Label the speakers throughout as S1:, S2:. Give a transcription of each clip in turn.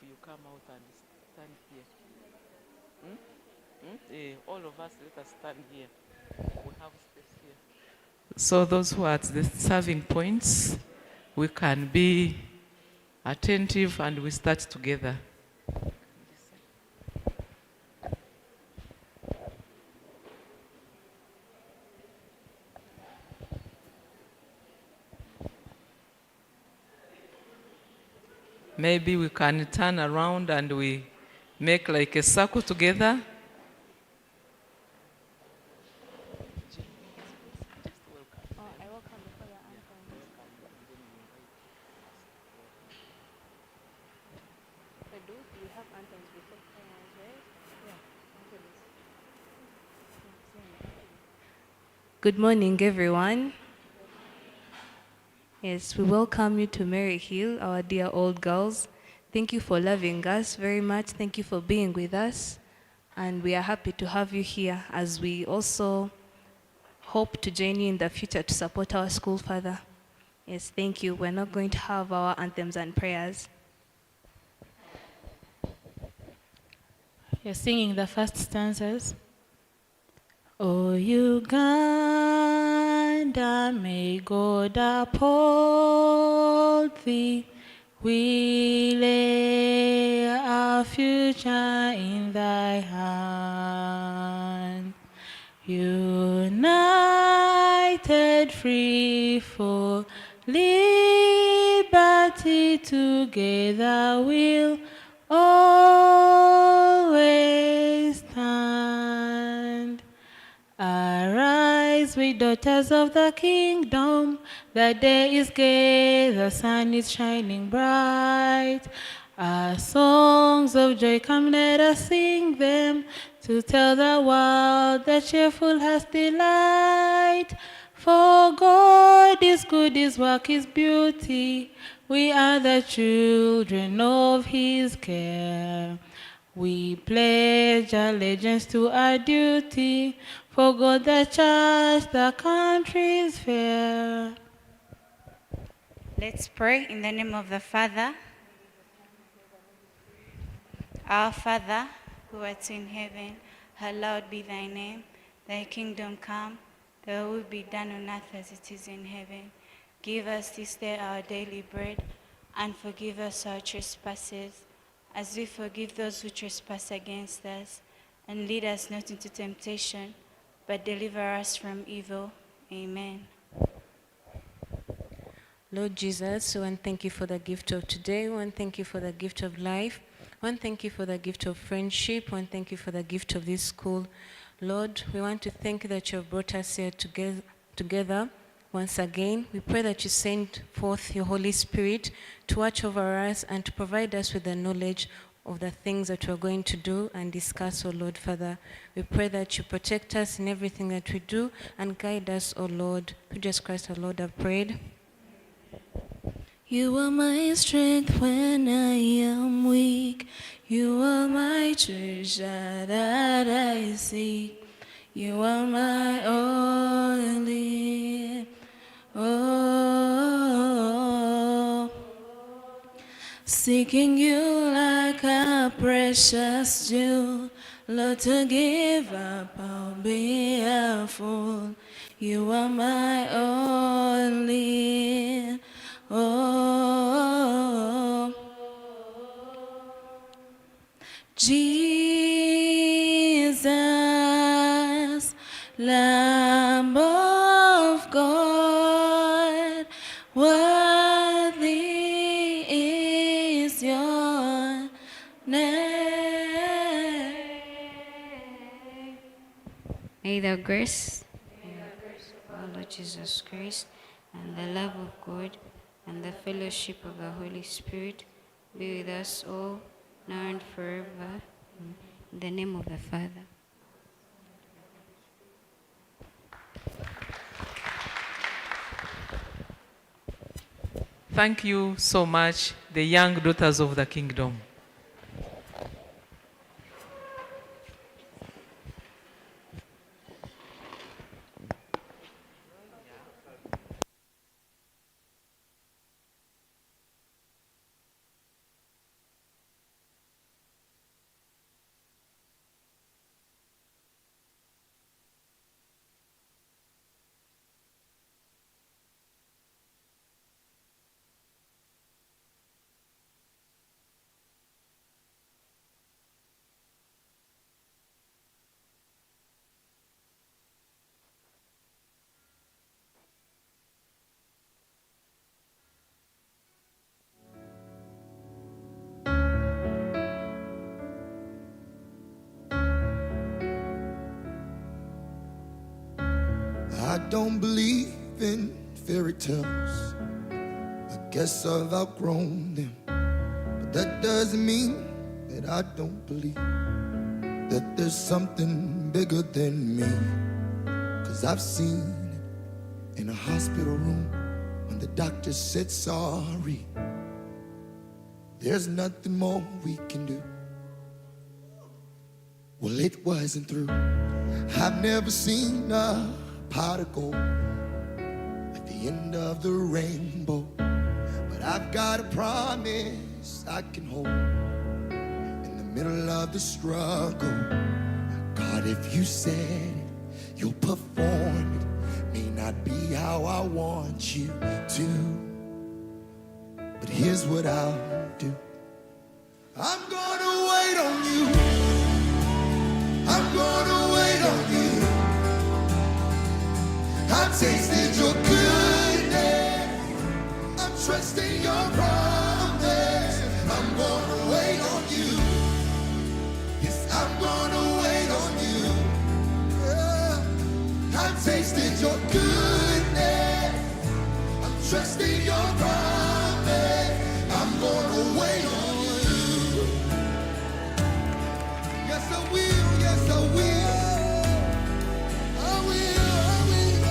S1: you come out and stand here. All of us, let us stand here. We have space here. So those who are at the serving points, we can be attentive and we start together. Maybe we can turn around and we make like a circle together.
S2: Good morning, everyone. Yes, we welcome you to Maryhill, our dear old girls. Thank you for loving us very much. Thank you for being with us. And we are happy to have you here as we also hope to join you in the future to support our school further. Yes, thank you. We're now going to have our anthems and prayers.
S3: You're singing the first stanzas. O Uganda, may God uphold thee. We lay our future in thy hand. United, free for liberty, together we'll always stand. Arise, we daughters of the kingdom. The day is gay, the sun is shining bright. Our songs of joy, come let us sing them, to tell the world that cheerful has delight. For God is good, his work is beauty. We are the children of his care. We pledge allegiance to our duty, for God, the church, the country's fair.
S4: Let's pray in the name of the Father. Our Father, who art in heaven, hallowed be thy name. Thy kingdom come, thy will be done on earth as it is in heaven. Give us this day our daily bread, and forgive us our trespasses, as we forgive those who trespass against us. And lead us not into temptation, but deliver us from evil. Amen.
S2: Lord Jesus, we want to thank you for the gift of today. We want to thank you for the gift of life. We want to thank you for the gift of friendship. We want to thank you for the gift of this school. Lord, we want to thank you that you have brought us here together once again. We pray that you send forth your Holy Spirit to watch over us and to provide us with the knowledge of the things that we're going to do and discuss, O Lord Father. We pray that you protect us in everything that we do and guide us, O Lord. Through Jesus Christ our Lord, I've prayed. You are my strength when I am weak. You are my treasure that I seek. You are my only. Oh, seeking you like a precious jewel. Lord, to give up, I'll be a fool. You are my only. Oh, Jesus, Lamb of God, worthy is your name.
S4: May the grace of our Lord Jesus Christ and the love of God and the fellowship of the Holy Spirit be with us all, now and forever. In the name of the Father.
S1: Thank you so much, the young daughters of the kingdom.
S5: don't believe in fairy tales. I guess I've outgrown them. But that doesn't mean that I don't believe that there's something bigger than me. 'Cause I've seen it in a hospital room when the doctor said sorry. There's nothing more we can do. Well, it wasn't through. I've never seen a pot of gold at the end of the rainbow, but I've got a promise I can hold in the middle of the struggle. God, if you said it, you'll perform it. May not be how I want you to, but here's what I'll do. I'm gonna wait on you. I'm gonna wait on you. I've tasted your goodness. I'm trusting your promise. I'm gonna wait on you. Yes, I'm gonna wait on you. Yeah. I've tasted your goodness. I'm trusting your promise. I'm gonna wait on you. Yes, I will. Yes, I will. I will. I will.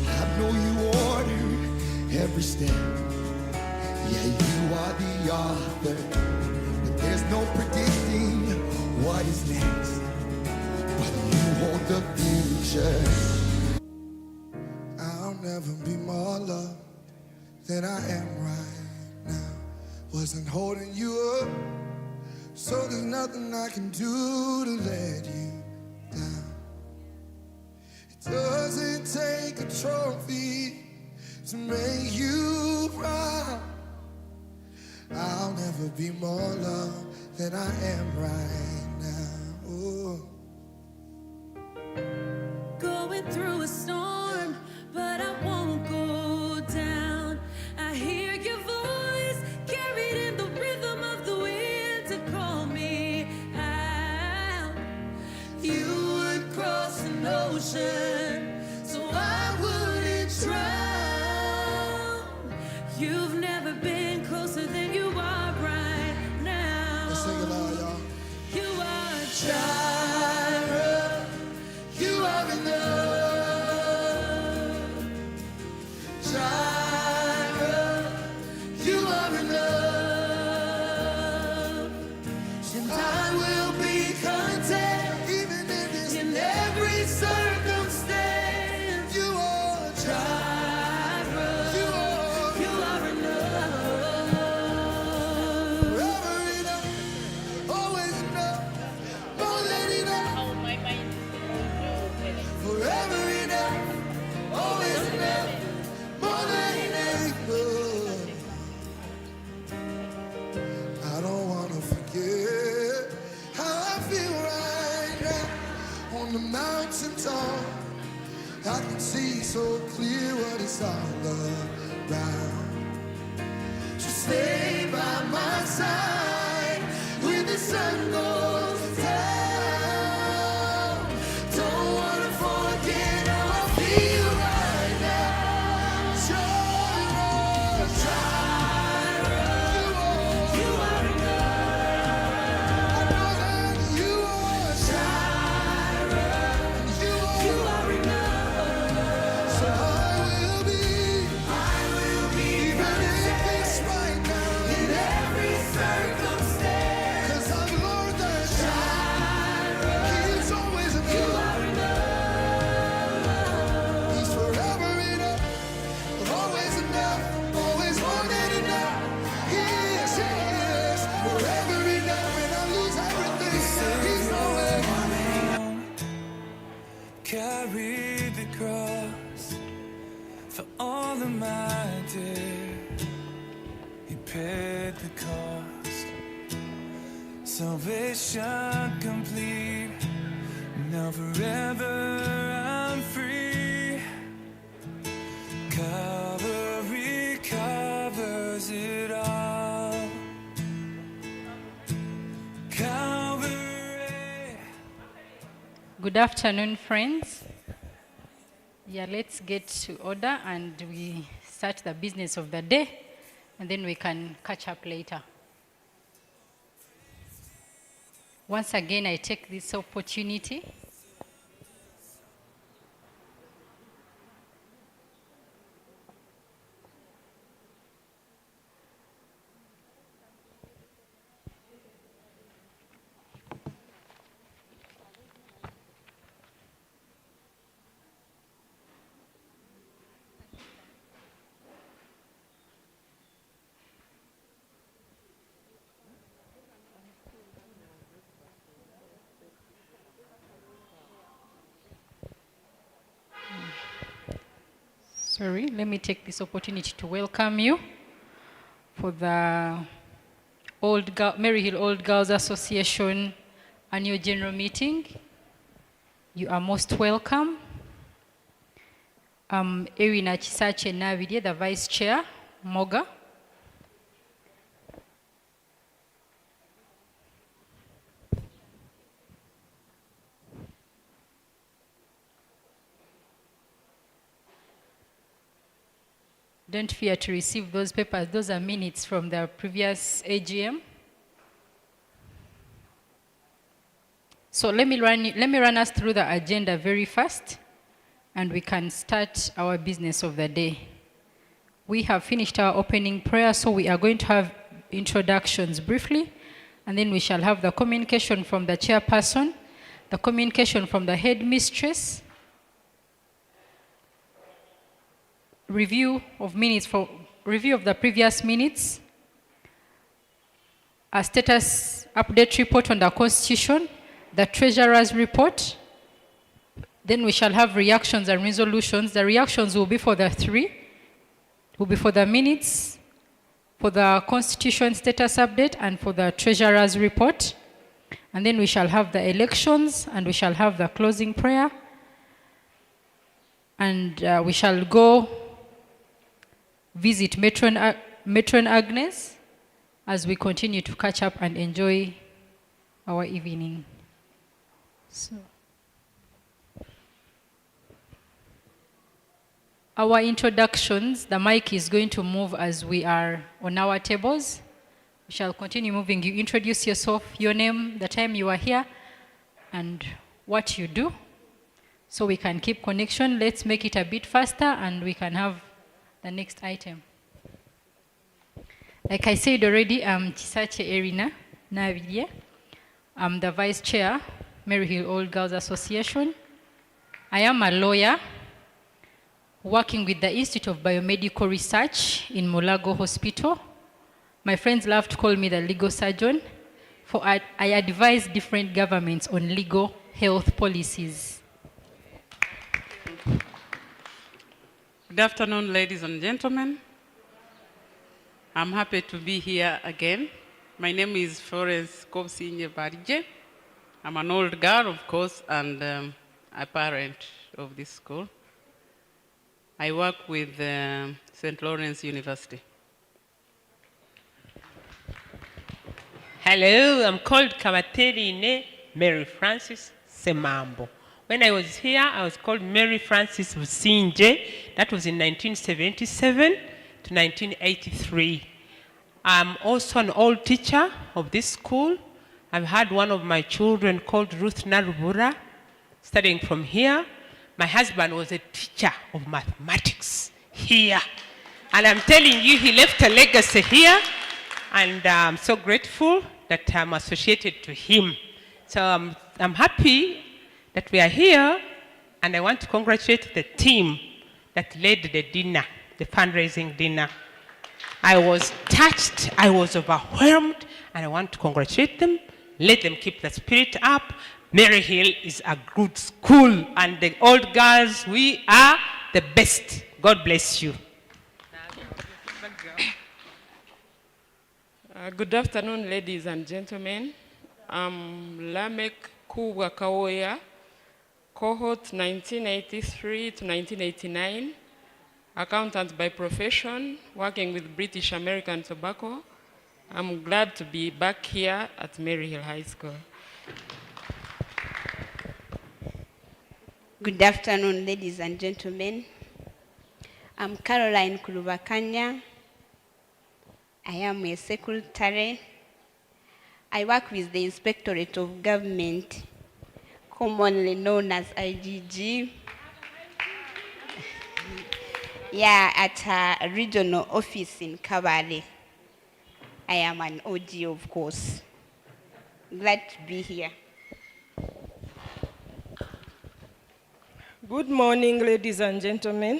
S5: I know you ordered every step. Yeah, you are the author, but there's no predicting what is next. But you hold the future. I'll never be more loved than I am right now. Wasn't holding you up, so there's nothing I can do to let you down. It doesn't take a trophy to make you proud. I'll never be more loved than I am right now. Oh.
S6: Going through a storm, but I won't go down. I hear your voice carried in the rhythm of the wind to call me out. You would cross an ocean so I wouldn't drown. You've never been closer than you are right now.
S5: Let's sing it loud, y'all.
S6: You are Jireh. You are enough. Jireh. You are enough. And I will be content
S5: Even in this,
S6: in every circumstance.
S5: you are
S6: Jireh.
S5: You are
S6: You are enough.
S5: forever enough, always enough, more than enough. Forever enough, always enough, more than enough. I don't wanna forget how I feel right now on the mountaintop. I can see so clear what it's all around. So stay by my side when the sun goes down. Don't wanna forget how I feel right now. Jireh, Jireh, you are enough. I know that you are Jireh, you are enough. So I will be even if it's right now in every circumstance. 'Cause I've learned that He's always enough. He's forever enough, always enough, always more than enough. He is forever enough, and I lose everything. He's always
S7: Carried the cross for all of my debt. He paid the cost. Salvation complete. Now forever I'm free. Calvary covers it all. Calvary
S8: Good afternoon, friends. Yeah, let's get to order and we start the business of the day, and then we can catch up later. Once again, I take this opportunity let me take this opportunity to welcome you for the Maryhill Old Girls Association Annual General Meeting. You are most welcome. Erina Chisache Navidye, the Vice Chair, Moga. Don't fear to receive those papers. Those are minutes from the previous AGM. So let me run us through the agenda very fast, and we can start our business of the day. We have finished our opening prayer, so we are going to have introductions briefly, and then we shall have the communication from the chairperson, the communication from the headmistress, review of the previous minutes, a status update report on the constitution, the treasurer's report. Then we shall have reactions and resolutions. The reactions will be for the minutes, for the constitution status update, and for the treasurer's report. And then we shall have the elections, and we shall have the closing prayer. And we shall go visit Matron Agnes as we continue to catch up and enjoy our evening. So, our introductions, the mic is going to move as we are on our tables. We shall continue moving. You introduce yourself, your name, the time you are here, and what you do, so we can keep connection. Let's make it a bit faster and we can have the next item. Like I said already, I'm Chisache Erina Navidye. I'm the Vice Chair, Maryhill Old Girls Association. I am a lawyer working with the Institute of Biomedical Research in Mulago Hospital. My friends love to call me the legal surgeon, for I advise different governments on legal health policies.
S9: Good afternoon, ladies and gentlemen. I'm happy to be here again. My name is Florence Kobsinye Barije. I'm an old girl, of course, and a parent of this school. I work with St. Lawrence University.
S10: Hello, I'm called Kabaterine Mary Francis Semambo. When I was here, I was called Mary Francis Businje. That was in 1977 to 1983. I'm also an old teacher of this school. I've had one of my children called Ruth Narubura studying from here. My husband was a teacher of mathematics here. And I'm telling you, he left a legacy here. And I'm so grateful that I'm associated to him. So I'm happy that we are here, and I want to congratulate the team that led the dinner, the fundraising dinner. I was touched, I was overwhelmed, and I want to congratulate them. Let them keep the spirit up. Maryhill is a good school, and the old girls, we are the best. God bless you.
S11: Good afternoon, ladies and gentlemen. I'm Lamek Kubwa Kawoya, cohort 1983 to 1989, accountant by profession, working with British American Tobacco. I'm glad to be back here at Maryhill High School.
S12: Good afternoon, ladies and gentlemen. I'm Caroline Kulubakanya. I am a secretary. I work with the Inspectorate of Government, commonly known as IGG. Yeah, at a regional office in Kabale. I am an OG, of course. Glad to be here.
S13: Good morning, ladies and gentlemen.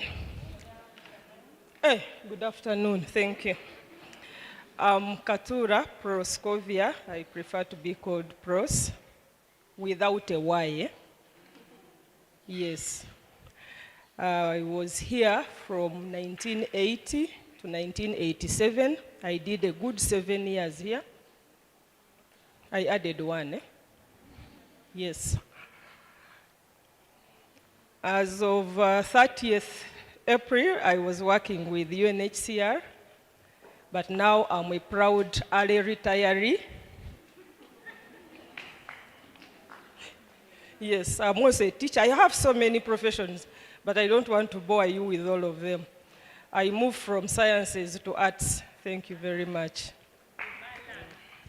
S13: Hey, good afternoon, thank you. I'm Katura Proskovia. I prefer to be called Pros, without a Y. Eh? Yes. I was here from 1980 to 1987. I did a good 7 years here. I added one. Eh? Yes. As of 30th April, I was working with UNHCR, but now I'm a proud early retiree. Yes, I'm also a teacher. I have so many professions, but I don't want to bore you with all of them. I moved from sciences to arts. Thank you very much.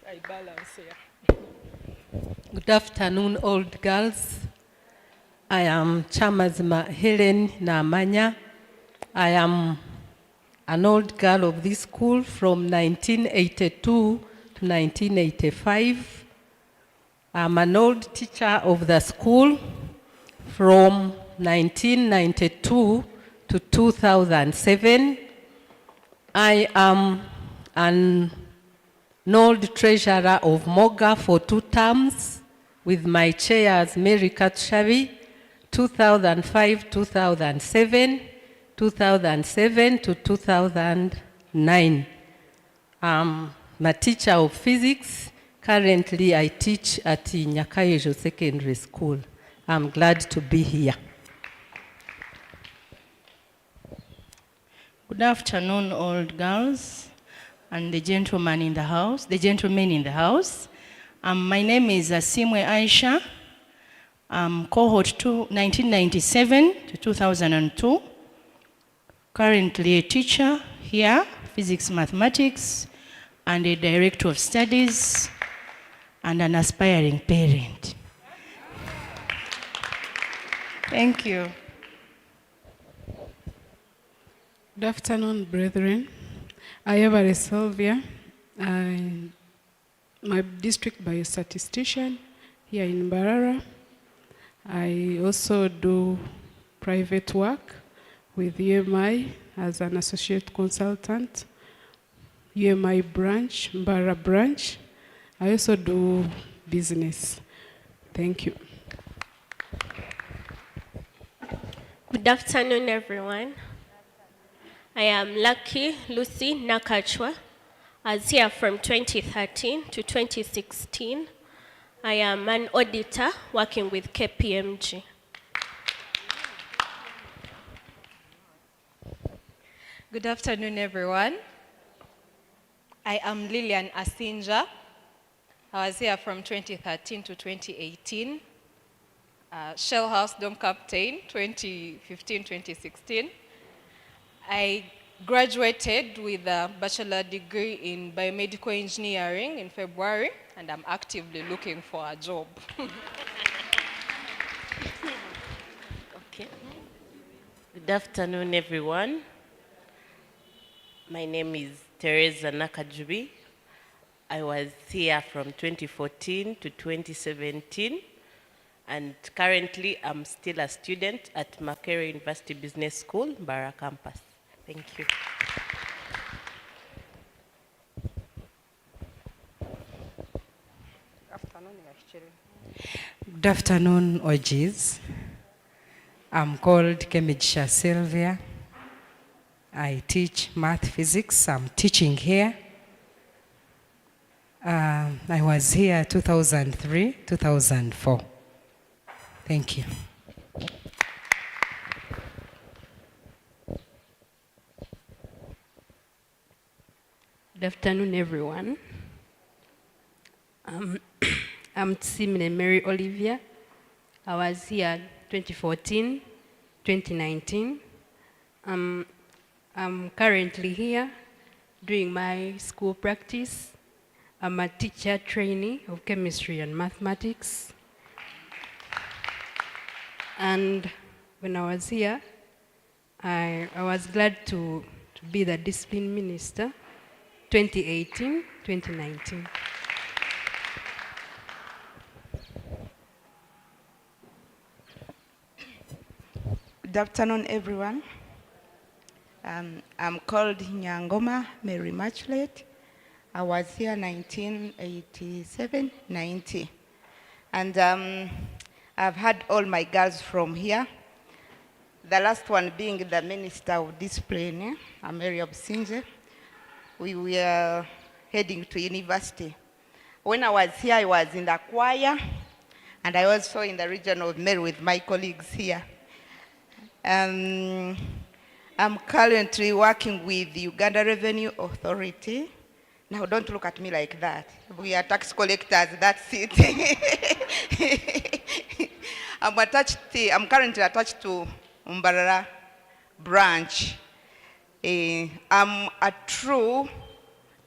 S13: I balance here.
S14: Good afternoon, old girls. I am Chamazima Helen Namanya. I am an old girl of this school from 1982 to 1985. I'm an old teacher of the school from 1992 to 2007. I am an old treasurer of Moga for 2 terms with my chairs Mary Katshavi, 2005, 2007, 2007 to 2009. I'm a teacher of physics. Currently, I teach at Nyakayejo Secondary School. I'm glad to be here.
S15: Good afternoon, old girls and the gentlemen in the house. My name is Asimwe Aisha. I'm cohort 1997 to 2002. Currently a teacher here, physics, mathematics, and a director of studies, and an aspiring parent. Thank you.
S16: Good afternoon, brethren. I am Sylvia. My district biostatistician here in Mbarara. I also do private work with UMI as an associate consultant, UMI branch, Mbarara branch. I also do business. Thank you.
S17: Good afternoon, everyone. I am Lucky Lucy Nakachwa. I was here from 2013 to 2016. I am an auditor working with KPMG.
S18: Good afternoon, everyone. I am Lillian Asinja. I was here from 2013 to 2018. Shell House Dome Captain, 2015-2016. I graduated with a bachelor degree in biomedical engineering in February, and I'm actively looking for a job.
S19: Okay. Good afternoon, everyone. My name is Teresa Nakajubi. I was here from 2014 to 2017, and currently I'm still a student at Makerere University Business School, Mbarara campus. Thank you.
S20: Good afternoon, OGs. I'm called Kemijsha Sylvia. I teach math physics. I'm teaching here. I was here 2003, 2004. Thank you.
S21: Good afternoon, everyone. I'm Tsimine Mary Olivia. I was here 2014, 2019. I'm currently here doing my school practice. I'm a teacher trainee of chemistry and mathematics. And when I was here, I was glad to be the discipline minister, 2018, 2019.
S3: Good afternoon, everyone. I'm called Nyangoma Mary Immaculate. I was here 1987, 90. And I've had all my girls from here. The last one being the Minister of Discipline, Mary Obsinje. We were heading to university. When I was here, I was in the choir, and I was also in the region of Mary with my colleagues here. I'm currently working with the Uganda Revenue Authority. Now, don't look at me like that. We are tax collectors, that's it. I'm currently attached to Mbarara branch. I'm a true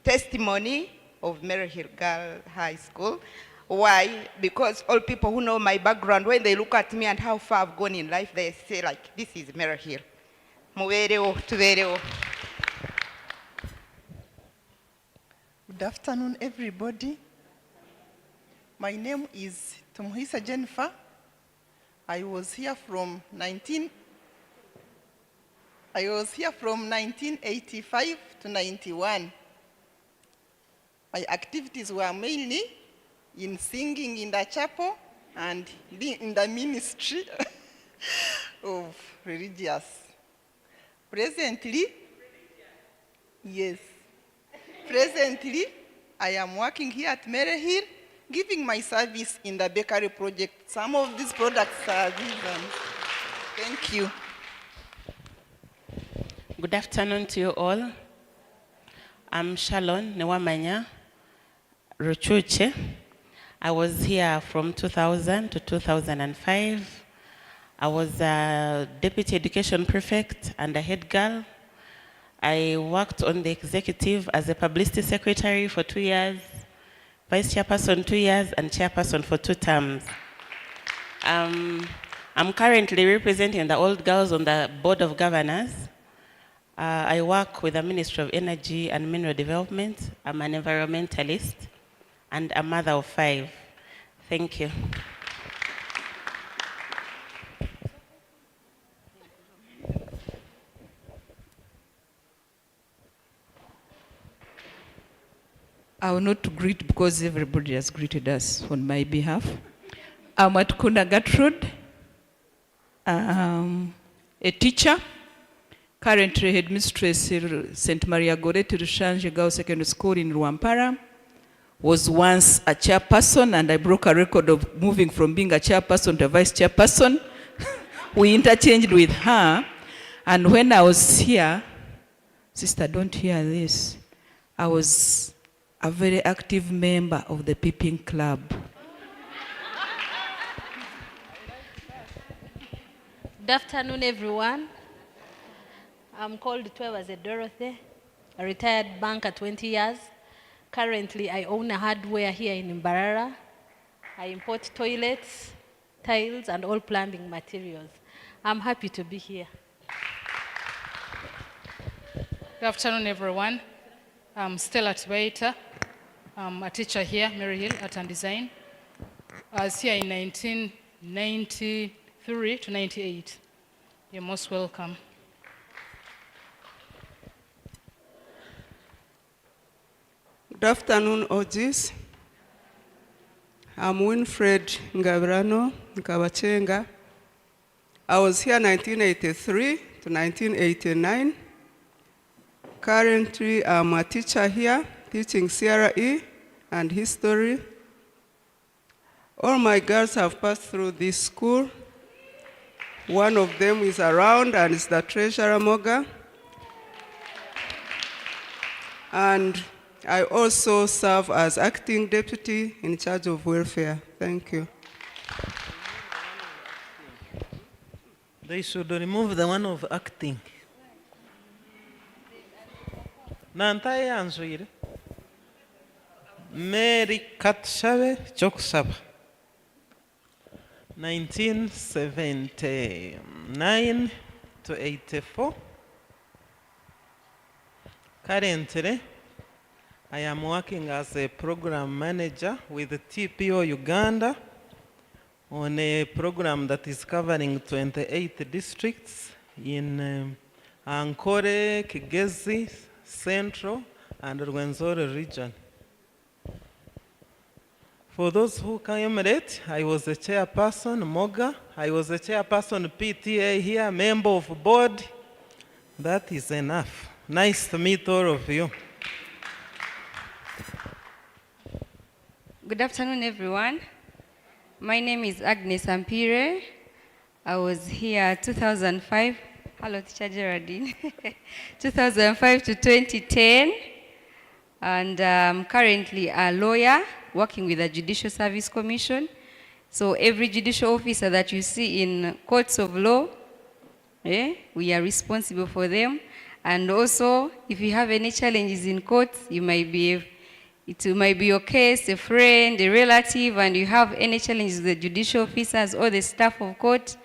S3: testimony of Maryhill Girl High School. Why? Because all people who know my background, when they look at me and how far I've gone in life, they say like, this is Maryhill. Mubereo, tubereo.
S22: Good afternoon, everybody. My name is Tumuhisa Jennifer. I was here from 1985 to 91. My activities were mainly in singing in the chapel and in the ministry of religious. Presently, I am working here at Maryhill, giving my service in the bakery project. Some of these products are vegan. Thank you.
S19: Good afternoon to you all. I'm Shalon Newamanya Ruchuche. I was here from 2000 to 2005. I was a deputy education prefect and a head girl. I worked on the executive as a publicity secretary for 2 years, vice chairperson 2 years, and chairperson for 2 terms. I'm currently representing the old girls on the board of governors. I work with the Ministry of Energy and Mineral Development. I'm an environmentalist and a mother of 5. Thank you.
S1: I will not greet because everybody has greeted us on my behalf. I'm at Kuna Gertrude, a teacher, currently headmistress at St. Maria Goretti Rushanje Girls Secondary School in Rwampara. Was once a chairperson, and I broke a record of moving from being a chairperson to a vice chairperson. We interchanged with her, and when I was here, sister, don't hear this, I was a very active member of the Peeping Club.
S23: Good afternoon, everyone. I'm called Twebaze Dorothy, a retired banker, 20 years. Currently, I own a hardware here in Mbarara. I import toilets, tiles, and all plumbing materials. I'm happy to be here.
S8: Good afternoon, everyone. I'm Stella Tibaita. I'm a teacher here, Maryhill, Art and Design. I was here in 1993 to 98. You're most welcome.
S24: Good afternoon, OGs. I'm Winfred Ngabrano Nkabachenga. I was here 1983 to 1989. Currently, I'm a teacher here, teaching CRE and history. All my girls have passed through this school. One of them is around and is the treasurer, Moga. And I also serve as acting deputy in charge of welfare. Thank you.
S2: They should remove the one of acting. Nantaye answire. Mary Katshabe Choksaba. 1979 to 84. Currently, I am working as a program manager with TPO Uganda on a program that is covering 28 districts in Ankole, Kigezi, Central, and Rwenzori region. For those who came late, I was the chairperson, Moga. I was the chairperson, PTA here, member of board. That is enough. Nice to meet all of you.
S4: Good afternoon, everyone. My name is Agnes Ampire. I was here 2005. Hello, Teacher Geraldine. 2005 to 2010. And I'm currently a lawyer working with the Judicial Service Commission. So every judicial officer that you see in courts of law, we are responsible for them. And also, if you have any challenges in court, it might be your case, a friend, a relative, and you have any challenges with the judicial officers or the staff of court,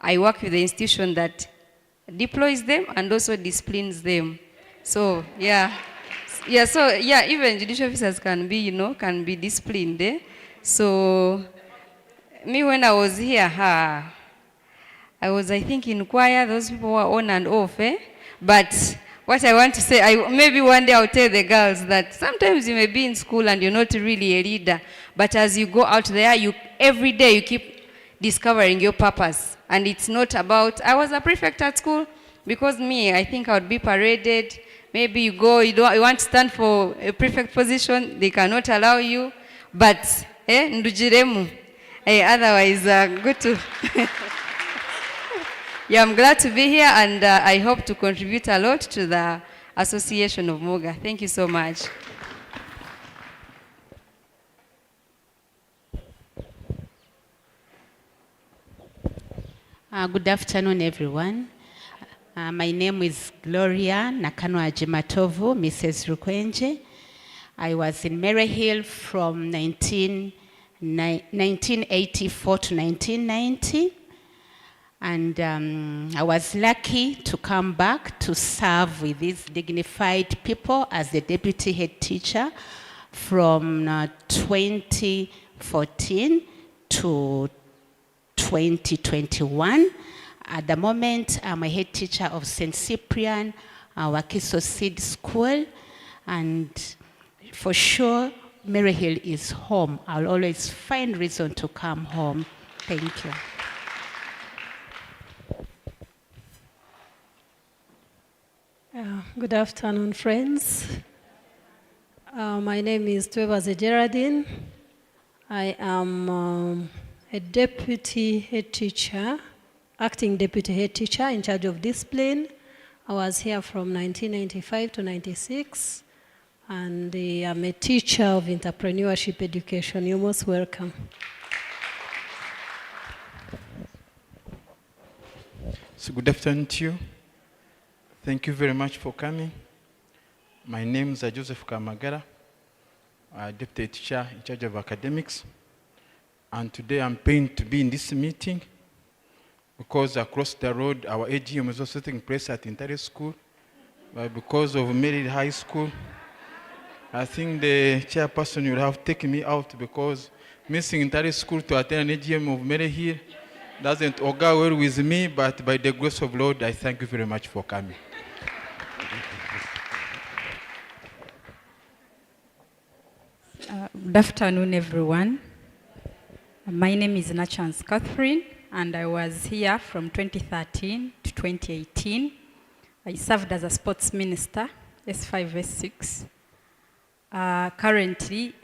S4: I work with the institution that deploys them and also disciplines them. So, even judicial officers can be, can be disciplined. So, me when I was here, I was, I think, in choir. Those people were on and off. But what I want to say, maybe one day I'll tell the girls that sometimes you may be in school and you're not really a leader. But as you go out there, every day you keep discovering your purpose. And it's not about, I was a prefect at school because I think I would be paraded. Maybe you want to stand for a prefect position, they cannot allow you. But, ndujiremu. Otherwise, good to... I'm glad to be here, and I hope to contribute a lot to the Association of Moga. Thank you so much.
S5: Good afternoon, everyone. My name is Gloria Nakanwa Jimatovu, Mrs. Rukwenje. I was in Maryhill from 1984 to 1990. And I was lucky to come back to serve with these dignified people as the deputy head teacher from 2014 to 2021. At the moment, I'm a head teacher of St. Cyprian, Wakiso Seed School, and for sure, Maryhill is home. I'll always find reason to come home. Thank you.
S6: Good afternoon, friends. My name is Twebaze Geraldine. I am a deputy head teacher, acting deputy head teacher in charge of discipline. I was here from 1995 to 96, and I'm a teacher of entrepreneurship education. You're most welcome.
S25: So good afternoon to you. Thank you very much for coming. My name is Joseph Kamagara, Deputy Teacher in charge of academics. And today I'm pained to be in this meeting because across the road, our AGM is also taking place at Intare School. But because of Maryhill High School, I think the chairperson will have taken me out because missing Intare School to attend an AGM of Maryhill doesn't go well with me, but by the grace of Lord, I thank you very much for coming.
S26: Good afternoon, everyone. My name is Nachance Catherine, and I was here from 2013 to 2018. I served as a sports minister, S5, S6. Currently,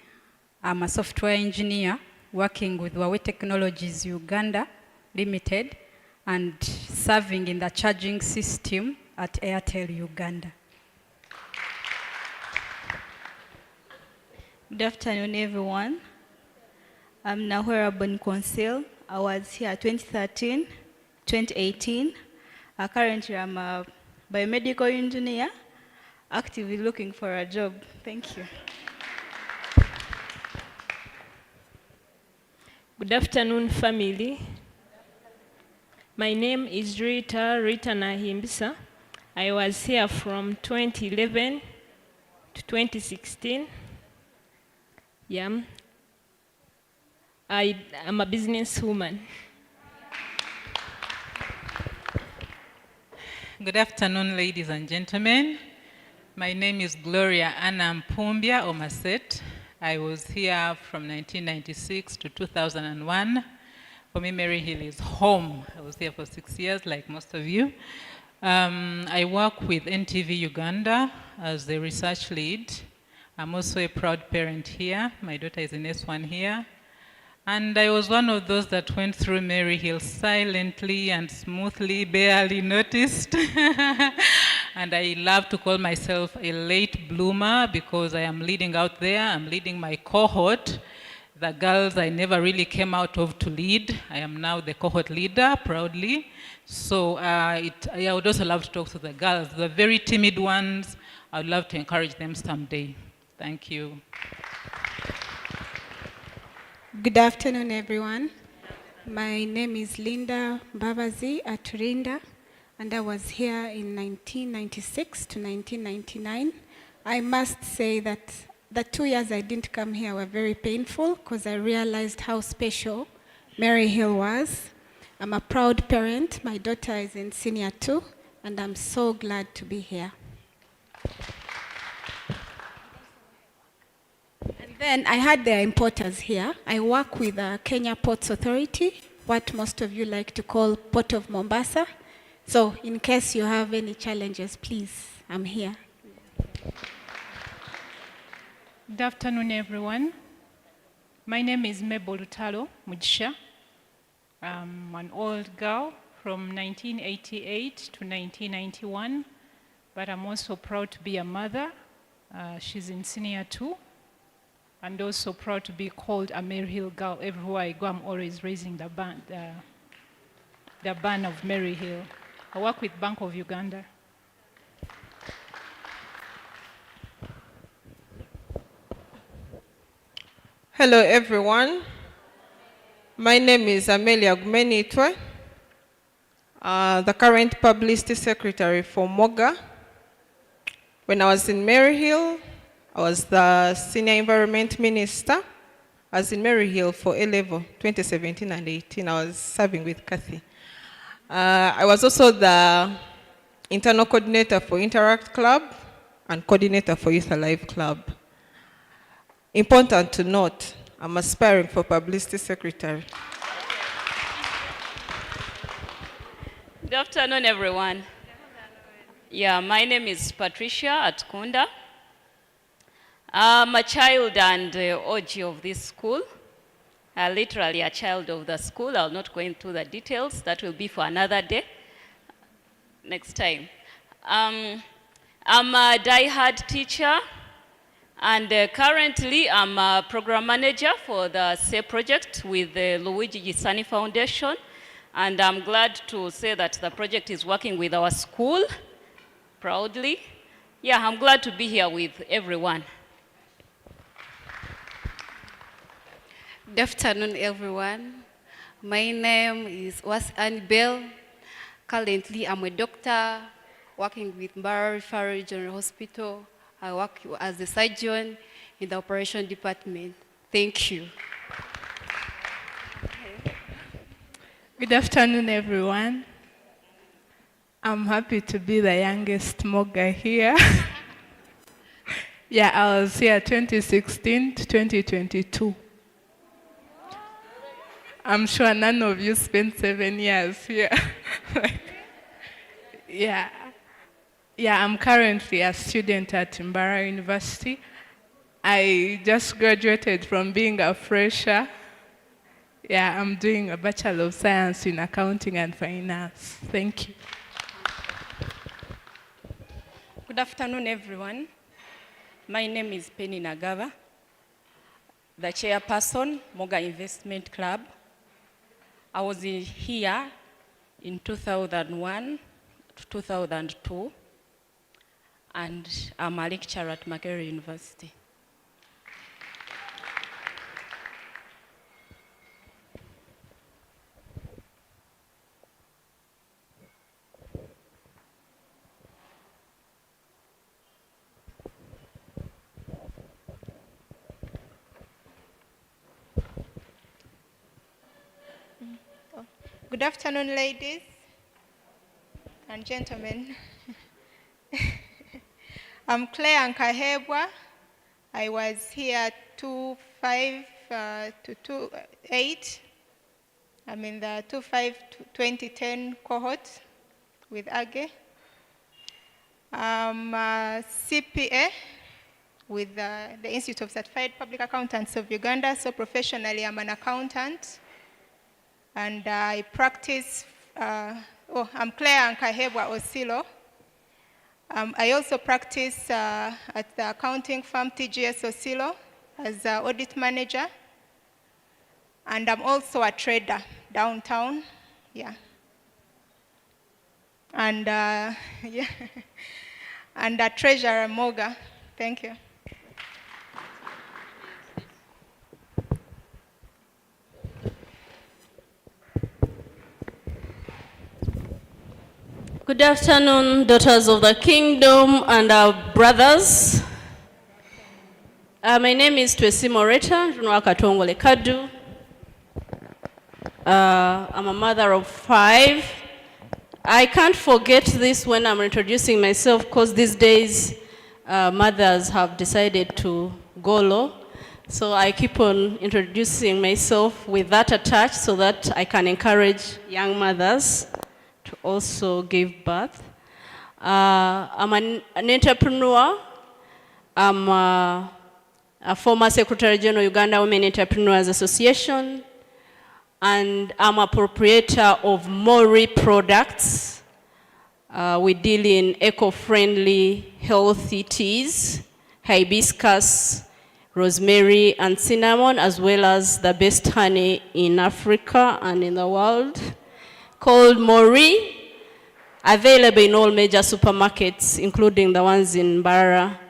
S26: I'm a software engineer working with Huawei Technologies Uganda Limited and serving in the charging system at Airtel Uganda.
S27: Good afternoon, everyone. I'm Nahwera Bonconsil. I was here 2013 2018. Currently, I'm a biomedical engineer, actively looking for a job. Thank you.
S7: Good afternoon, family. My name is Rita Nahimbisa. I was here from 2011 to 2016. Yeah. I am a businesswoman.
S9: Good afternoon, ladies and gentlemen. My name is Gloria Anna Mpumbia Omaset. I was here from 1996 to 2001. For me, Maryhill is home. I was here for 6 years, like most of you. I work with NTV Uganda as the research lead. I'm also a proud parent here. My daughter is in S1 here. And I was one of those that went through Maryhill silently and smoothly, barely noticed. And I love to call myself a late bloomer because I am leading out there. I'm leading my cohort. The girls I never really came out of to lead. I am now the cohort leader, proudly. So I would also love to talk to the girls. The very timid ones, I would love to encourage them someday. Thank you.
S10: Good afternoon, everyone. My name is Linda Mbavazi Aturinda, and I was here in 1996 to 1999. I must say that the 2 years I didn't come here were very painful because I realized how special Maryhill was. I'm a proud parent. My daughter is in senior 2, and I'm so glad to be here. And then I had the importers here. I work with the Kenya Ports Authority, what most of you like to call Port of Mombasa. So in case you have any challenges, please, I'm here.
S11: Good afternoon, everyone. My name is Mabel Lutalo Mujisha. I'm an old girl from 1988 to 1991, but I'm also proud to be a mother. She's in senior 2, and also proud to be called a Maryhill girl. Everywhere I go, I'm always raising the banner of Maryhill. I work with Bank of Uganda.
S12: Hello, everyone. My name is Amelia Gumenitwe, the current publicity secretary for Moga. When I was in Maryhill, I was the senior environment minister. I was in Maryhill for A-level 2017 and 18. I was serving with Kathy. I was also the internal coordinator for Interact Club and coordinator for Youth Alive Club. Important to note, I'm aspiring for publicity secretary.
S13: Good afternoon, everyone. Yeah, my name is Patricia Atkunda. I'm a child and OG of this school. Literally a child of the school. I'll not go into the details. That will be for another day. Next time. I'm a die-hard teacher. And currently, I'm a program manager for the SAY project with the Luigi Gisani Foundation. And I'm glad to say that the project is working with our school, proudly. Yeah, I'm glad to be here with everyone.
S14: Good afternoon, everyone. My name is Annie Bell. Currently, I'm a doctor working with Maryhill General Hospital. I work as a surgeon in the operation department. Thank you.
S11: Good afternoon, everyone. I'm happy to be the youngest Moga here. Yeah, I was here 2016 to 2022. I'm sure none of you spent 7 years here. Yeah. Yeah, I'm currently a student at Mbara University. I just graduated from being a fresher. Yeah, I'm doing a Bachelor of Science in Accounting and Finance. Thank you.
S28: Good afternoon, everyone. My name is Penny Nagava, the chairperson, Moga Investment Club. I was here in 2001 to 2002, and I'm a lecturer at Maryhill University.
S3: Good afternoon, ladies and gentlemen. I'm Claire Ankahebwa. I was here 25 to 28. I'm in the 25 to 2010 cohort with AGE. I'm a CPA with the Institute of Certified Public Accountants of Uganda. So professionally, I'm an accountant. And I practice, I'm Claire Ankahebwa Osilo. I also practice at the accounting firm TGS Osilo as an audit manager. And I'm also a trader downtown, yeah. And, yeah. And a treasurer Moga. Thank you.
S15: Good afternoon, daughters of the kingdom and our brothers. My name is Twesi Moreta, Junwakatongole Kadu. I'm a mother of 5. I can't forget this when I'm introducing myself, because these days mothers have decided to go low. So I keep on introducing myself with that attached so that I can encourage young mothers to also give birth. I'm an entrepreneur. I'm a former Secretary General Uganda Women Entrepreneurs Association, and I'm a proprietor of Mori products. We deal in eco-friendly, healthy teas, hibiscus, rosemary, and cinnamon, as well as the best honey in Africa and in the world, called Mori, available in all major supermarkets, including the ones in Barra.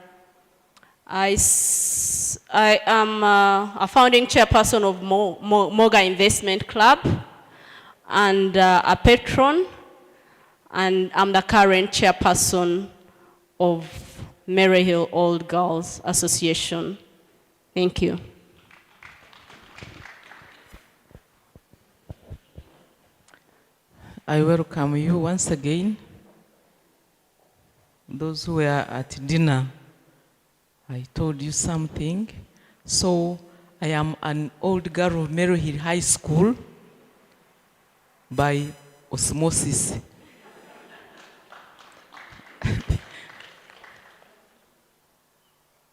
S15: I am a founding chairperson of Moga Investment Club and a patron, and I'm the current chairperson of Maryhill Old Girls Association. Thank you.
S1: I welcome you once again. Those who were at dinner, I told you something. So I am an old girl of Maryhill High School by osmosis.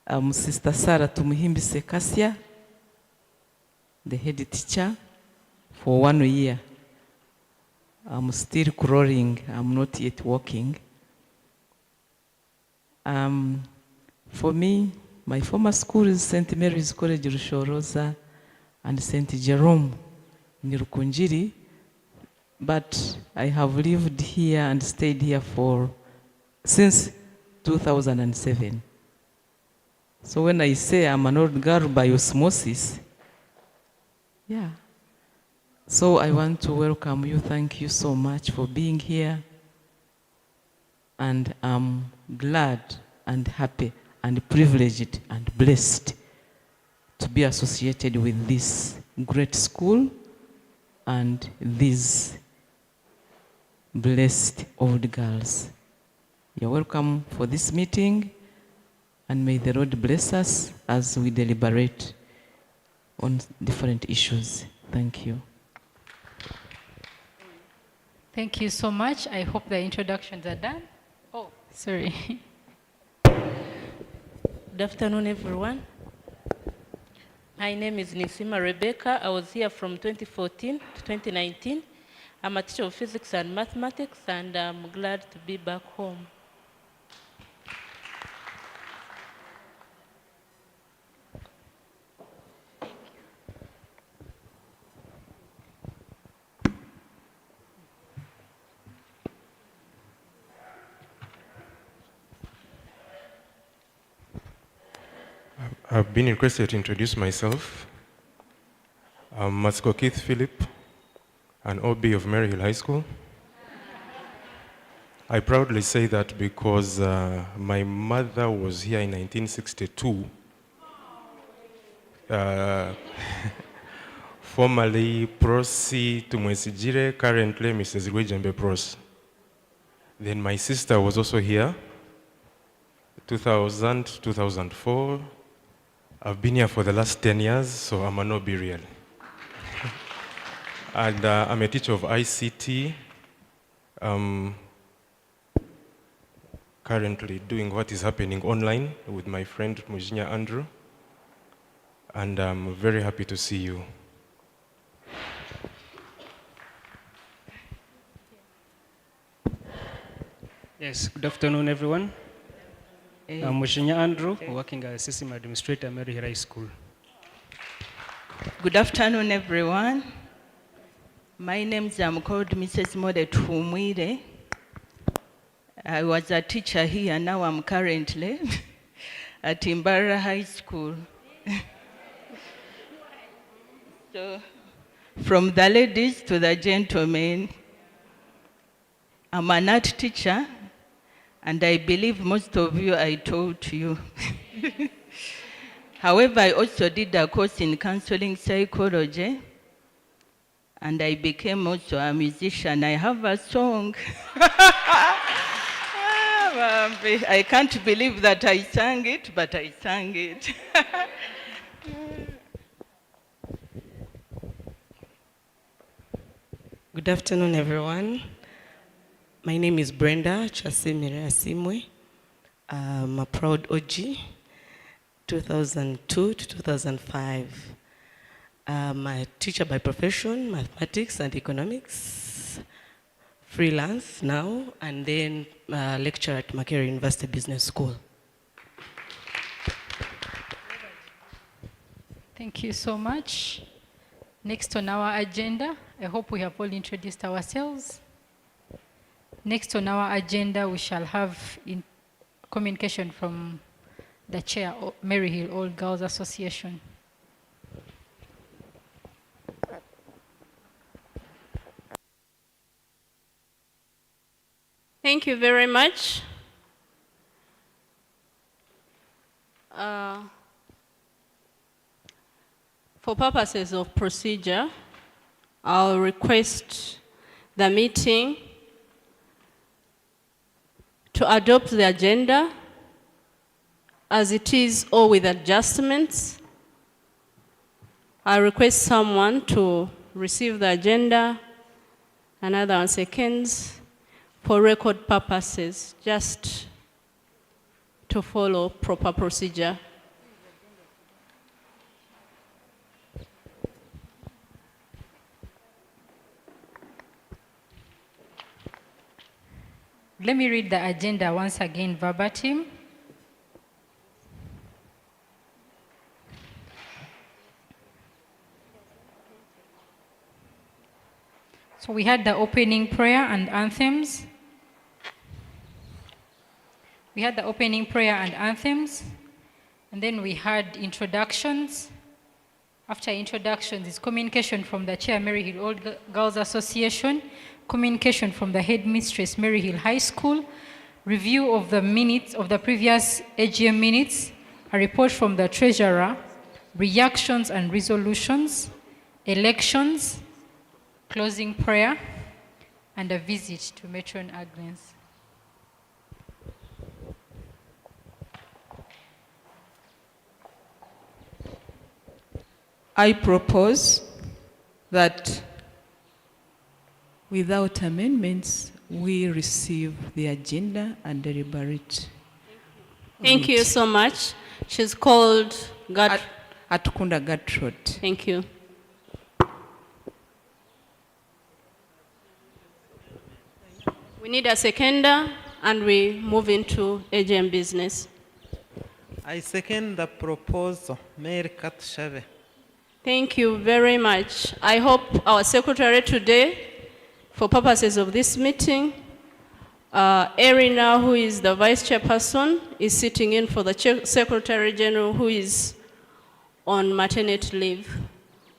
S1: I'm Sister Sarah Tumuhimbise Kasia, the head teacher for 1 year. I'm still crawling, I'm not yet walking. For me, my former school is St. Mary's College Rushoroza and St. Jerome in Rukunjiri, but I have lived here and stayed here since 2007. So when I say I'm an old girl by osmosis, yeah. So I want to welcome you. Thank you so much for being here. And I'm glad and happy and privileged and blessed to be associated with this great school and these blessed old girls. You're welcome for this meeting, and may the Lord bless us as we deliberate on different issues. Thank you.
S8: Thank you so much. I hope the introductions are done. Oh, sorry.
S19: Good afternoon, everyone. My name is Nisima Rebecca. I was here from 2014 to 2019. I'm a teacher of physics and mathematics, and I'm glad to be back home.
S16: I've been requested to introduce myself. I'm Matsko Keith Philip, an OB of Maryhill High School. I proudly say that because my mother was here in 1962, formerly Prosi Tumwesigire, currently Mrs. Rwejembe Pros. Then my sister was also here, 2000, 2004. I've been here for the last 10 years, so I'm an OB real. And I'm a teacher of ICT, currently doing what is happening online with my friend Mujinya Andrew. And I'm very happy to see you.
S17: Yes, good afternoon, everyone. I'm Mujinya Andrew, working as a system administrator at Maryhill High School.
S18: Good afternoon, everyone. My name is called Mrs. Mode Tumwire. I was a teacher here, now I'm currently at Imbara High School. So, from the ladies to the gentlemen, I'm an art teacher, and I believe most of you I told you. However, I also did a course in counseling psychology, and I became also a musician. I have a song. I can't believe that I sang it, but I sang it.
S20: Good afternoon, everyone. My name is Brenda Chasimire Asimwe. I'm a proud OG, 2002 to 2005. I'm a teacher by profession, mathematics and economics, freelance now, and then lecturer at Maryhill University Business School.
S8: Thank you so much. Next on our agenda, I hope we have all introduced ourselves. Next on our agenda, we shall have communication from the chair of Maryhill All Girls Association.
S15: Thank you very much. For purposes of procedure, I'll request the meeting to adopt the agenda as it is or with adjustments. I request someone to receive the agenda, another one seconds, for record purposes, just to follow proper procedure.
S8: Let me read the agenda once again verbatim. So we had the opening prayer and anthems. And then we had introductions. After introductions is communication from the chair, Maryhill All Girls Association, communication from the headmistress, Maryhill High School, review of the minutes of the previous AGM minutes, a report from the treasurer, reactions and resolutions, elections, closing prayer, and a visit to Matron Agnes.
S1: I propose that without amendments, we receive the agenda and deliberate.
S15: Thank you so much. She's called
S1: Atukunda Gatrod.
S15: Thank you. We need a seconder, and we move into AGM business.
S2: I second the proposal. Mayor Katshave.
S15: Thank you very much. I hope our secretary today, for purposes of this meeting, Erina, who is the vice chairperson, is sitting in for the secretary general, who is on maternity leave.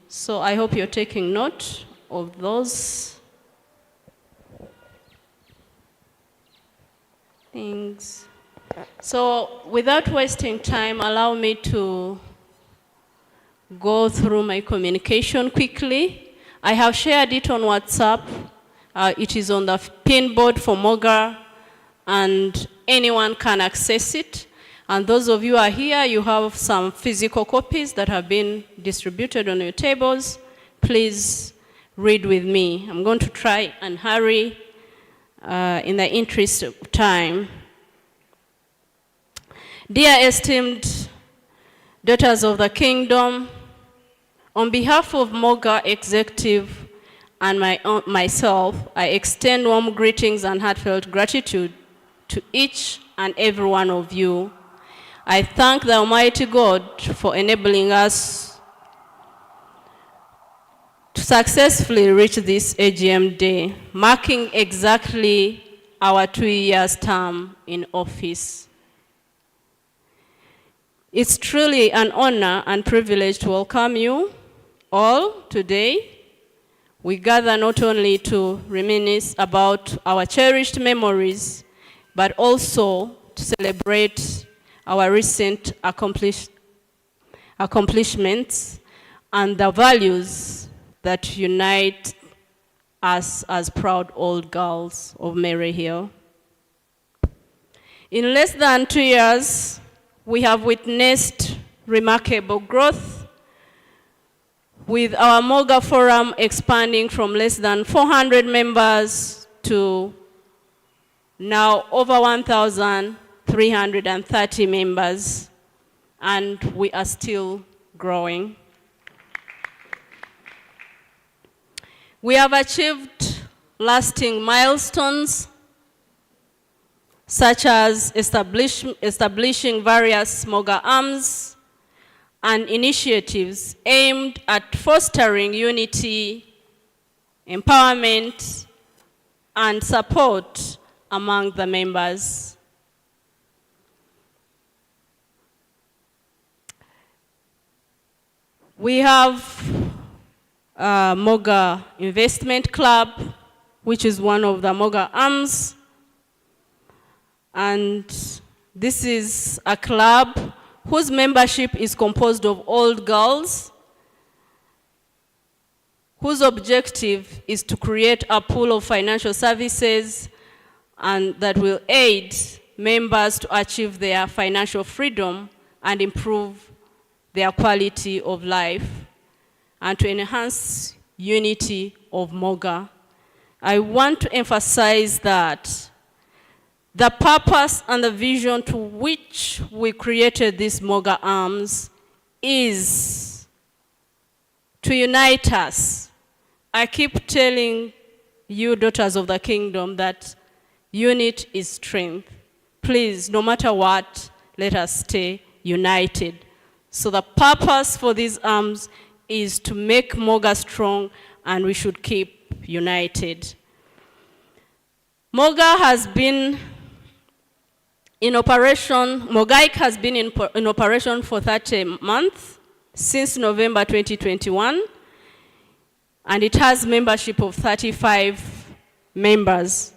S15: So I hope you're taking note of those things. So without wasting time, allow me to go through my communication quickly. I have shared it on WhatsApp. It is on the pin board for Moga, and anyone can access it. And those of you who are here, you have some physical copies that have been distributed on your tables. Please read with me. I'm going to try and hurry in the interest of time. Dear esteemed daughters of the kingdom, on behalf of Moga Executive and myself, I extend warm greetings and heartfelt gratitude to each and every one of you. I thank the Almighty God for enabling us to successfully reach this AGM day, marking exactly our 2 years term in office. It's truly an honor and privilege to welcome you all today. We gather not only to reminisce about our cherished memories, but also to celebrate our recent accomplishments and the values that unite us as proud old girls of Maryhill. In less than 2 years, we have witnessed remarkable growth, with our Moga Forum expanding from less than 400 members to now over 1,330 members, and we are still growing. We have achieved lasting milestones, such as establishing various Moga arms and initiatives aimed at fostering unity, empowerment, and support among the members. We have Moga Investment Club, which is one of the Moga arms. And this is a club whose membership is composed of old girls, whose objective is to create a pool of financial services and that will aid members to achieve their financial freedom and improve their quality of life, and to enhance unity of Moga. I want to emphasize that the purpose and the vision to which we created these Moga arms is to unite us. I keep telling you, daughters of the kingdom, that unity is strength. Please, no matter what, let us stay united. So the purpose for these arms is to make Moga strong, and we should keep united. Moga has been in operation, Mogaic has been in operation for 30 months, since November 2021, and it has membership of 35 members.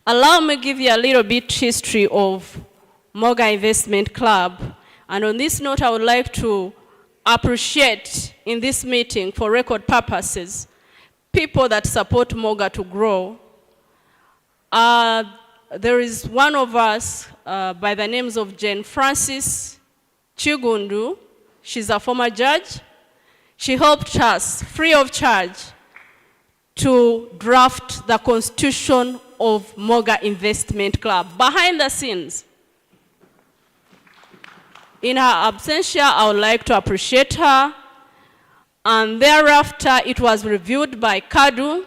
S15: Allow me to give you a little bit history of Moga Investment Club. And on this note, I would like to appreciate in this meeting, for record purposes, people that support Moga to grow. There is one of us by the names of Jane Francis Chigundu. She's a former judge. She helped us, free of charge, to draft the constitution of Moga Investment Club, behind the scenes. In her absentia, I would like to appreciate her. And thereafter, it was reviewed by CADU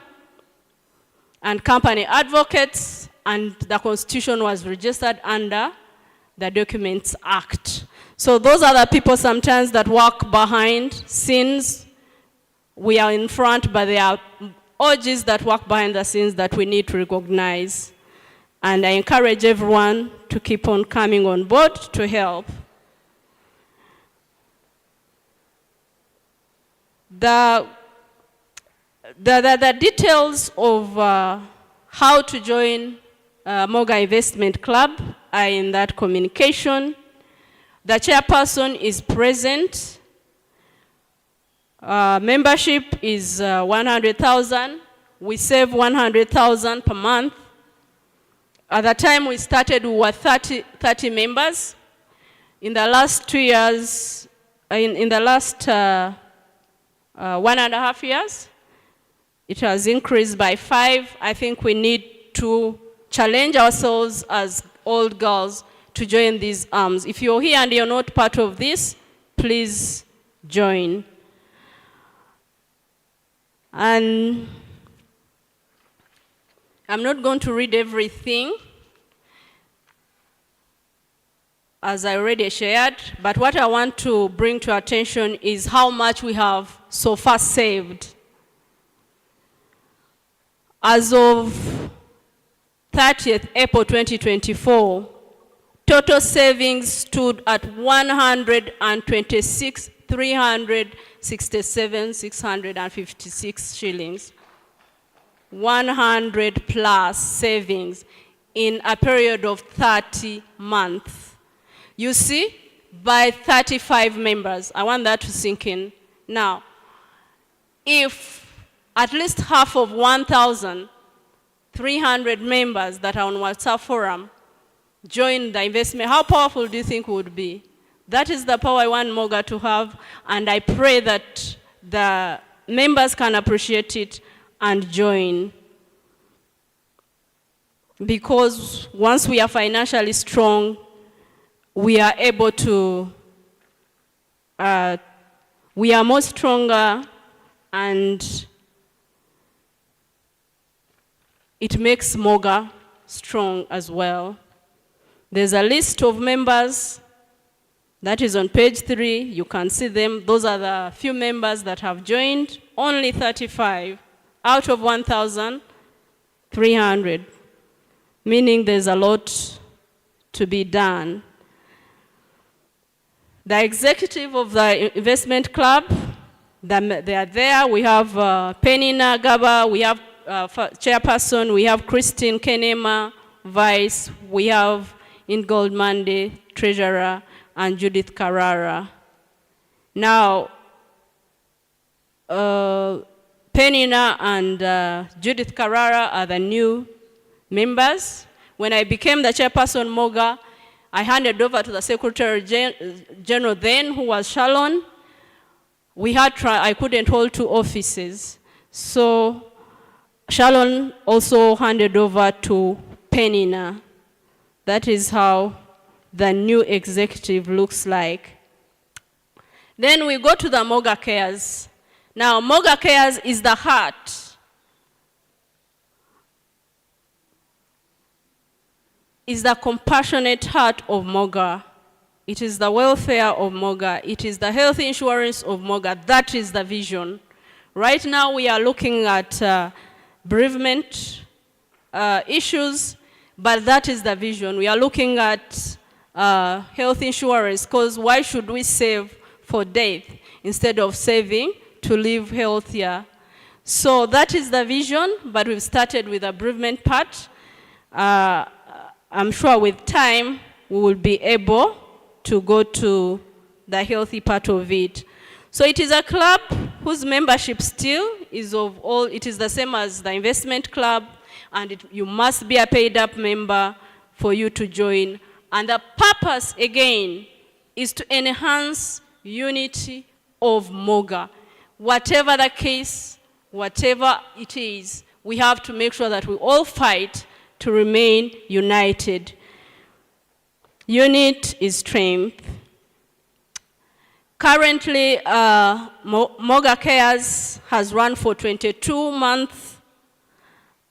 S15: and company advocates, and the constitution was registered under the Documents Act. So those are the people sometimes that work behind scenes. We are in front, but there are OGs that work behind the scenes that we need to recognize. And I encourage everyone to keep on coming on board to help. The details of how to join Moga Investment Club are in that communication. The chairperson is present. Membership is 100,000. We save 100,000 per month. At the time we started, we were 30 members. In the last 2 years, in the last 1.5 years, it has increased by 5. I think we need to challenge ourselves as old girls to join these arms. If you're here and you're not part of this, please join. And I'm not going to read everything, as I already shared, but what I want to bring to attention is how much we have so far saved. As of 30th April 2024, total savings stood at 126,367,656 shillings. 100 plus savings in a period of 30 months. You see, by 35 members. I want that to sink in. Now, if at least half of 1,300 members that are on WhatsApp forum join the investment, how powerful do you think it would be? That is the power I want Moga to have, and I pray that the members can appreciate it and join. Because once we are financially strong, we are able to, we are more stronger, and it makes Moga strong as well. There's a list of members that is on page 3. You can see them. Those are the few members that have joined. Only 35 out of 1,300, meaning there's a lot to be done. The executive of the investment club, they are there. We have Penina Gaba, we have chairperson, we have Christine Kenema, vice, we have Ingold Mande, treasurer, and Judith Carrara. Now, Penina and Judith Carrara are the new members. When I became the chairperson Moga, I handed over to the Secretary General then, who was Shalon. I couldn't hold 2 offices. So Shalon also handed over to Penina. That is how the new executive looks like. Then we go to the Moga Cares. Now, Moga Cares is the heart. Is the compassionate heart of Moga. It is the welfare of Moga. It is the health insurance of Moga. That is the vision. Right now, we are looking at bereavement issues, but that is the vision. We are looking at health insurance, because why should we save for death instead of saving to live healthier? So that is the vision, but we've started with the bereavement part. I'm sure with time, we will be able to go to the healthy part of it. So it is a club whose membership still is of all, it is the same as the investment club, and you must be a paid up member for you to join. And the purpose, again, is to enhance unity of Moga. Whatever the case, whatever it is, we have to make sure that we all fight to remain united. Unit is strength. Currently, Moga Cares has run for 22 months,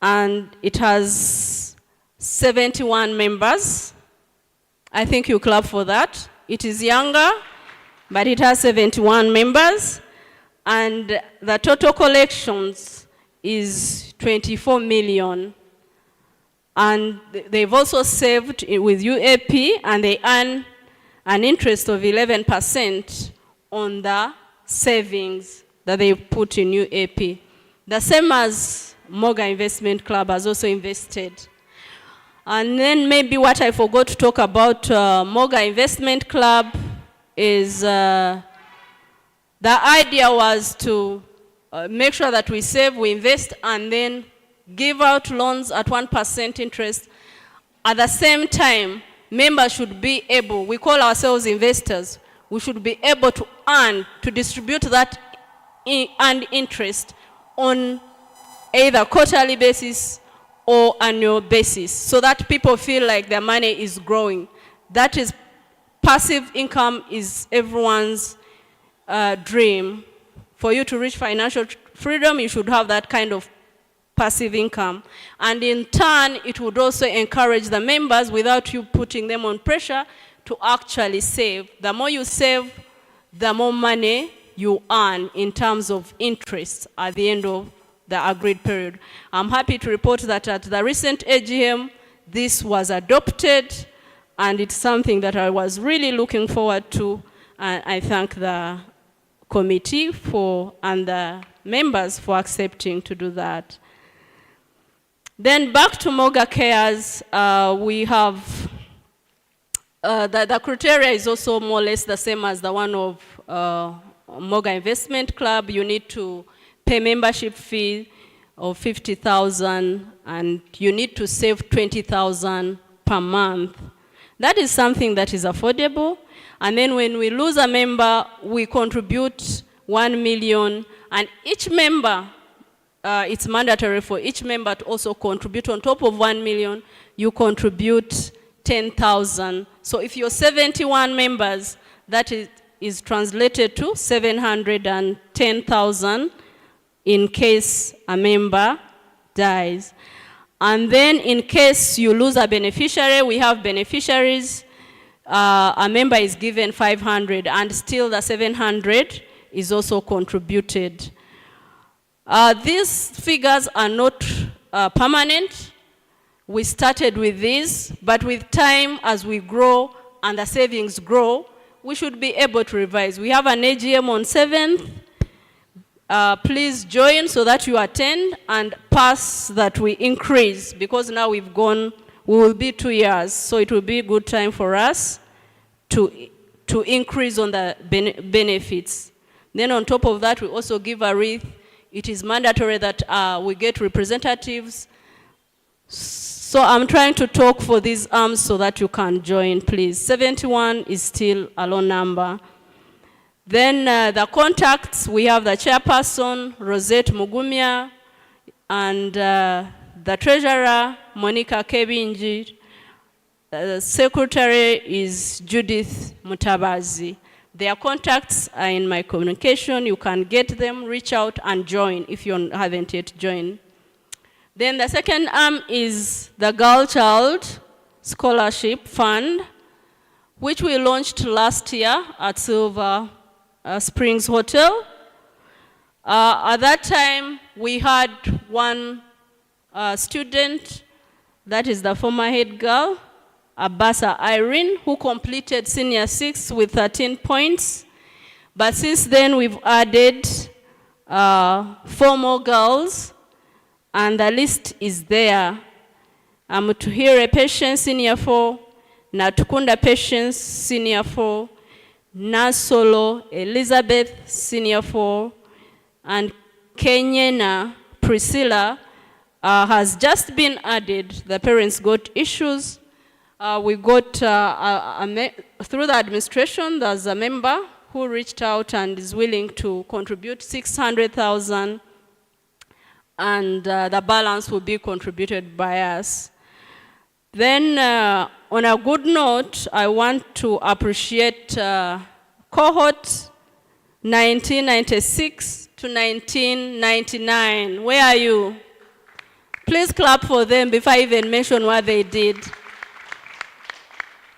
S15: and it has 71 members. I think you clap for that. It is younger, but it has 71 members, and the total collections is 24 million. And they've also saved with UAP, and they earn an interest of 11% on the savings that they put in new AP. The same as Moga Investment Club has also invested. And then maybe what I forgot to talk about Moga Investment Club is the idea was to make sure that we save, we invest, and then give out loans at 1% interest. At the same time, members should be able, we call ourselves investors, we should be able to earn, to distribute that earned interest on either quarterly basis or annual basis, so that people feel like their money is growing. That is, passive income is everyone's dream. For you to reach financial freedom, you should have that kind of passive income. And in turn, it would also encourage the members, without you putting them on pressure, to actually save. The more you save, the more money you earn in terms of interest at the end of the agreed period. I'm happy to report that at the recent AGM, this was adopted, and it's something that I was really looking forward to. And I thank the committee and the members for accepting to do that. Then back to Moga Cares, we have, the criteria is also more or less the same as the one of Moga Investment Club. You need to pay membership fee of 50,000 and you need to save 20,000 per month. That is something that is affordable. And then when we lose a member, we contribute 1 million, and each member, it's mandatory for each member to also contribute. On top of 1 million, you contribute 10,000. So if you're 71 members, that is translated to 710,000 in case a member dies. And then in case you lose a beneficiary, we have beneficiaries, a member is given 500 and still the 700 is also contributed. These figures are not permanent. We started with these, but with time, as we grow and the savings grow, we should be able to revise. We have an AGM on 7th. Please join so that you attend and pass that we increase, because now we will be 2 years, so it will be a good time for us to increase on the benefits. Then on top of that, we also give a wreath. It is mandatory that we get representatives. So I'm trying to talk for these arms so that you can join, please. 71 is still a low number. Then the contacts, we have the chairperson, Rosette Mugumya, and the treasurer, Monica Kebinji. The secretary is Judith Mutabazi. Their contacts are in my communication. You can get them, reach out and join if you haven't yet joined. Then the second arm is the Girl Child Scholarship Fund, which we launched last year at Silver Springs Hotel. At that time, we had one student, that is the former head girl, Abasa Irene, who completed senior 6 with 13 points. But since then, we've added 4 more girls, and the list is there. Mutuhire Patience, senior 4, Natukunda Patience, senior 4, Nasolo Elizabeth, senior 4, and Kenyana Priscilla has just been added. The parents got issues. We got, through the administration, there's a member who reached out and is willing to contribute 600,000, and the balance will be contributed by us. Then, on a good note, I want to appreciate cohort 1996 to 1999. Where are you? Please clap for them before I even mention what they did.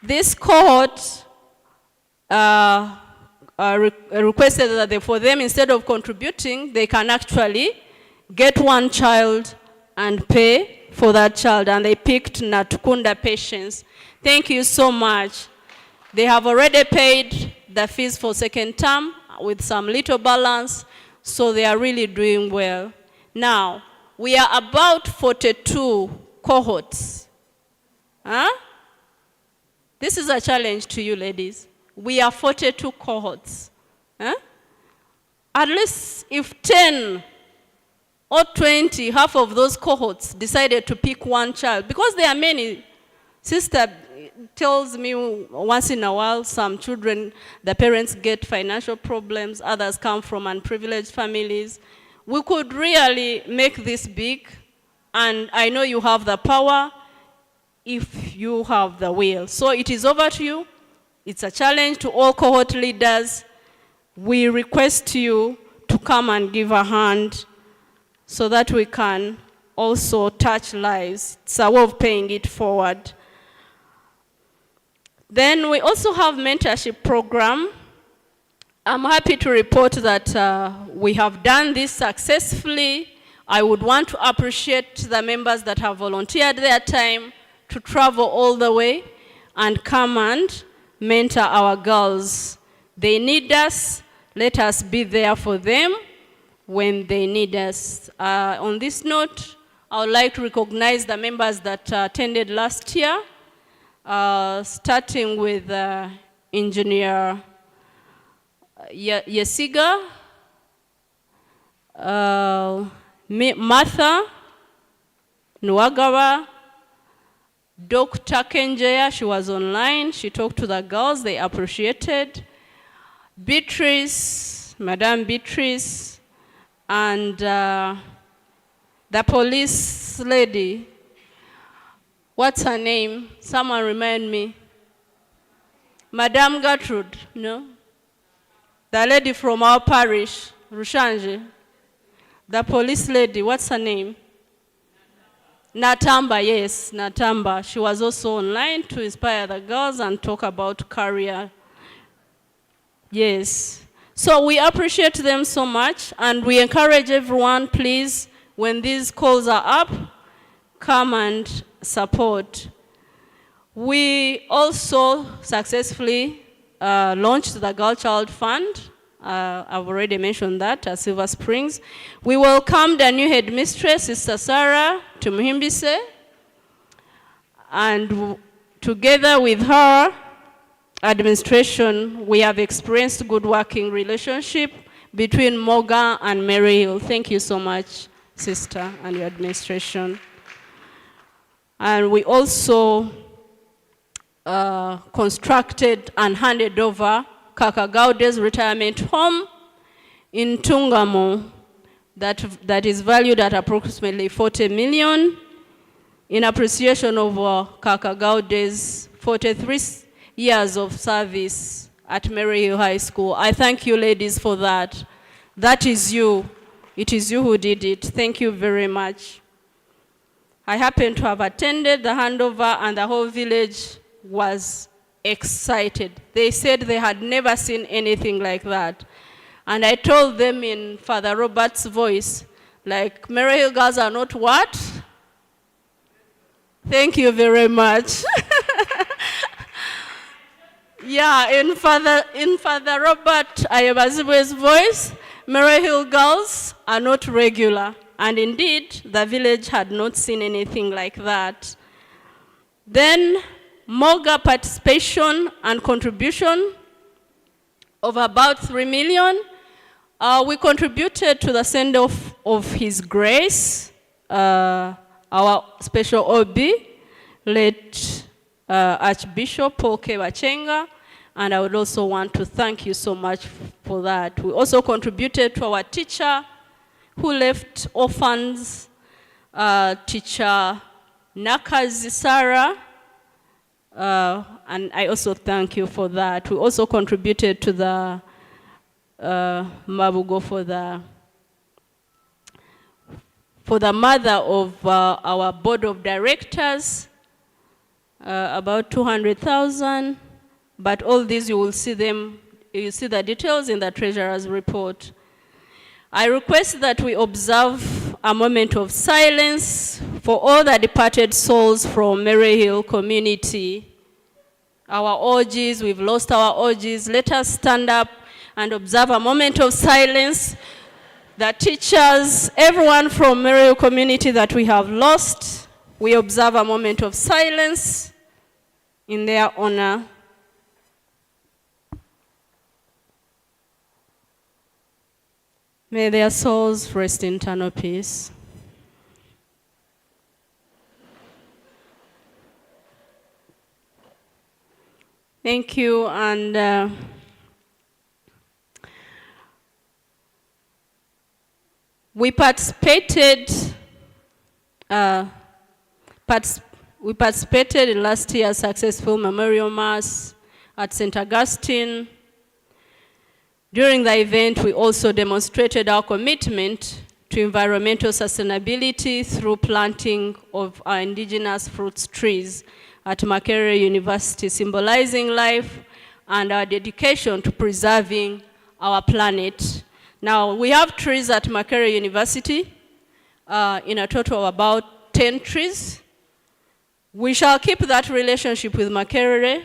S15: This cohort requested that for them, instead of contributing, they can actually get one child and pay for that child, and they picked Natukunda Patience. Thank you so much. They have already paid the fees for second term with some little balance. So they are really doing well. Now, we are about 42 cohorts. Huh? This is a challenge to you, ladies. We are 42 cohorts. Huh? At least if 10 or 20, half of those cohorts decided to pick one child, because there are many. Sister tells me once in a while some children, the parents get financial problems, others come from unprivileged families. We could really make this big, and I know you have the power if you have the will. So it is over to you. It's a challenge to all cohort leaders. We request you to come and give a hand so that we can also touch lives. It's a way of paying it forward. Then we also have mentorship program. I'm happy to report that we have done this successfully. I would want to appreciate the members that have volunteered their time to travel all the way and come and mentor our girls. They need us. Let us be there for them when they need us. On this note, I would like to recognize the members that attended last year, starting with Engineer Yesiga, Martha Nwagawa, Dr. Kenjaya, she was online, she talked to the girls, they appreciated. Beatrice, Madame Beatrice, and the police lady, what's her name? Someone remind me. Madame Gertrude, no? The lady from our parish, Rushanje. The police lady, what's her name? Natamba, yes, Natamba. She was also online to inspire the girls and talk about career. Yes. So we appreciate them so much, and we encourage everyone, please, when these calls are up, come and support. We also successfully launched the Girl Child Fund. I've already mentioned that at Silver Springs. We welcomed a new headmistress, Sister Sarah, to Muhimbise. And together with her administration, we have experienced good working relationship between Moga and Maryhill. Thank you so much, Sister, and your administration. And we also constructed and handed over Kaka Gaude's retirement home in Tungamo that is valued at approximately 40 million in appreciation of Kaka Gaude's 43 years of service at Maryhill High School. I thank you ladies for that. That is you. It is you who did it. Thank you very much. I happen to have attended the handover, and the whole village was excited. They said they had never seen anything like that. And I told them in Father Robert's voice, like, Maryhill girls are not what? Thank you very much. Yeah, in Father Robert Ayabazibue's voice, Maryhill girls are not regular. And indeed, the village had not seen anything like that. Then, Moga participation and contribution of about 3 million. We contributed to the send-off of His Grace, our special OB, late Archbishop Paul Kebachenga, and I would also want to thank you so much for that. We also contributed to our teacher who left orphans, teacher Nakazi Sarah, and I also thank you for that. We also contributed to the Mabugo for the mother of our board of directors, about 200,000. But all these you will see them, you see the details in the treasurer's report. I request that we observe a moment of silence for all the departed souls from Maryhill community. Our OGs, we've lost our OGs. Let us stand up and observe a moment of silence the teachers, everyone from Maryhill community that we have lost, we observe a moment of silence in their honor. May their souls rest in eternal peace. Thank you, and we participated in last year's successful memorial mass at St. Augustine. During the event, we also demonstrated our commitment to environmental sustainability through planting of our indigenous fruit trees at Makerere University, symbolizing life and our dedication to preserving our planet. Now, we have trees at Makerere University, in a total of about 10 trees. We shall keep that relationship with Makerere,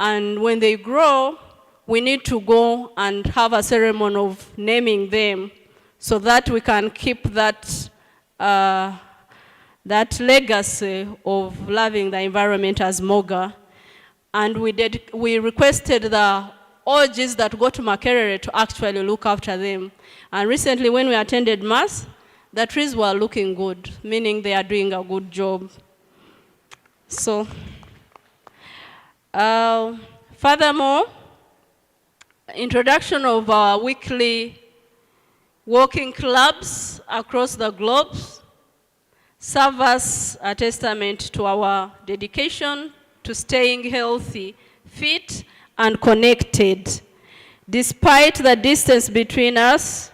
S15: and when they grow, we need to go and have a ceremony of naming them so that we can keep that, that legacy of loving the environment as Moga. And we requested the OGs that go to Makerere to actually look after them. And recently when we attended Mass, the trees were looking good, meaning they are doing a good job. So, furthermore, introduction of our weekly walking clubs across the globe serve as a testament to our dedication to staying healthy, fit, and connected. Despite the distance between us,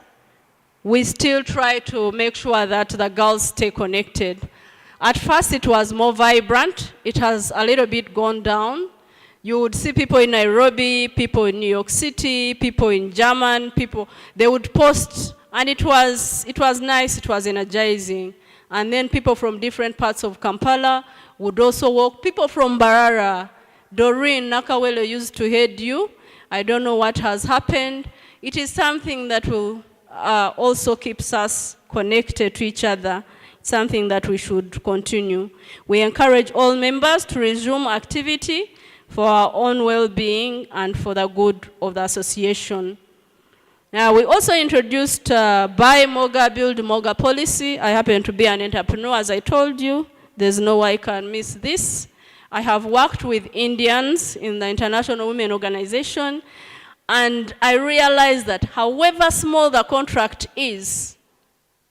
S15: we still try to make sure that the girls stay connected. At first it was more vibrant. It has a little bit gone down. You would see people in Nairobi, people in New York City, people in German, they would post, and it was nice, it was energizing. And then people from different parts of Kampala would also walk. People from Barara, Doreen Nakawele used to head you. I don't know what has happened. It is something that will also keeps us connected to each other, something that we should continue. We encourage all members to resume activity for our own well-being and for the good of the association. Now, we also introduced Buy Moga, Build Moga policy. I happen to be an entrepreneur, as I told you. There's no way I can miss this. I have worked with Indians in the International Women Organization, and I realized that however small the contract is,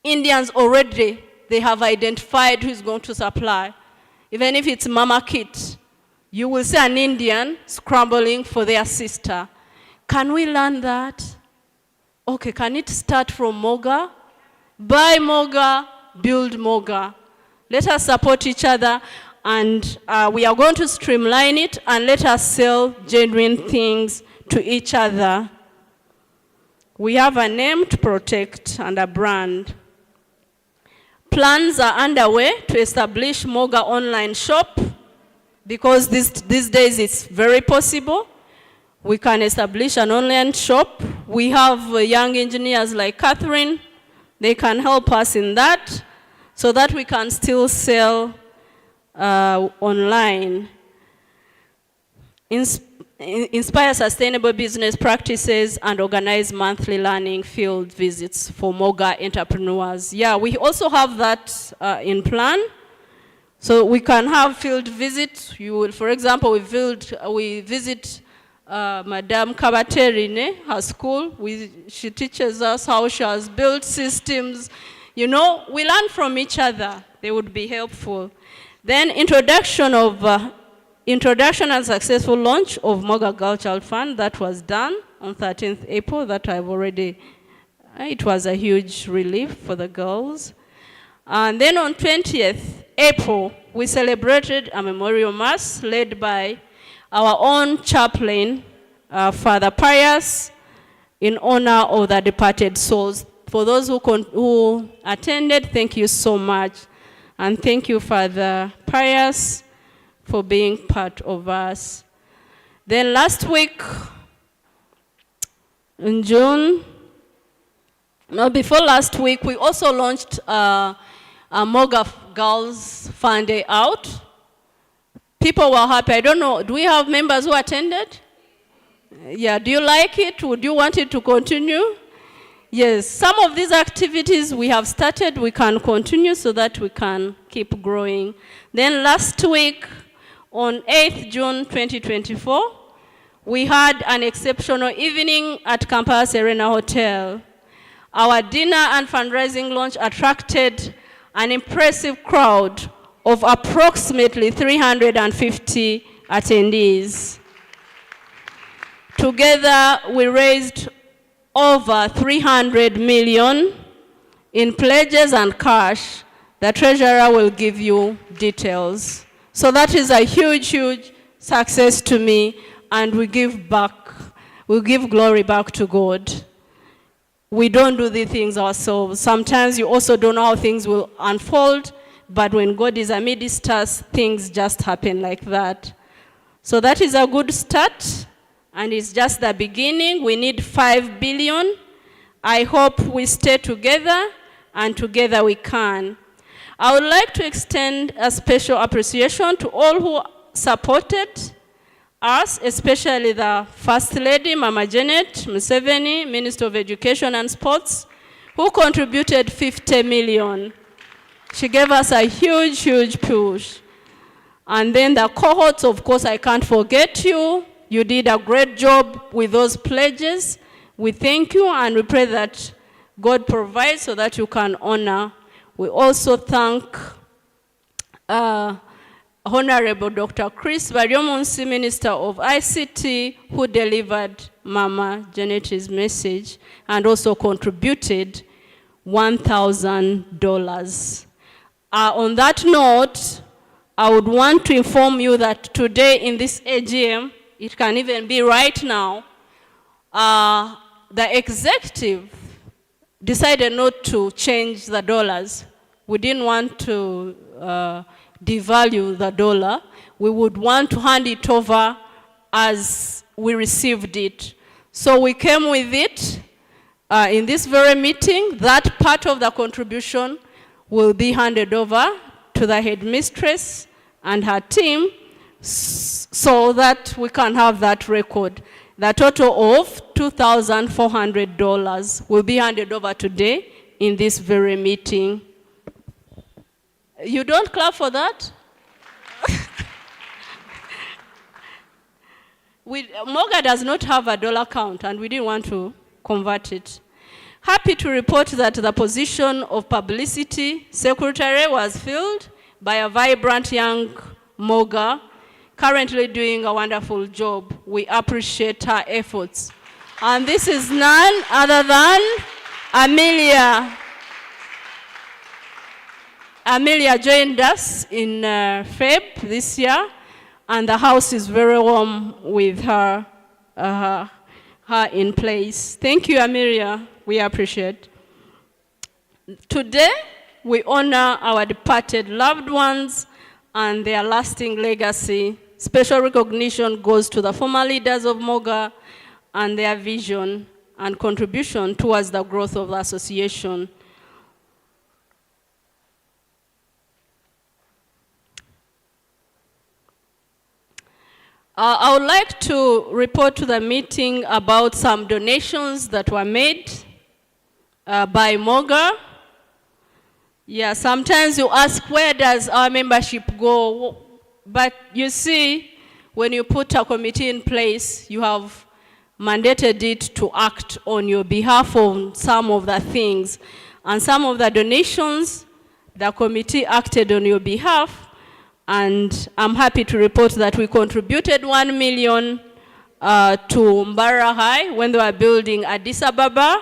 S15: Indians already, they have identified who is going to supply. Even if it's Mama Kit, you will see an Indian scrambling for their sister. Can we learn that? Okay, can it start from Moga? Buy Moga, build Moga. Let us support each other, and we are going to streamline it, and let us sell genuine things to each other. We have a name to protect and a brand. Plans are underway to establish Moga online shop, because these days it's very possible. We can establish an online shop. We have young engineers like Catherine. They can help us in that so that we can still sell online. Inspire sustainable business practices and organize monthly learning field visits for Moga entrepreneurs. Yeah, we also have that in plan. So we can have field visits. You will, for example, we visit Madame Kabaterine, her school. She teaches us how she has built systems. You know, we learn from each other. They would be helpful. Then introduction and successful launch of Moga Girl Child Fund. That was done on 13th April. That I've already, it was a huge relief for the girls. And then on 20th April, we celebrated a memorial mass led by our own chaplain, Father Pius, in honor of the departed souls. For those who attended, thank you so much. And thank you, Father Pius, for being part of us. Then last week, in June, Now, before last week, we also launched a Moga Girls Fun Day Out. People were happy. I don't know, do we have members who attended? Yeah, do you like it? Would you want it to continue? Yes, some of these activities we have started, we can continue so that we can keep growing. Then last week, on 8th June 2024, we had an exceptional evening at Campus Arena Hotel. Our dinner and fundraising launch attracted an impressive crowd of approximately 350 attendees. Together, we raised over 300 million in pledges and cash. The treasurer will give you details. So that is a huge, huge success to me, and we give glory back to God. We don't do these things ourselves. Sometimes you also don't know how things will unfold, but when God is amidst us, things just happen like that. So that is a good start, and it's just the beginning. We need 5 billion. I hope we stay together, and together we can. I would like to extend a special appreciation to all who supported us, especially the First Lady, Mama Janet Museveni, Minister of Education and Sports, who contributed 50 million. She gave us a huge, huge push. And then the cohorts, of course, I can't forget you. You did a great job with those pledges. We thank you, and we pray that God provides so that you can honor. We also thank Honorable Dr. Chris Baryomunsi, Minister of ICT, who delivered Mama Janet's message and also contributed $1,000. On that note, I would want to inform you that today in this AGM, it can even be right now, the executive decided not to change the dollars. We didn't want to devalue the dollar. We would want to hand it over as we received it. So we came with it in this very meeting. That part of the contribution will be handed over to the headmistress and her team so that we can have that record. The total of $2,400 will be handed over today in this very meeting. You don't clap for that? Moga does not have a dollar count, and we didn't want to convert it. Happy to report that the position of publicity secretary was filled by a vibrant young Moga, currently doing a wonderful job. We appreciate her efforts. And this is none other than Amelia. Amelia joined us in Feb this year, and the house is very warm with her in place. Thank you, Amelia. We appreciate. Today, we honor our departed loved ones and their lasting legacy. Special recognition goes to the former leaders of Moga and their vision and contribution towards the growth of the association. I would like to report to the meeting about some donations that were made by Moga. Yeah, sometimes you ask, where does our membership go? But you see, when you put a committee in place, you have mandated it to act on your behalf on some of the things. And some of the donations, the committee acted on your behalf. And I'm happy to report that we contributed 1 million to Maryhill when they were building Addis Ababa.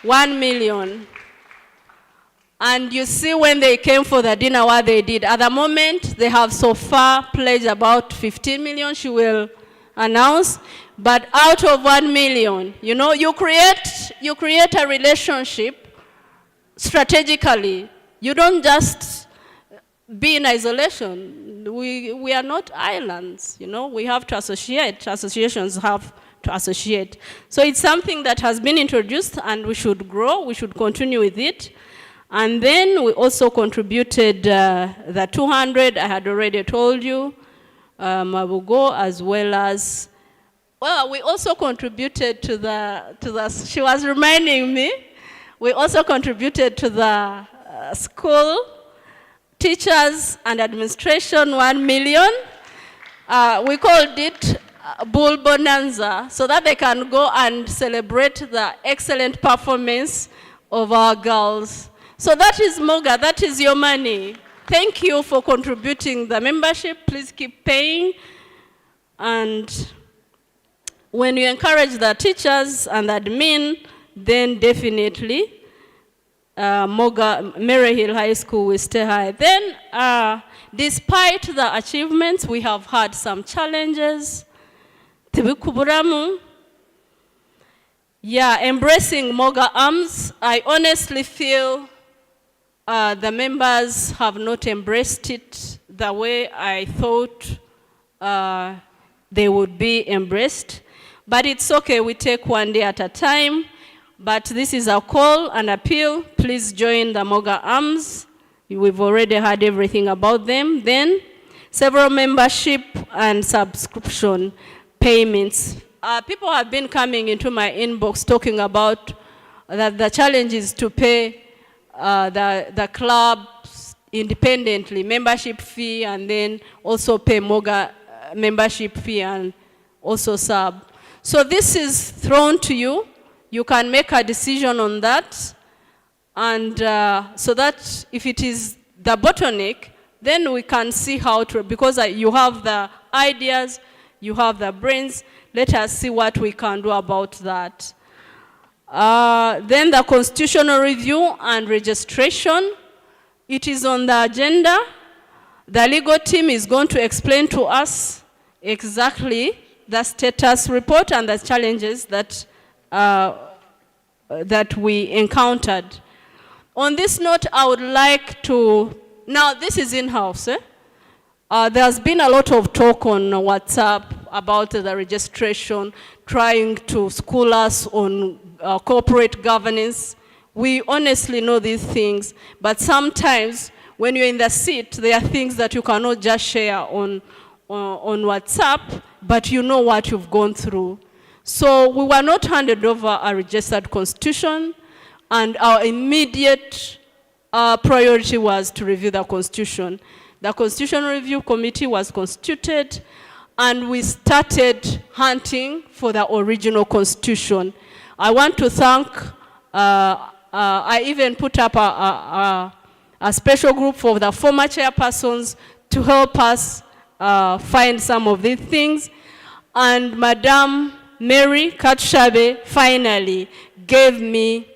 S15: 1 million. And you see when they came for the dinner what they did. At the moment, they have so far pledged about 15 million, she will announce. But out of 1 million, you know, you create a relationship strategically. You don't just be in isolation. We are not islands, you know. We have to associate. Associations have to associate. So it's something that has been introduced and we should grow, we should continue with it. And then we also contributed the 200, I had already told you, Mabugo, as well as, well, we also contributed to the, she was reminding me, we also contributed to the school, teachers and administration, 1 million. We called it Bull Bonanza, so that they can go and celebrate the excellent performance of our girls. So that is Moga, that is your money. Thank you for contributing the membership. Please keep paying. And when you encourage the teachers and the admin, then definitely Moga, Maryhill High School will stay high. Then, despite the achievements, we have had some challenges. Yeah, embracing Moga Arms, I honestly feel the members have not embraced it the way I thought they would be embraced. But it's okay, we take one day at a time. But this is a call and appeal. Please join the Moga Arms. We've already heard everything about them. Then, several membership and subscription payments. People have been coming into my inbox talking about that the challenge is to pay the clubs independently, membership fee, and then also pay Moga membership fee and also sub. So this is thrown to you. You can make a decision on that. And so that if it is the bottleneck, then we can see how to, because you have the ideas, you have the brains, let us see what we can do about that. Then the constitutional review and registration, it is on the agenda. The legal team is going to explain to us exactly the status report and the challenges that, that we encountered. On this note, I would like to, now this is in-house. There's been a lot of talk on WhatsApp about the registration, trying to school us on corporate governance. We honestly know these things, but sometimes when you're in the seat, there are things that you cannot just share on WhatsApp, but you know what you've gone through. So we were not handed over a registered constitution, and our immediate priority was to review the constitution. The Constitutional Review Committee was constituted, and we started hunting for the original constitution. I want to thank, I even put up a special group for the former chairpersons to help us find some of these things. And Madame Mary Katshabe finally gave me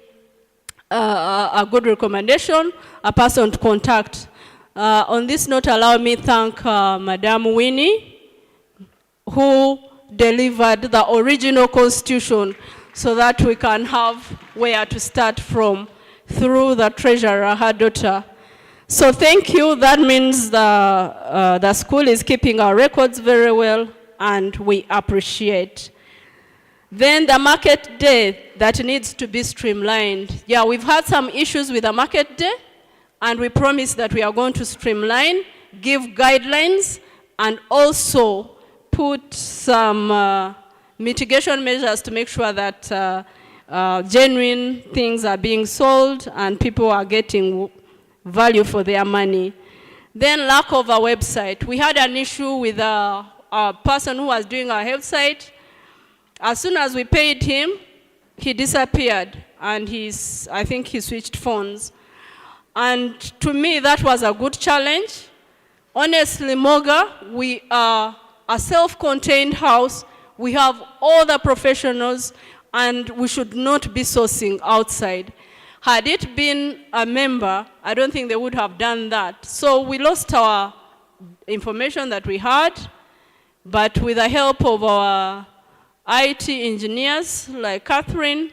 S15: a good recommendation, a person to contact. On this note, allow me to thank Madame Winnie, who delivered the original constitution so that we can have where to start from through the treasurer, her daughter. So thank you. That means the school is keeping our records very well, and we appreciate. Then the market day that needs to be streamlined. Yeah, we've had some issues with the market day, and we promise that we are going to streamline, give guidelines, and also put some mitigation measures to make sure that genuine things are being sold and people are getting value for their money. Then lack of a website. We had an issue with a person who was doing our website. As soon as we paid him, he disappeared, and I think he switched phones. And to me, that was a good challenge. Honestly, Moga, we are a self-contained house. We have all the professionals, and we should not be sourcing outside. Had it been a member, I don't think they would have done that. So we lost our information that we had, but with the help of our IT engineers like Catherine,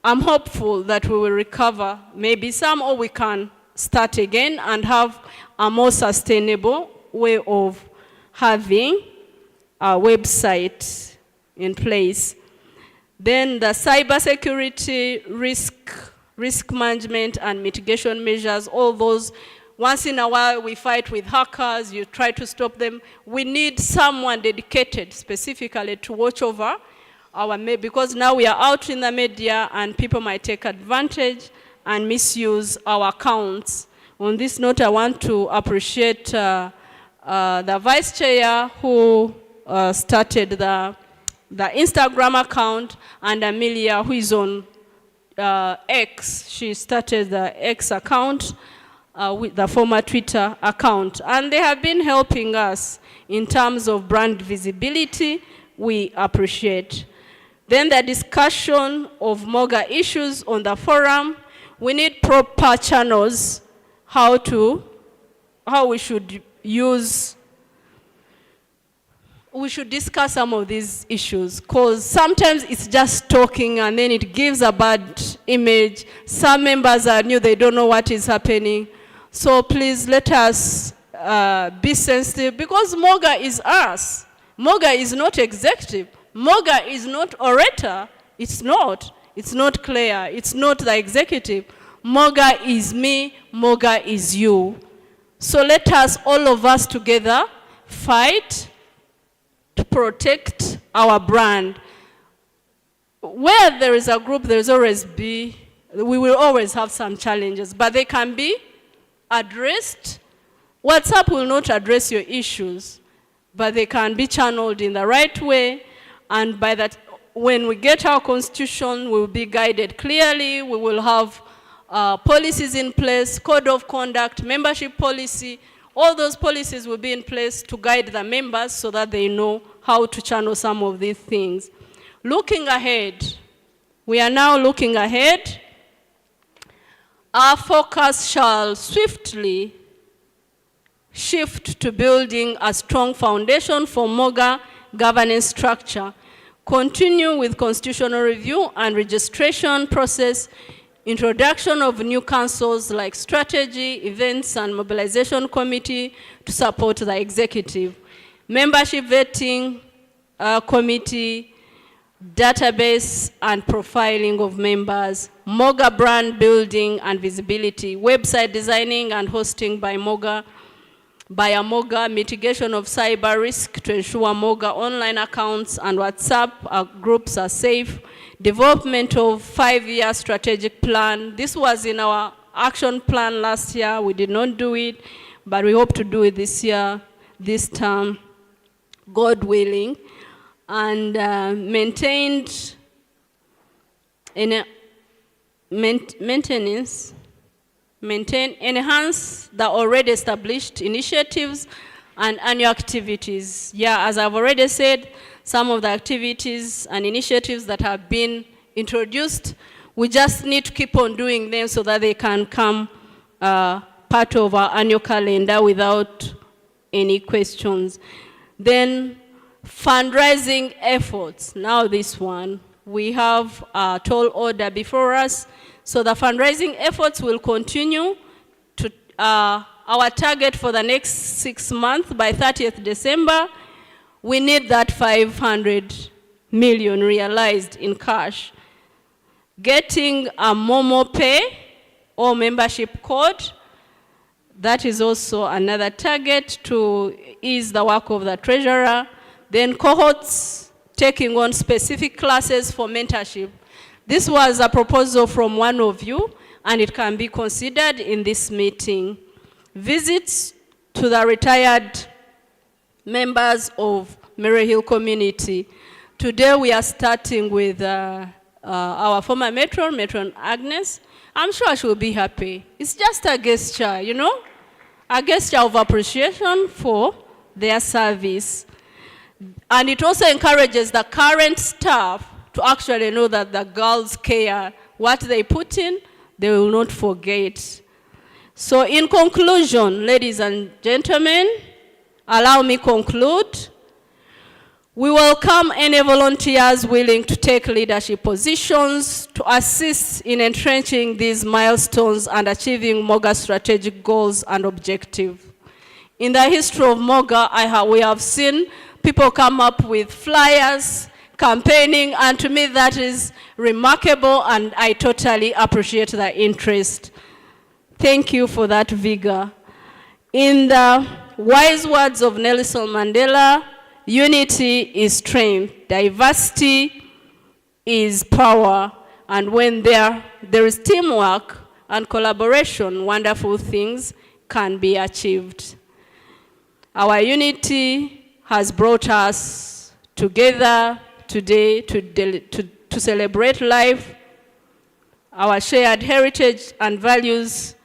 S15: I'm hopeful that we will recover maybe some, or we can start again and have a more sustainable way of having a website in place. Then the cybersecurity risk management and mitigation measures, all those. Once in a while we fight with hackers, you try to stop them. We need someone dedicated specifically to watch over our because now we are out in the media and people might take advantage and misuse our accounts. On this note, I want to appreciate the Vice Chair who started the Instagram account, and Amelia, who is on X. She started the X account with the former Twitter account. And they have been helping us in terms of brand visibility. We appreciate. Then the discussion of Moga issues on the forum. We need proper channels, how we should use. We should discuss some of these issues, because sometimes it's just talking and then it gives a bad image. Some members are new, they don't know what is happening. So please let us be sensitive, because Moga is us. Moga is not executive. Moga is not orator. It's not. It's not clear. It's not the executive. Moga is me. Moga is you. So let us, all of us together, fight to protect our brand. Where there is a group, we will always have some challenges, but they can be addressed. WhatsApp will not address your issues, but they can be channeled in the right way, and by that, when we get our constitution, we will be guided clearly. We will have policies in place, code of conduct, membership policy. All those policies will be in place to guide the members so that they know how to channel some of these things. Looking ahead, we are now looking ahead. Our focus shall swiftly shift to building a strong foundation for Moga governance structure, continue with constitutional review and registration process, introduction of new councils like strategy, events, and mobilization committee to support the executive, membership vetting committee, database and profiling of members, Moga brand building and visibility, website designing and hosting by Moga, mitigation of cyber risk to ensure Moga online accounts and WhatsApp groups are safe, development of 5-year strategic plan. This was in our action plan last year. We did not do it, but we hope to do it this year, this term, God willing. And enhance the already established initiatives and annual activities. Yeah, as I've already said, some of the activities and initiatives that have been introduced, we just need to keep on doing them so that they can come part of our annual calendar without any questions. Then fundraising efforts. Now this one, we have a tall order before us. So the fundraising efforts will continue to our target for the next 6 months by 30th December. We need that 500 million realized in cash. Getting a Momo Pay or membership code, that is also another target to ease the work of the treasurer. Then cohorts taking on specific classes for mentorship. This was a proposal from one of you, and it can be considered in this meeting. Visits to the retired members of Maryhill community. Today we are starting with our former matron Agnes. I'm sure she will be happy. It's just a gesture, you know? A gesture of appreciation for their service. And it also encourages the current staff to actually know that the girls care. What they put in, they will not forget. So in conclusion, ladies and gentlemen, allow me conclude. We welcome any volunteers willing to take leadership positions to assist in entrenching these milestones and achieving Moga strategic goals and objectives. In the history of Moga, we have seen people come up with flyers, campaigning, and to me that is remarkable, and I totally appreciate the interest. Thank you for that vigor. In the wise words of Nelson Mandela, unity is strength, diversity is power, and when there is teamwork and collaboration, wonderful things can be achieved. Our unity has brought us together today to celebrate life, our shared heritage and values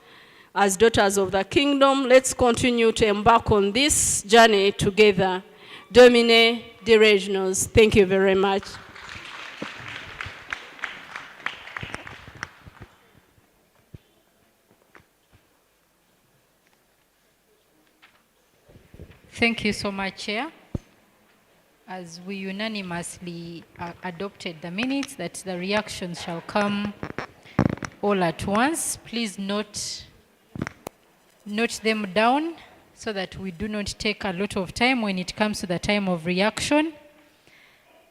S15: as daughters of the kingdom. Let's continue to embark on this journey together. Domine de Regionals. Thank you very much.
S8: Thank you so much, Chair. As we unanimously adopted the minutes that the reactions shall come all at once, please note them down so that we do not take a lot of time when it comes to the time of reaction.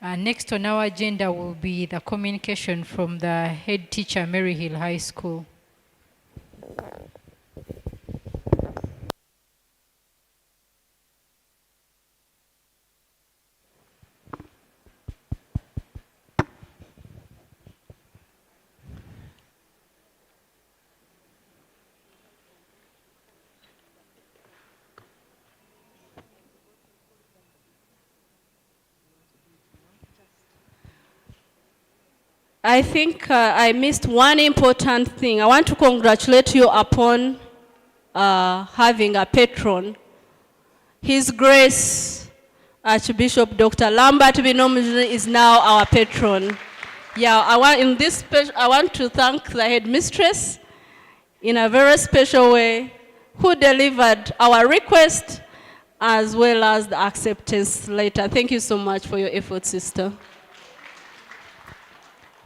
S8: Next on our agenda will be the communication from the head teacher, Maryhill High School.
S15: I think I missed one important thing. I want to congratulate you upon having a patron. His Grace Archbishop Dr. Lambert Binomujuni is now our patron. Yeah, I want to thank the headmistress in a very special way, who delivered our request as well as the acceptance letter. Thank you so much for your efforts, sister.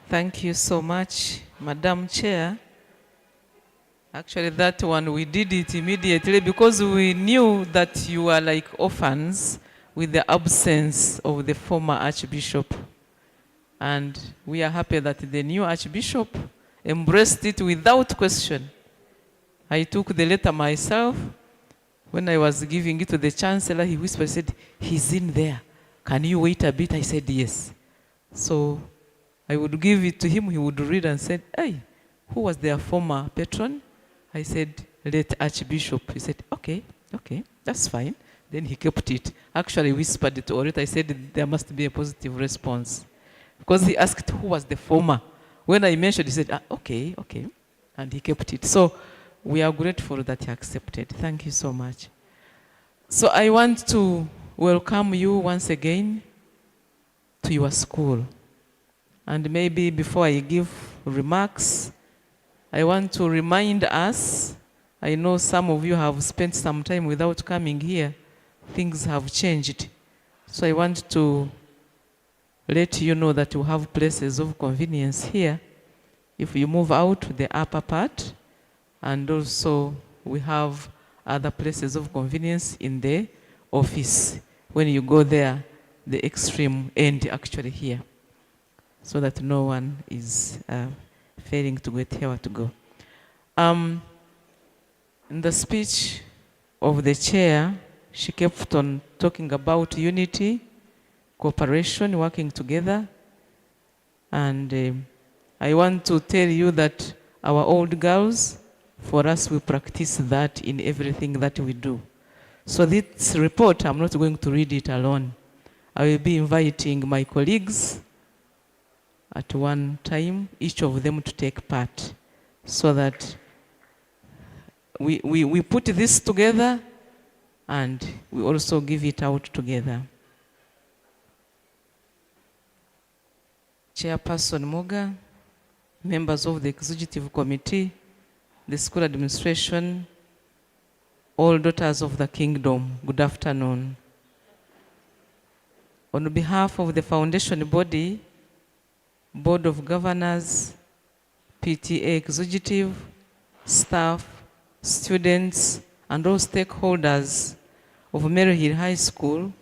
S1: Thank you so much, Madam Chair. Actually, that one, we did it immediately because we knew that you were like orphans with the absence of the former Archbishop. And we are happy that the new Archbishop embraced it without question. I took the letter myself. When I was giving it to the Chancellor, he whispered, said, "He's in there. Can you wait a bit?" I said, "Yes." So I would give it to him, he would read and said, "Hey, who was their former patron?" I said, "Late Archbishop." He said, okay, that's fine. Then he kept it. Actually whispered it to Orita. I said, there must be a positive response. Because he asked who was the former. When I mentioned, he said, okay. And he kept it. So we are grateful that he accepted. Thank you so much. So I want to welcome you once again to your school. And maybe before I give remarks, I want to remind us, I know some of you have spent some time without coming here. Things have changed. So I want to let you know that you have places of convenience here. If you move out to the upper part, and also we have other places of convenience in the office. When you go there, the extreme end actually here, so that no one is failing to get here to go. In the speech of the chair, she kept on talking about unity, cooperation, working together. And I want to tell you that our old girls, for us, we practice that in everything that we do. So this report, I'm not going to read it alone. I will be inviting my colleagues at one time, each of them to take part, so that we put this together and we also give it out together. Chairperson Moga, members of the Executive Committee, the school administration, all daughters of the kingdom, good afternoon. On behalf of the foundation body, Board of Governors, PTA executive, staff, students, and all stakeholders of Maryhill High School,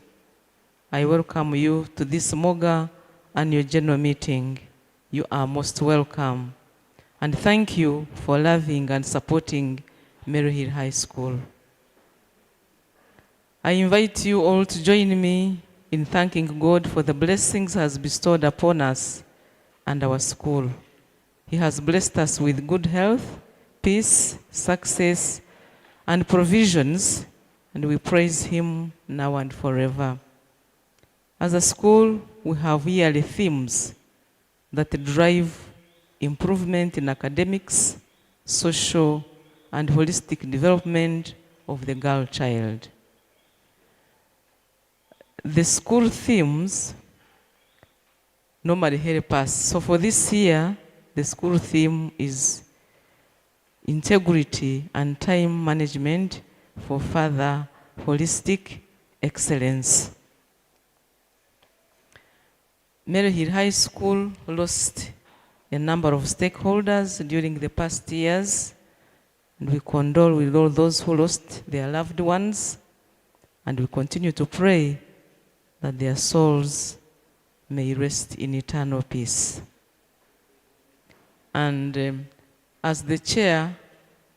S1: I welcome you to this Moga annual general meeting. You are most welcome. And thank you for loving and supporting Maryhill High School. I invite you all to join me in thanking God for the blessings He has bestowed upon us and our school. He has blessed us with good health, peace, success, and provisions, and we praise Him now and forever. As a school, we have yearly themes that drive improvement in academics, social, and holistic development of the girl child. The school themes normally help us. So for this year, the school theme is integrity and time management for further holistic excellence. Maryhill High School lost a number of stakeholders during the past years, and we condole with all those who lost their loved ones, and we continue to pray that their souls may rest in eternal peace. And as the chair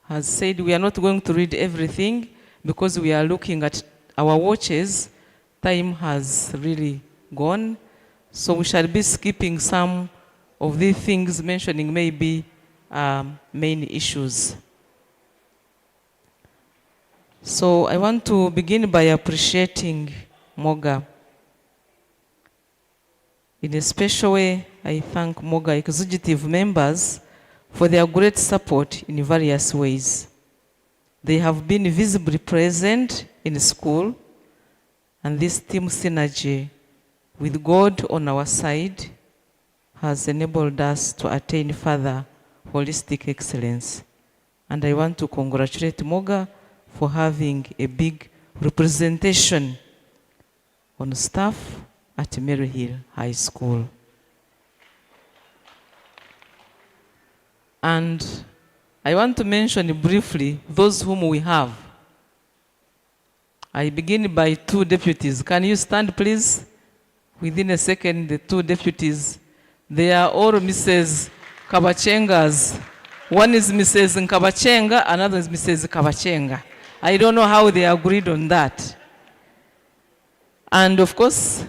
S1: has said, we are not going to read everything because we are looking at our watches. Time has really gone. So we shall be skipping some of these things, mentioning maybe main issues. So I want to begin by appreciating Moga. In a special way, I thank Moga executive members for their great support in various ways. They have been visibly present in school, and this team synergy with God on our side has enabled us to attain further holistic excellence. And I want to congratulate Moga for having a big representation on staff at Maryhill High School. And I want to mention briefly those whom we have. I begin by two deputies. Can you stand, please? Within a second, the two deputies, they are all Mrs. Kabachengas. One is Mrs. Nkabachenga, another is Mrs. Kabachenga. I don't know how they agreed on that. And of course,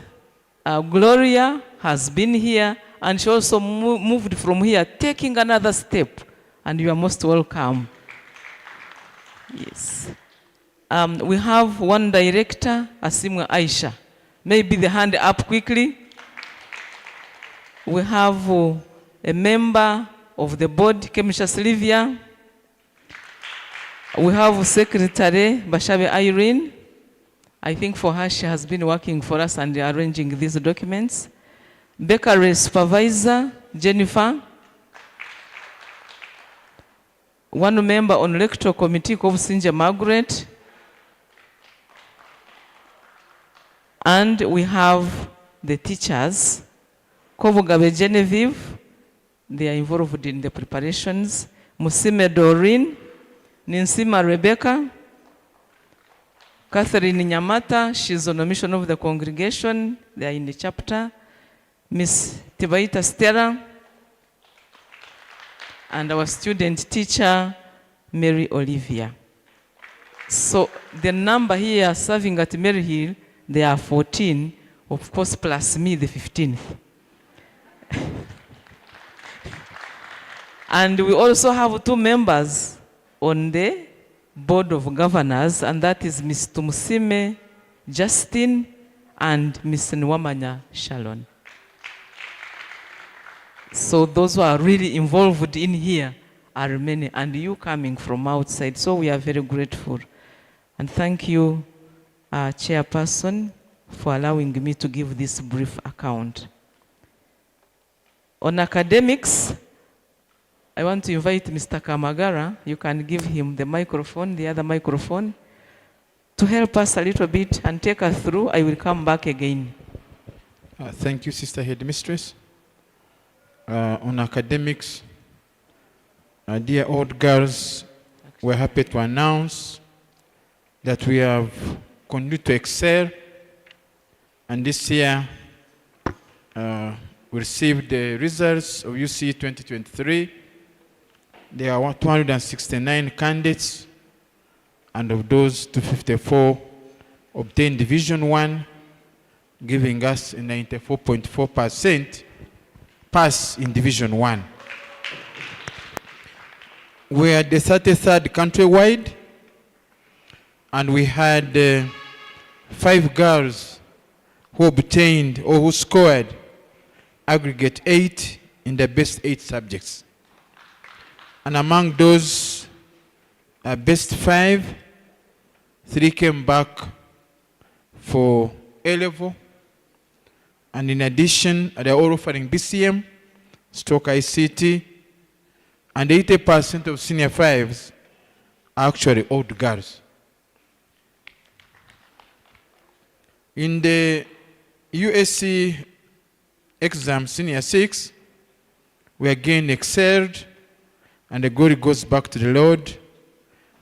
S1: Gloria has been here, and she also moved from here, taking another step. And you are most welcome. Yes. We have one director, Asimwa Aisha. Maybe the hand up quickly. We have a member of the board, Kemisha Sylvia. We have Secretary Bashabe Irene. I think for her, she has been working for us and arranging these documents. Bakery Supervisor, Jennifer. One member on electoral committee, Kobusinja Margaret. And we have the teachers, Kovugabe Genevieve, they are involved in the preparations. Musime Doreen, Ninsima Rebecca, Catherine Nyamata, she's on a mission of the congregation, they are in the chapter. Miss Tibaita Stella, and our student teacher, Mary Olivia. So the number here serving at Maryhill, there are 14, of course, plus me, the 15th. And we also have two members on the Board of Governors, and that is Ms. Tumusime Justin and Ms. Nwamanya Shalon. So those who are really involved in here are many, and you coming from outside. So we are very grateful. And thank you, Chairperson, for allowing me to give this brief account. On academics, I want to invite Mr. Kamagara. You can give him the microphone, the other microphone, to help us a little bit and take us through. I will come back again.
S4: Thank you, Sister Headmistress. On academics, dear old girls, we're happy to announce that we have continued to excel, and this year we received the results of UC 2023. There are 269 candidates, and of those, 254 obtained Division 1, giving us a 94.4% pass in Division 1. We are the 33rd countrywide, and we had 5 girls who obtained or who scored aggregate 8 in the best 8 subjects. And among those best 5, 3 came back for A-level. And in addition, they are all offering BCM, stroke ICT, and 80% of senior 5s are actually old girls. In the USC exam, senior 6, we again excelled, and the glory goes back to the Lord.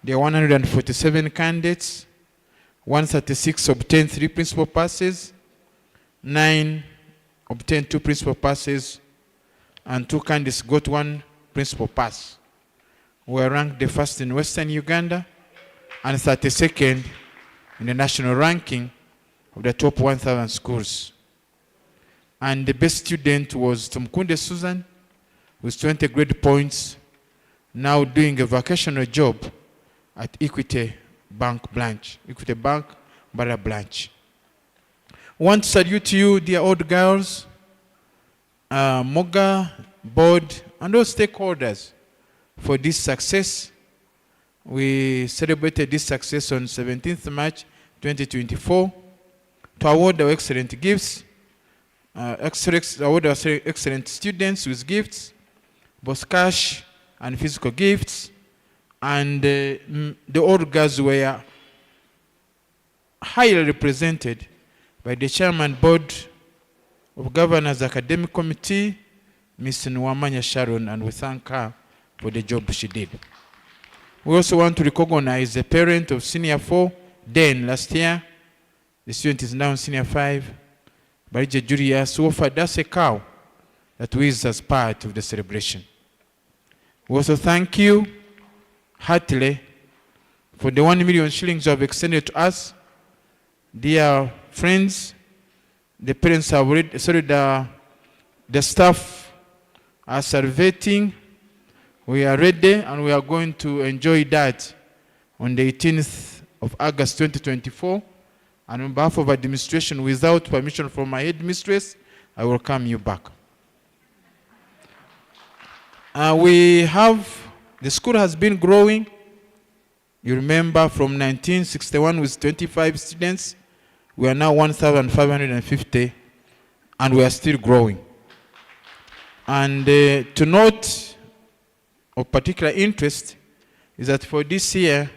S4: There are 147 candidates, 136 obtained 3 principal passes, 9 obtained 2 principal passes, and 2 candidates got 1 principal pass. We were ranked the first in Western Uganda and 32nd in the national ranking of the top 1,000 schools. And the best student was Tumkunde Susan with 20 grade points, now doing a vocational job at Equity Bank branch, Equity Bank, Barra branch. I want to salute you, dear old girls, Moga, board, and all stakeholders for this success. We celebrated this success on 17th March 2024 to award our excellent gifts, award our excellent students with gifts, both cash and physical gifts, and the old girls were highly represented by the Chairman Board of Governors Academic Committee, Ms. Nwamanya Sharon, and we thank her for the job she did. We also want to recognize the parent of Senior 4, then last year. The student is now in Senior 5, Barija Julius, who offered us a cow that was as part of the celebration. We also thank you heartily for the 1 million shillings you have extended to us. Dear friends, the parents have already, the staff are surveying. We are ready, and we are going to enjoy that on the 18th of August 2024. And on behalf of administration, without permission from my headmistress, I will welcome you back. The school has been growing. You remember from 1961 with 25 students, we are now 1,550, and we are still growing. And to note of particular interest is that for this year,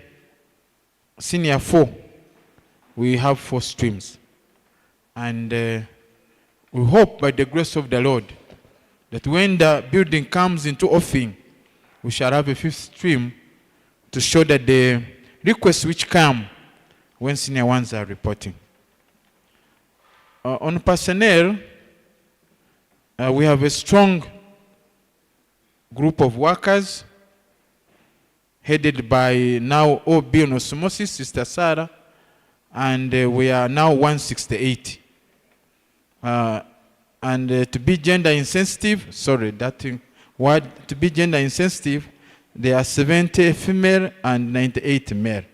S4: Senior 4, we have 4 streams. And we hope by the grace of the Lord that when the building comes into offering, we shall have a 5th stream to show that the requests which come when Senior 1s are reporting. On personnel, we have a strong group of workers headed by now OB on osmosis, Sister Sarah, and we are now 168. And to be gender insensitive, to be gender insensitive, there are 70 female and 98 male.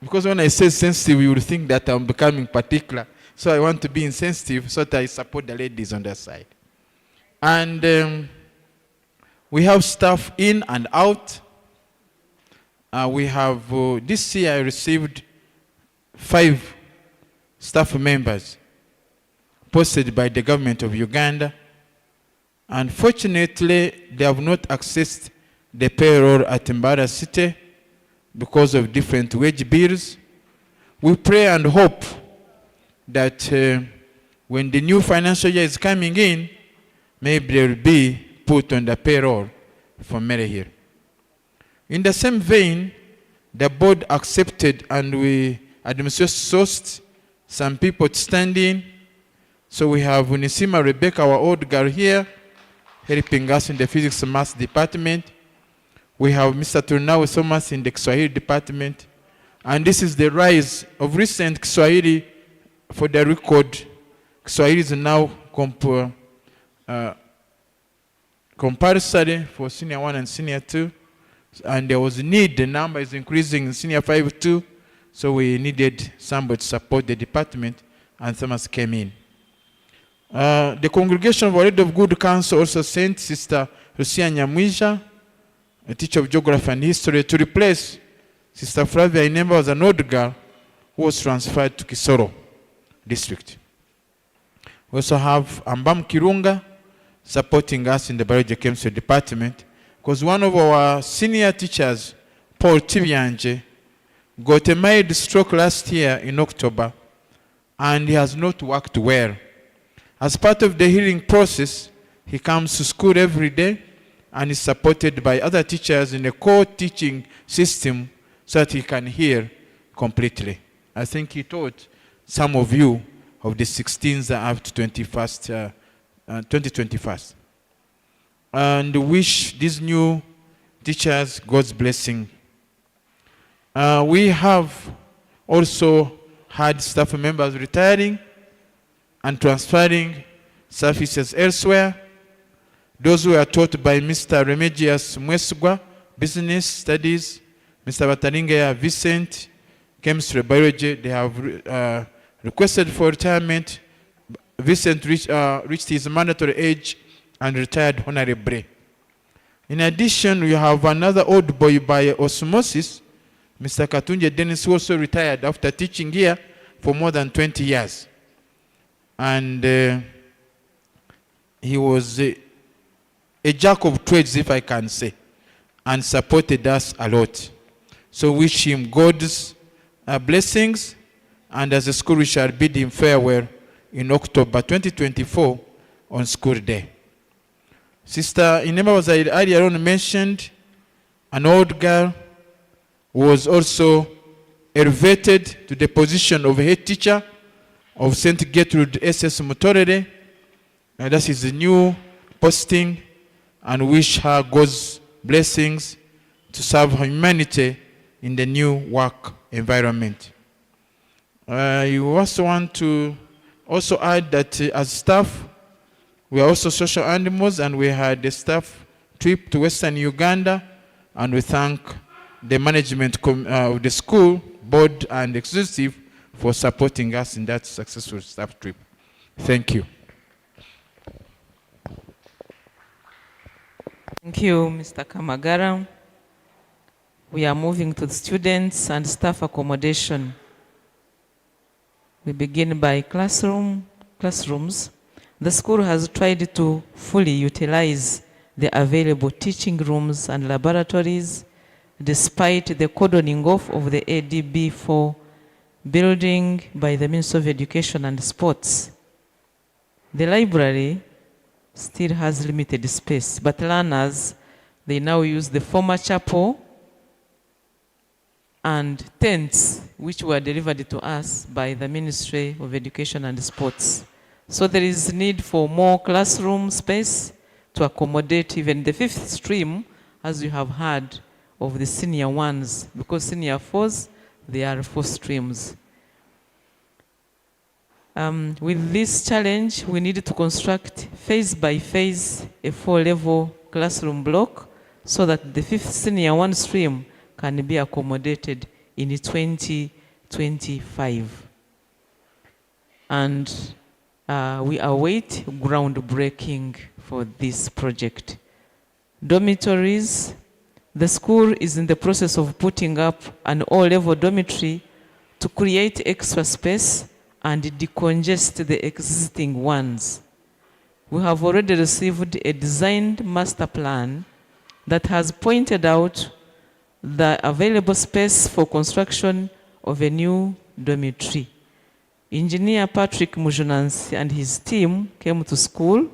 S4: Because when I say sensitive, you would think that I'm becoming particular. So I want to be insensitive so that I support the ladies on their side. And we have staff in and out. We have, this year I received 5 staff members posted by the government of Uganda. Unfortunately, they have not accessed the payroll at Mbara City because of different wage bills. We pray and hope that when the new financial year is coming in, maybe they will be put on the payroll for Maryhill. In the same vein, the board accepted and we administration sourced some people to stand in So we have Unisima Rebecca, our old girl here, helping us in the physics and maths department. We have Mr. Turnawe Thomas in the Kiswahili department. And this is the rise of recent Kiswahili. For the record, Kiswahili is now compulsory for senior 1 and senior 2. And there was a need, the number is increasing in senior 5 too. So we needed somebody to support the department, and Thomas came in. The congregation of Our Lady of Good Counsel also sent Sister Lucia Nyamwisha, a teacher of geography and history, to replace Sister Flavia Inemba, was an old girl who was transferred to Kisoro district. We also have Ambam Kirunga supporting us in the biology chemistry department, because one of our senior teachers, Paul Tibianje, got a mild stroke last year in October, and he has not worked well. As part of the healing process, he comes to school every day and is supported by other teachers in a co-teaching system so that he can hear completely. I think he taught some of you of the 16th up to 2021. And wish these new teachers God's blessing. We have also had staff members retiring and transferring services elsewhere. Those who are taught by Mr. Remigius Mwesugwa, Business Studies, Mr. Bataringa Vicent, Chemistry, Biology, they have requested for retirement. Vicent reached his mandatory age and retired honorably. In addition, we have another old boy by osmosis, Mr. Katunje Dennis, who also retired after teaching here for more than 20 years. And he was a jack of trades, if I can say, and supported us a lot. So wish him God's blessings, and as a school we shall bid him farewell in October 2024 on school day. Sister Inema was earlier on mentioned, an old girl was also elevated to the position of head teacher of St. Gertrude SS Mutorere. And that is the new posting, and wish her God's blessings to serve humanity in the new work environment. You also want to also add that as staff, we are also social animals, and we had a staff trip to Western Uganda, and we thank the management of the school, board and executive for supporting us in that successful staff trip. Thank you.
S1: Thank you, Mr. Kamagara. We are moving to the students and staff accommodation. We begin by classrooms. The school has tried to fully utilize the available teaching rooms and laboratories despite the cordoning off of the ADB4 building by the Ministry of Education and Sports. The library still has limited space, but learners, they now use the former chapel and tents which were delivered to us by the Ministry of Education and Sports. So there is need for more classroom space to accommodate even the 5th stream, as you have heard, of the senior ones, because senior 4s, they are 4 streams. With this challenge, we need to construct phase by phase a 4-level classroom block so that the 5th senior 1 stream can be accommodated in 2025. And we await groundbreaking for this project. Dormitories. The school is in the process of putting up an all-level dormitory to create extra space and decongest the existing ones. We have already received a designed master plan that has pointed out the available space for construction of a new dormitory. Engineer Patrick Mujunansi and his team came to school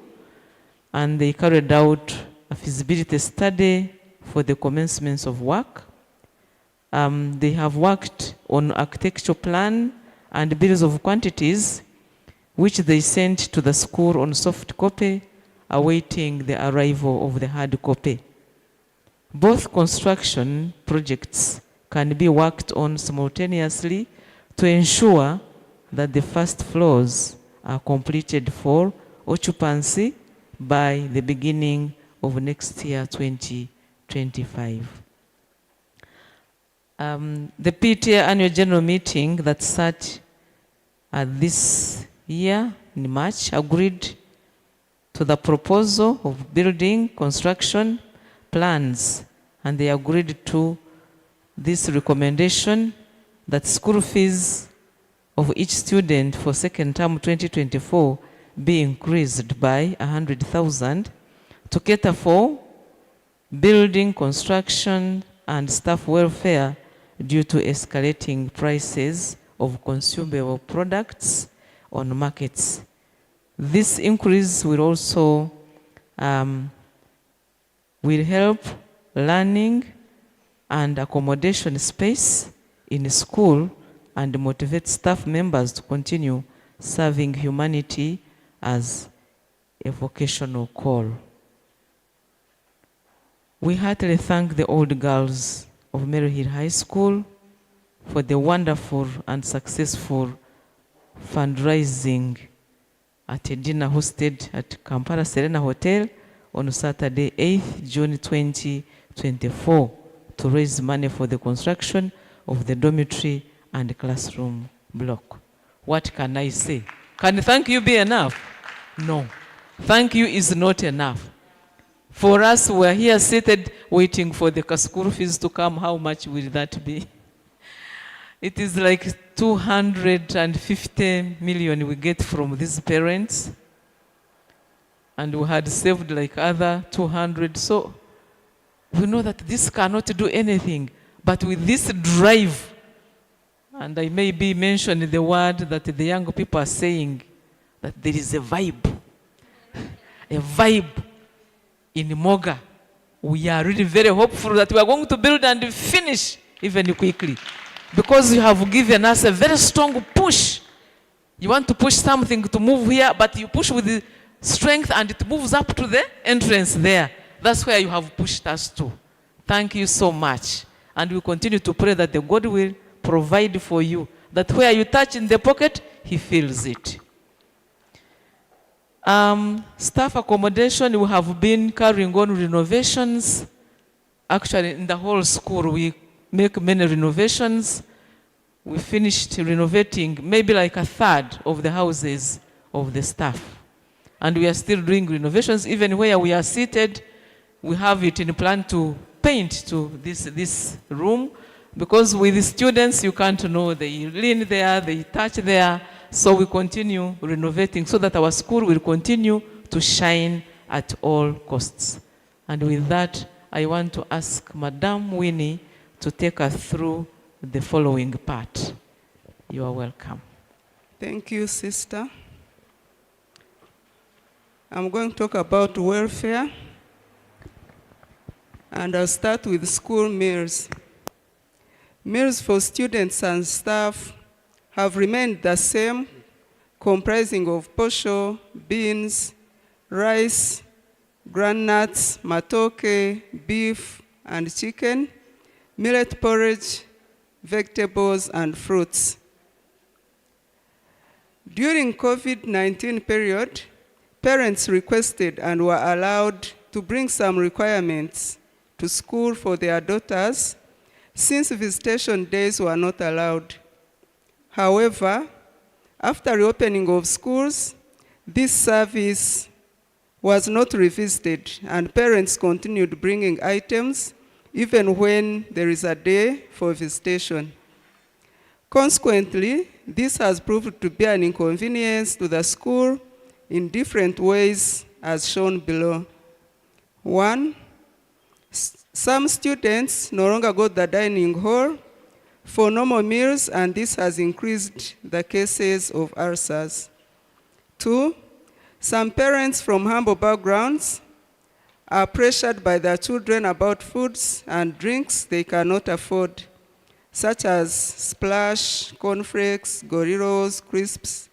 S1: and they carried out a feasibility study for the commencement of work. They have worked on architectural plan and bills of quantities which they sent to the school on soft copy, awaiting the arrival of the hard copy. Both construction projects can be worked on simultaneously to ensure that the first floors are completed for occupancy by the beginning of next year, 2025. The PTA annual general meeting that sat this year in March agreed to the proposal of building construction plans, and they agreed to this recommendation that school fees of each student for second term 2024 be increased by 100,000 to cater for building construction and staff welfare due to escalating prices of consumable products on markets. This increase will also will help learning and accommodation space in school and motivate staff members to continue serving humanity as a vocational call. We heartily thank the old girls of Maryhill High School for the wonderful and successful fundraising at a dinner hosted at Kampala Serena Hotel on Saturday, 8th June 2024 to raise money for the construction of the dormitory and classroom block. What can I say? Can thank you be enough? No. Thank you is not enough. For us, we're here seated waiting for the school fees to come. How much will that be? It is like 250 million we get from these parents. And we had saved like other 200. So we know that this cannot do anything. But with this drive, and I may be mentioning the word that the young people are saying, that there is a vibe in Moga. We are really very hopeful that we are going to build and finish even quickly. Because you have given us a very strong push. You want to push something to move here, but you push with the strength and it moves up to the entrance there. That's where you have pushed us to. Thank you so much. And we continue to pray that the God will provide for you. That where you touch in the pocket, He fills it. Staff accommodation, we have been carrying on renovations. Actually, in the whole school, we make many renovations. We finished renovating maybe like a third of the houses of the staff. And we are still doing renovations. Even where we are seated, we have it in plan to paint to this room. Because with the students, you can't know, they lean there, they touch there. So we continue renovating so that our school will continue to shine at all costs. And with that, I want to ask Madam Winnie to take us through the following part. You are welcome.
S5: Thank you, sister. I'm going to talk about welfare. And I'll start with school meals. Meals for students and staff have remained the same, comprising of posho, beans, rice, groundnuts, matoke, beef, and chicken, millet porridge, vegetables, and fruits. During COVID-19 period, parents requested and were allowed to bring some requirements to school for their daughters, since visitation days were not allowed. However, after reopening of schools, this service was not revisited, and parents continued bringing items even when there is a day for visitation. Consequently, this has proved to be an inconvenience to the school in different ways, as shown below. One, some students no longer go to the dining hall for normal meals, and this has increased the cases of ulcers. Two, some parents from humble backgrounds are pressured by their children about foods and drinks they cannot afford, such as Splash, cornflakes, Gorillos, crisps,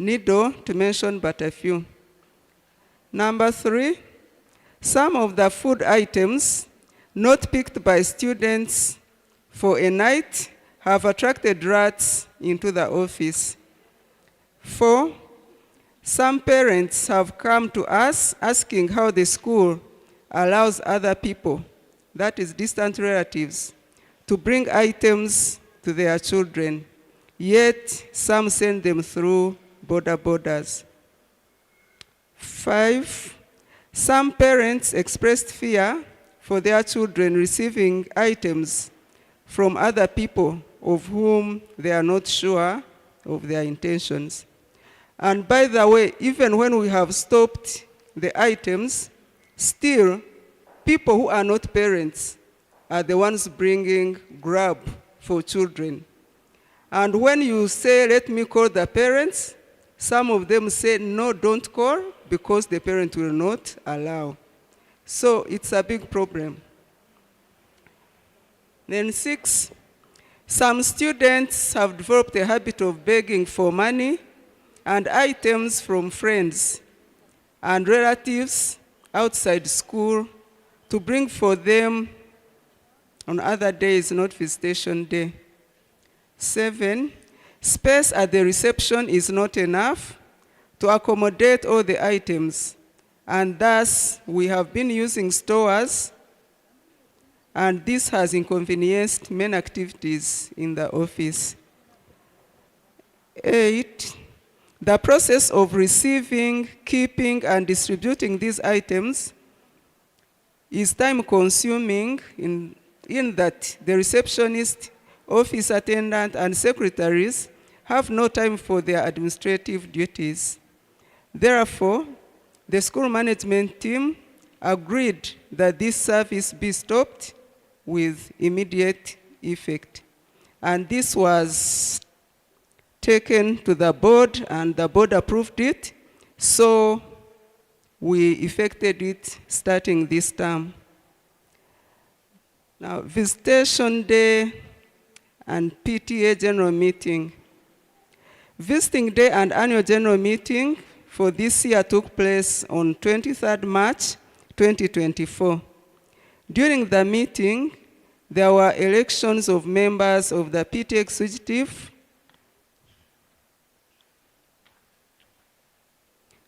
S5: needle, to mention but a few. Number 3, some of the food items not picked by students for a night have attracted rats into the office. 4, some parents have come to us asking how the school allows other people, that is distant relatives, to bring items to their children, yet some send them through borders. 5, some parents expressed fear for their children receiving items from other people of whom they are not sure of their intentions. And by the way, even when we have stopped the items, still people who are not parents are the ones bringing grab for children. And when you say, let me call the parents, some of them say, no, don't call, because the parent will not allow. So it's a big problem. Then 6, some students have developed a habit of begging for money and items from friends and relatives outside school to bring for them on other days, not visitation day. 7, space at the reception is not enough to accommodate all the items, and thus we have been using stores, and this has inconvenienced many activities in the office. 8, the process of receiving, keeping, and distributing these items is time-consuming in that the receptionist, office attendant, and secretaries have no time for their administrative duties. Therefore, the school management team agreed that this service be stopped with immediate effect. And this was taken to the board, and the board approved it, so we effected it starting this term. Now, visitation day and PTA general meeting. Visiting day and annual general meeting for this year took place on 23rd March 2024. During the meeting, there were elections of members of the PTA executive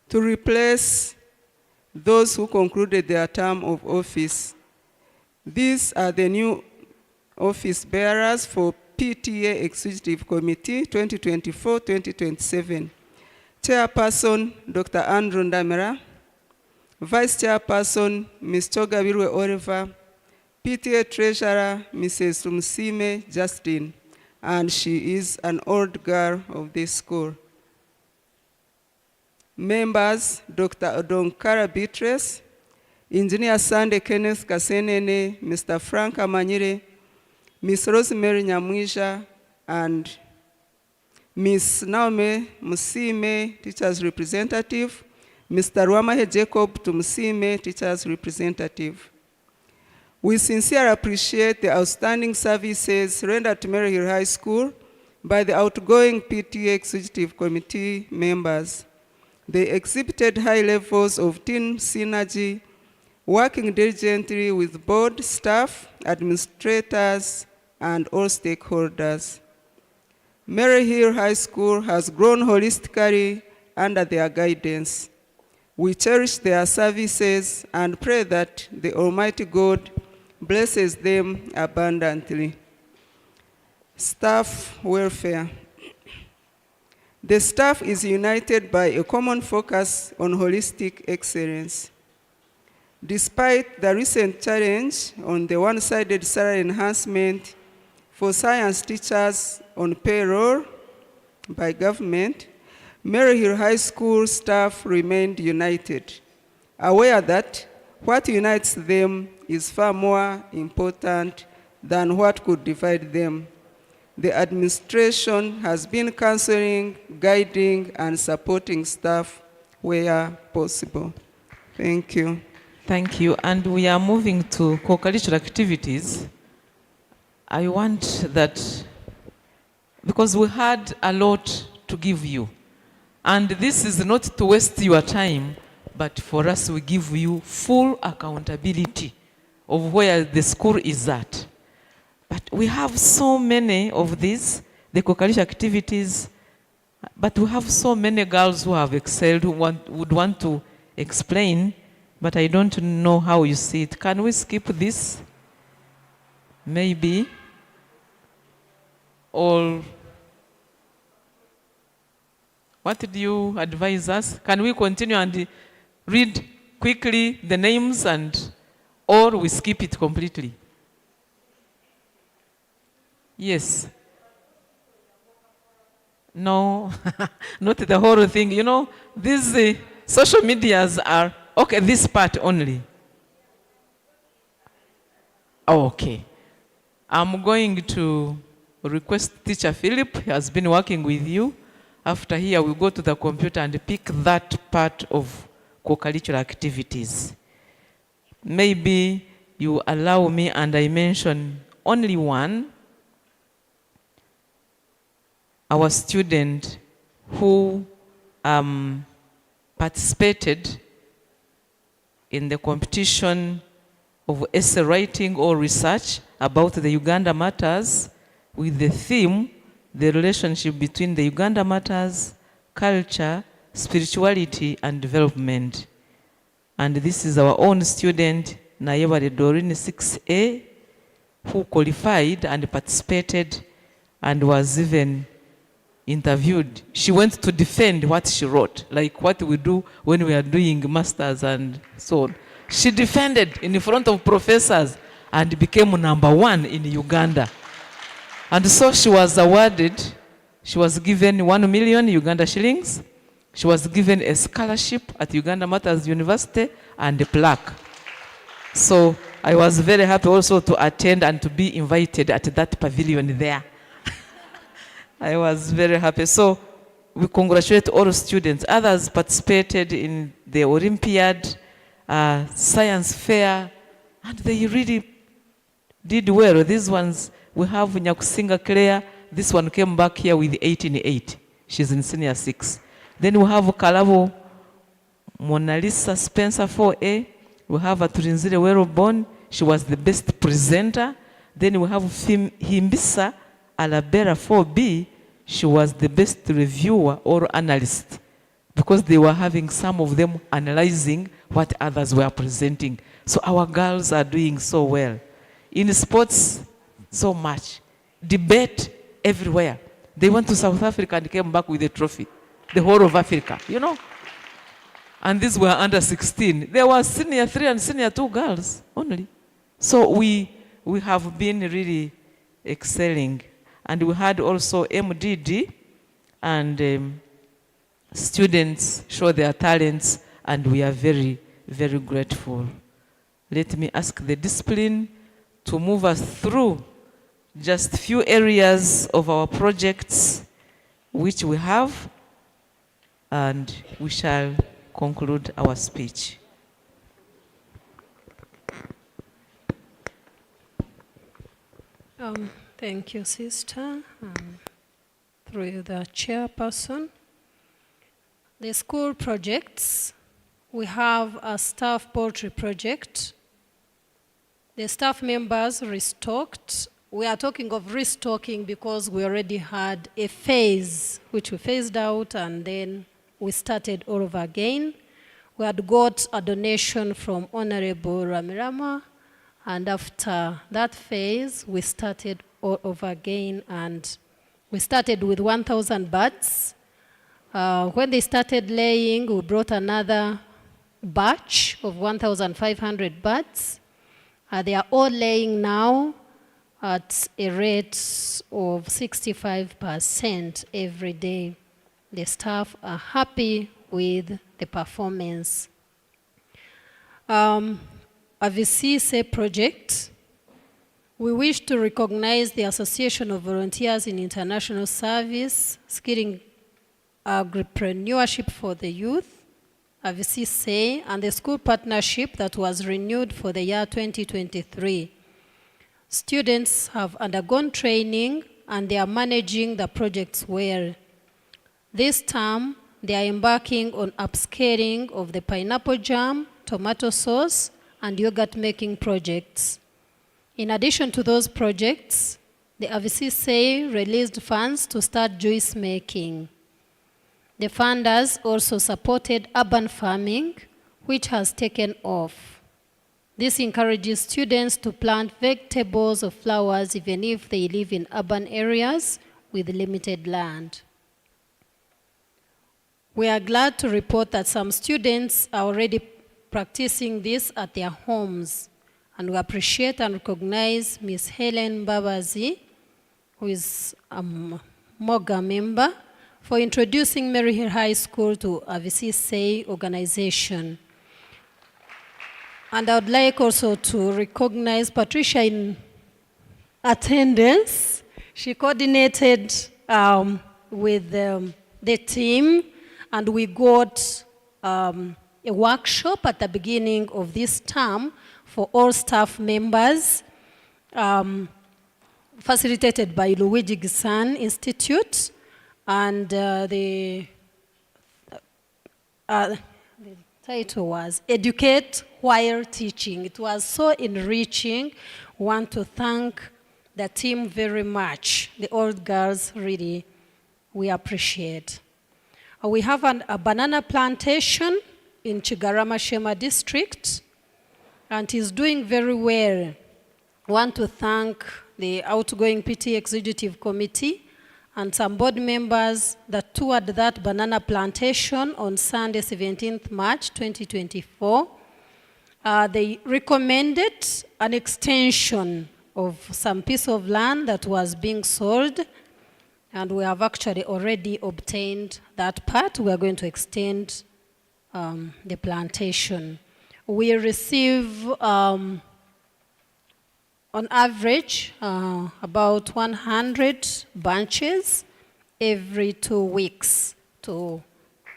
S5: to replace those who concluded their term of office. These are the new office bearers for PTA Executive Committee 2024-2027. Chairperson, Dr. Andrew Ndamera. Vice Chairperson, Ms. Chogabirwe Oliver. PTA Treasurer, Mrs. Rumsime Justin, and she is an old girl of this school. Members, Dr. Odonkara Beatrice, Engineer Sande Kenneth Kasenene, Mr. Frank Amanyire, Ms. Rosemary Nyamwisha, and Ms. Naomi Musime, Teachers Representative, Mr. Rwamahe Jacob Tumusime, Teachers Representative. We sincerely appreciate the outstanding services rendered to Maryhill High School by the outgoing PTA Executive Committee members. They exhibited high levels of team synergy, working diligently with board staff, administrators, and all stakeholders. Maryhill High School has grown holistically under their guidance. We cherish their services and pray that the Almighty God blesses them abundantly. Staff welfare. The staff is united by a common focus on holistic excellence. Despite the recent challenge on the one-sided salary enhancement for science teachers on payroll by government, Maryhill High School staff remained united, aware that what unites them is far more important than what could divide them. The administration has been counseling, guiding, and supporting staff where possible. Thank you.
S1: Thank you. And we are moving to co-curricular activities. I want that, because we had a lot to give you, And this is not to waste your time, but for us, we give you full accountability of where the school is at. But we have so many of these, the co-curricular activities, but we have so many girls who have excelled, who would want to explain, but I don't know how you see it. Can we skip this? Maybe. Or what do you advise us? Can we continue and read quickly the names, or we skip it completely? Yes. No, not the whole thing. You know, these social medias are, okay, this part only. Oh, okay. I'm going to request Teacher Philip, he has been working with you. After here, we'll go to the computer and pick that part of co-curricular activities. Maybe you allow me and I mention only one. Our student who participated in the competition of essay writing or research about the Uganda Matters with the theme, the relationship between the Uganda Matters, culture, spirituality, and development. And this is our own student, Nayebare Doreen 6A, who qualified and participated and was even interviewed. She went to defend what she wrote, like what we do when we are doing masters and so on. She defended in front of professors and became #1 in Uganda. And so she was awarded, she was given 1 million Uganda shillings. She was given a scholarship at Uganda Matters University and a plaque. So I was very happy also to attend and to be invited at that pavilion there. I was very happy. So we congratulate all students. Others participated in the Olympiad, science fair, and they really did well. These ones, we have Nyakusinga Claire. This one came back here with 18.8. She's in senior 6. Then we have Kalabo Mona Lisa Spencer 4A. We have Aturinzire Werobon. She was the best presenter. Then we have Himbisa Alabera 4B. She was the best reviewer or analyst, because they were having some of them analyzing what others were presenting. So our girls are doing so well. In sports, so much. Debate everywhere. They went to South Africa and came back with a trophy. The whole of Africa, you know. And these were under 16. There were senior 3 and senior 2 girls only. So we have been really excelling. And we had also MDD, and students show their talents, and we are very, very grateful. Let me ask the discipline to move us through just few areas of our projects which we have, and we shall conclude our speech.
S6: Thank you, Sister. Through the chairperson. The school projects, we have a staff poultry project. The staff members restocked. We are talking of restocking because we already had a phase which we phased out, and then we started all over again. We had got a donation from Honorable Ramirama, and after that phase, we started all over again, and we started with 1,000 birds. When they started laying, we brought another batch of 1,500 birds. They are all laying now at a rate of 65% every day. The staff are happy with the performance. A VCSA project, we wish to recognize the Association of Volunteers in International Service, skilling agripreneurship for the youth, AVCSA, and the school partnership that was renewed for the year 2023. Students have undergone training and they are managing the projects well. This term, They are embarking on upscaling of the pineapple jam, tomato sauce, and yogurt making projects. In addition to those projects, the AVCSA released funds to start juice making. The funders also supported urban farming, which has taken off. This encourages students to plant vegetables or flowers even if they live in urban areas with limited land. We are glad to report that some students are already practicing this at their homes, and we appreciate and recognize Ms. Helen Babazi, who is a Moga member, for introducing Maryhill High School to AVCSA organization. And I would like also to recognize Patricia in attendance. She coordinated with the team, and we got a workshop at the beginning of this term for all staff members, facilitated by Luigi Gisan Institute, and the title was Educate While Teaching. It was so enriching. We want to thank the team very much. The old girls, really, we appreciate. We have a banana plantation in Chigarama Shema district, and is doing very well. I want to thank the outgoing PT Executive Committee and some board members that toured that banana plantation on Sunday, 17th March 2024. They recommended an extension of some piece of land that was being sold, and we have actually already obtained that part. We are going to extend the plantation. We receive, on average, about 100 bunches every 2 weeks to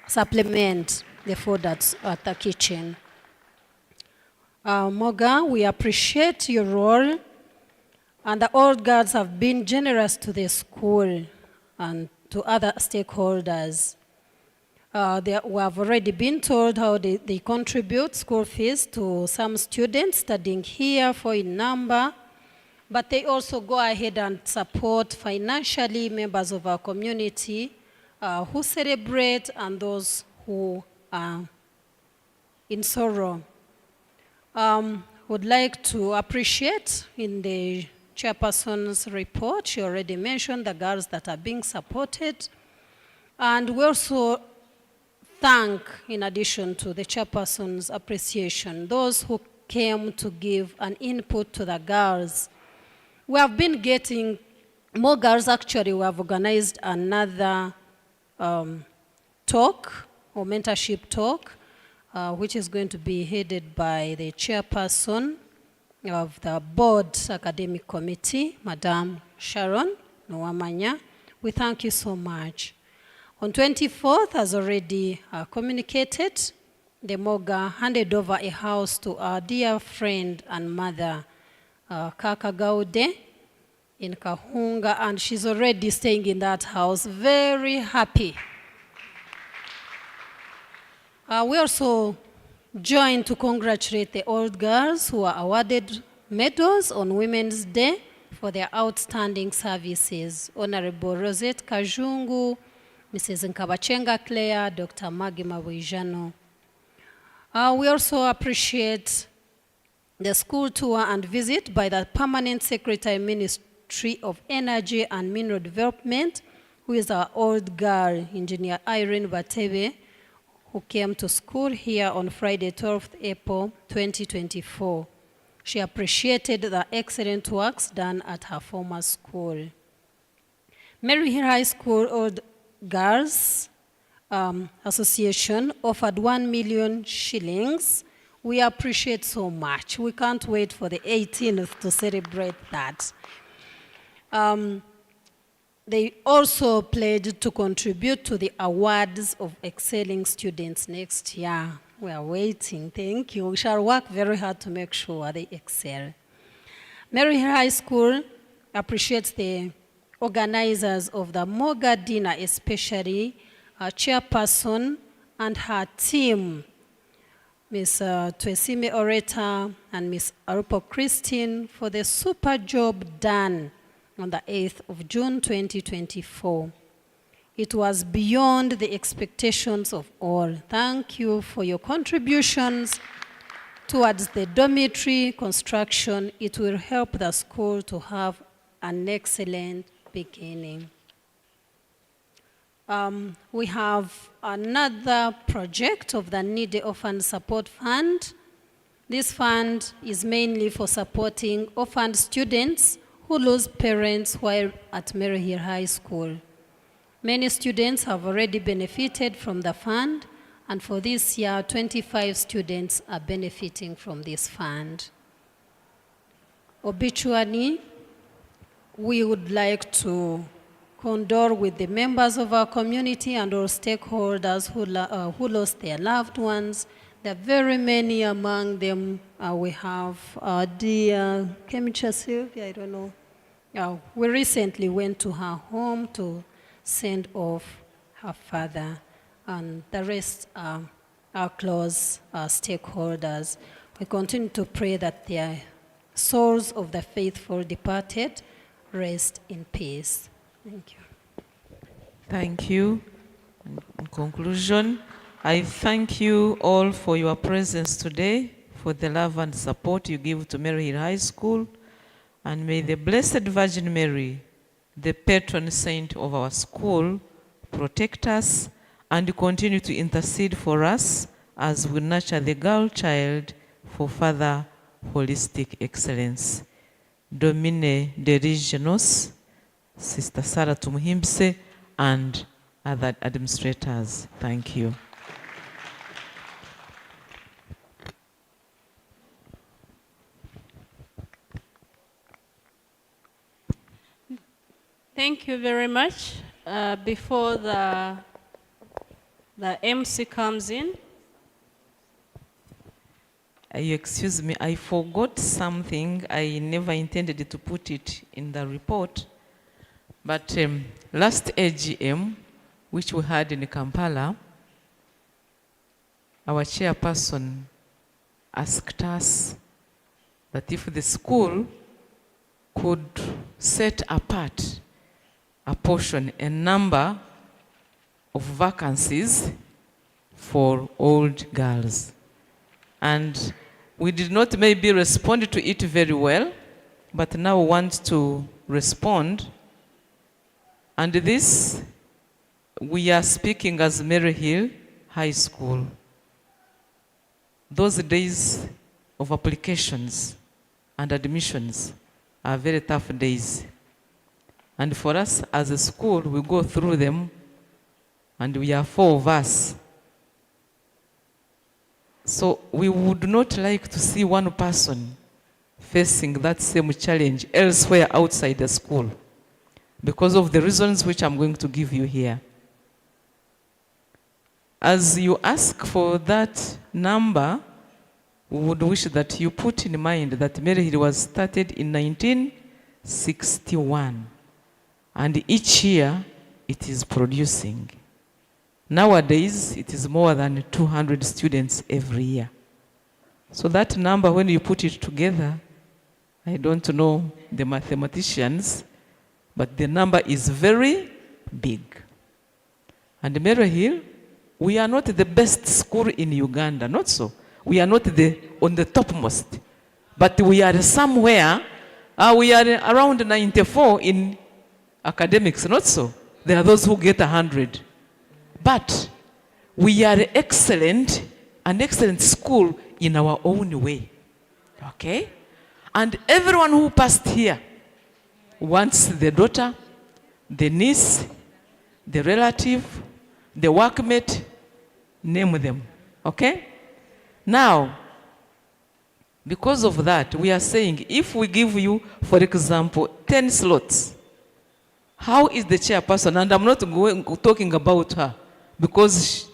S6: supplement the food that's at the kitchen. Moga, we appreciate your role, and the old guards have been generous to the school and to other stakeholders. We have already been told how they contribute school fees to some students studying here, 4 in number, but they also go ahead and support financially members of our community who celebrate and those who are in sorrow. Would like to appreciate in the chairperson's report, she already mentioned the girls that are being supported, and we also thank, in addition to the chairperson's appreciation, those who came to give an input to the girls. We have been getting more girls. Actually, we have organized another talk or mentorship talk, which is going to be headed by the chairperson of the board academic committee, Madam Sharon Nwamanya. We thank you so much. On 24th, as already communicated, the Moga handed over a house to our dear friend and mother, Kaka Gaude, in Kahunga, and she's already staying in that house, very happy. We also joined to congratulate the old girls who were awarded medals on Women's Day for their outstanding services. Honorable Rosette Kajungu, Mrs. Nkabachenga Claire, Dr. Magima Wijano. We also appreciate the school tour and visit by the Permanent Secretary, Ministry of Energy and Mineral Development, who is our old girl, Engineer Irene Batebe, who came to school here on Friday, 12th April 2024. She appreciated the excellent works done at her former school. Maryhill High School Old Girls Association offered 1 million shillings. We appreciate so much. We can't wait for the 18th to celebrate that. They also pledged to contribute to the awards of excelling students next year. We are waiting. Thank you. We shall work very hard to make sure they excel. Maryhill High School appreciates the organizers of the Moga dinner, especially our chairperson and her team, Ms. Twesime Oreta and Ms. Arupo Christine, for the super job done on the 8th of June 2024. It was beyond the expectations of all. Thank you for your contributions towards the dormitory construction. It will help the school to have an excellent beginning. We have another project of the Needy Orphan Support Fund. This fund is mainly for supporting orphan students who lose parents while at Maryhill High School. Many students have already benefited from the fund, and for this year, 25 students are benefiting from this fund. Obituary, we would like to condole with the members of our community and all stakeholders who lost their loved ones. There are very many among them. We have dear Kemicha Sylvia, I don't know. We recently went to her home to send off her father, and the rest are our close stakeholders. We continue to pray that the souls of the faithful departed rest in peace. Thank you.
S1: Thank you. In conclusion, I thank you all for your presence today, for the love and support you give to Maryhill High School, and may the Blessed Virgin Mary, the patron saint of our school, protect us and continue to intercede for us as we nurture the girl child for further holistic excellence. Domine dirige nos, Sister Sarah Tumuhimbse, and other administrators. Thank you.
S15: Thank you very much. Before the MC comes in.
S1: You excuse me, I forgot something. I never intended to put it in the report. But last AGM, which we had in Kampala, our chairperson asked us that if the school could set apart a portion, a number of vacancies for old girls. And we did not maybe respond to it very well, but now want to respond. And this, we are speaking as Maryhill High School. Those days of applications and admissions are very tough days. And for us as a school, we go through them, and we are 4 of us. So we would not like to see one person facing that same challenge elsewhere outside the school, because of the reasons which I'm going to give you here. As you ask for that number, we would wish that you put in mind that Maryhill was started in 1961. And each year, it is producing. Nowadays, it is more than 200 students every year. So that number, when you put it together, I don't know the mathematicians, but the number is very big. And Maryhill, we are not the best school in Uganda, not so. We are not on the topmost, but we are somewhere, we are around 94 in academics, not so. There are those who get 100. But we are excellent, an excellent school in our own way. Okay? And everyone who passed here wants the daughter, the niece, the relative, the workmate, name them. Okay? Now, because of that, we are saying if we give you, for example, 10 slots, how is the chairperson? And I'm not talking about her, because,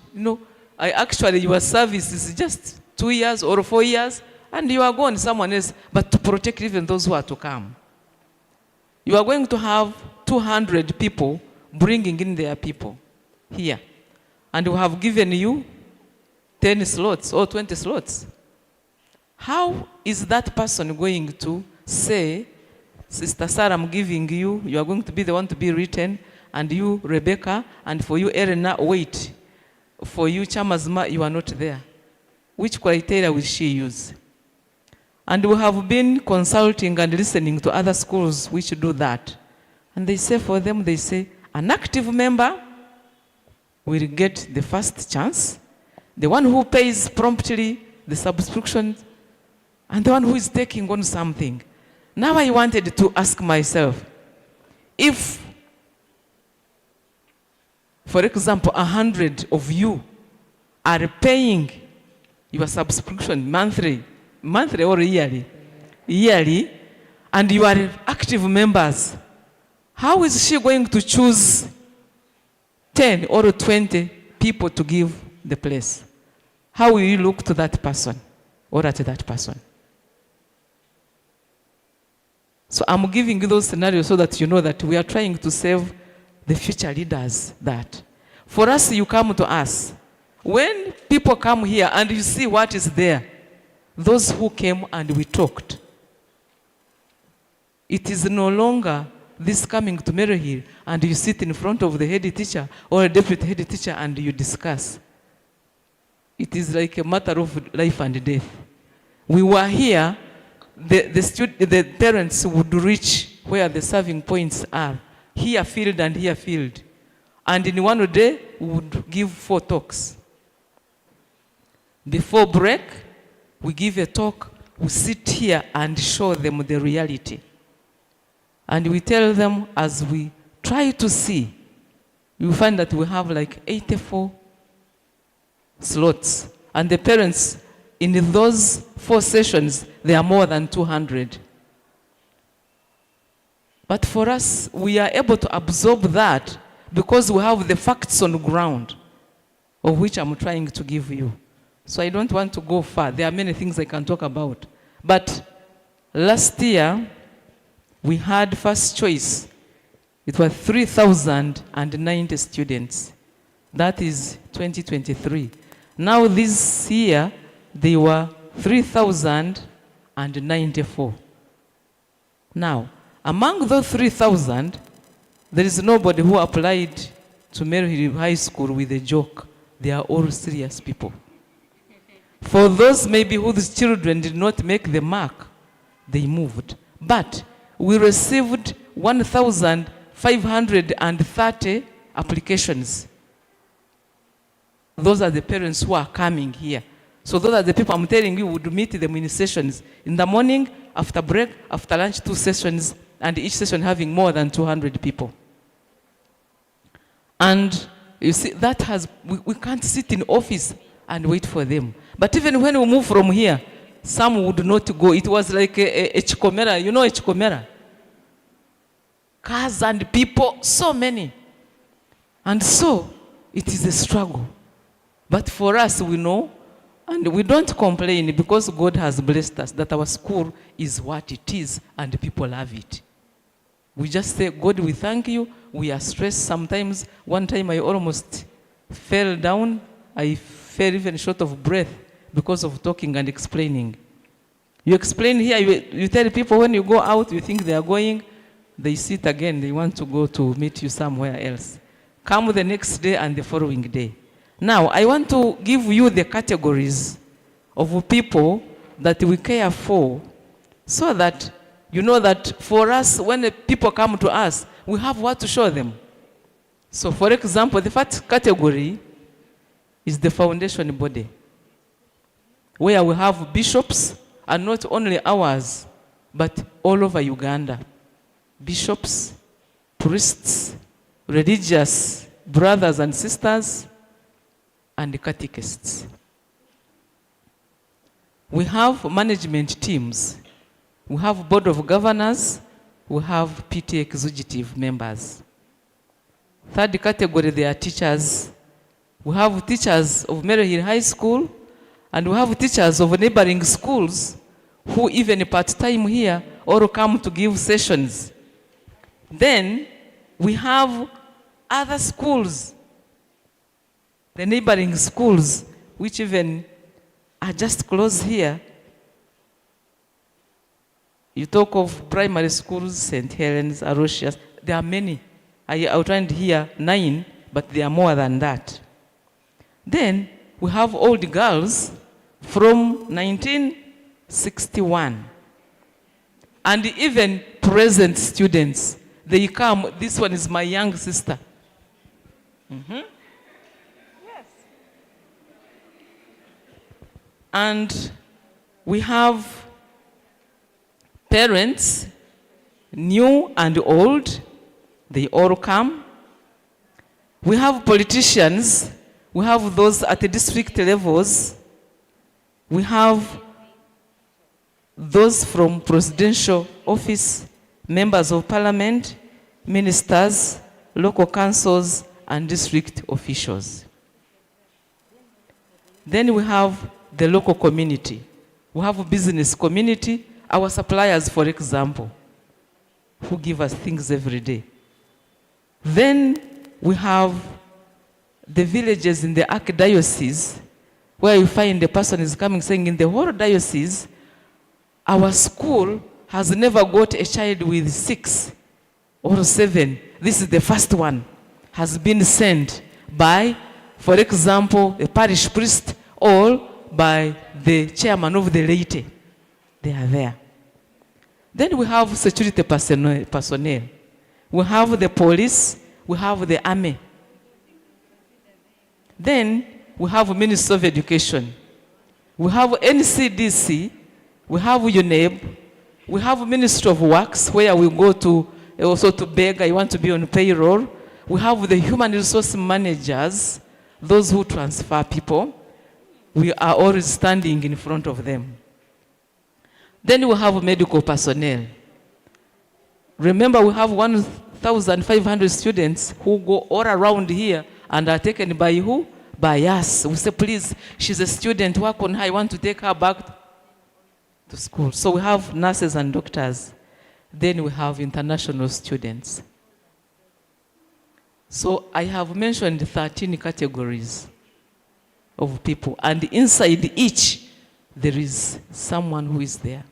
S1: actually your service is just 2 years or 4 years, and you are going someone else, but to protect even those who are to come. You are going to have 200 people bringing in their people here. and we have given you 10 slots or 20 slots. How is that person going to say, Sister Sarah, I'm giving you, you are going to be the one to be written, and you, Rebecca, and for you, Elena, wait. For you, Chamazma, you are not there. Which criteria will she use? And we have been consulting and listening to other schools which do that. And they say for them, they say, an active member will get the first chance, the one who pays promptly the subscription, and the one who is taking on something. Now I wanted to ask myself, if, for example, 100 of you are paying your subscription monthly or yearly, and you are active members, how is she going to choose 10 or 20 people to give the place? How will you look to that person or at that person? So I'm giving you those scenarios so that you know that we are trying to save the future leaders that. For us, you come to us. When people come here and you see what is there, those who came and we talked, it is no longer this coming to Maryhill and you sit in front of the head teacher or a deputy head teacher and you discuss. It is like a matter of life and death. We were here, the parents would reach where the serving points are, here field and here field. And in one day, we would give 4 talks. Before break, we give a talk, we sit here and show them the reality. And we tell them as we try to see, you find that we have like 84 slots. And the parents, in those 4 sessions, there are more than 200. But for us, we are able to absorb that because we have the facts on the ground, of which I'm trying to give you. So I don't want to go far. There are many things I can talk about. But last year, we had first choice. It was 3,090 students. That is 2023. Now this year, they were 3,094. Now, among those 3,000, there is nobody who applied to Maryhill High School with a joke. They are all serious people. For those maybe whose children did not make the mark, they moved. But we received 1,530 applications. Those are the parents who are coming here. So those are the people I'm telling you would meet them in sessions. In the morning, after break, after lunch, 2 sessions, and each session having more than 200 people. And you see, that has, we can't sit in office and wait for them. But even when we move from here, some would not go. It was like a chikomera. You know a chikomera? Cars and people, so many. And so, it is a struggle. But for us, we know, and we don't complain because God has blessed us that our school is what it is and people love it. We just say, God, we thank you. We are stressed sometimes. One time I almost fell down. I fell even short of breath because of talking and explaining. You explain here, you tell people when you go out, you think they are going, they sit again, they want to go to meet you somewhere else. Come the next day and the following day. Now, I want to give you the categories of people that we care for so that you know that for us, when the people come to us, we have what to show them. So, for example, the first category is the foundation body, where we have bishops, and not only ours, but all over Uganda. Bishops, priests, religious brothers and sisters, and catechists. We have management teams. We have board of governors. We have PT executive members. Third category, they are teachers. We have teachers of Maryhill High School, and we have teachers of neighboring schools who even part-time here or come to give sessions. Then we have other schools The neighboring schools, which even are just close here, you talk of primary schools, St. Helens, Arosius, there are many. I outlined here 9, but there are more than that. Then we have old girls from 1961. And even present students, they come. This one is my young sister. Yes. And we have parents, new and old, they all come. We have politicians, we have those at the district levels, we have those from presidential office, members of parliament, ministers, local councils, and district officials. Then we have the local community. We have a business community, our suppliers, for example, who give us things every day. Then we have the villages in the archdiocese, where you find the person is coming saying, in the whole diocese, our school has never got a child with 6 or 7. This is the first one, has been sent by, for example, a parish priest or by the chairman of the laity. They are there. Then we have security personnel. We have the police, we have the army. Then we have Ministry of Education. We have NCDC, we have UNEB, we have Ministry of Works, where we go to also to beg, I want to be on payroll. We have the human resource managers, those who transfer people. We are always standing in front of them. Then we have medical personnel. Remember, we have 1,500 students who go all around here and are taken by who? By us. We say, please, she's a student, work on her, I want to take her back to school. So we have nurses and doctors. Then we have international students. So I have mentioned 13 categories of people, and inside each, there is someone who is there.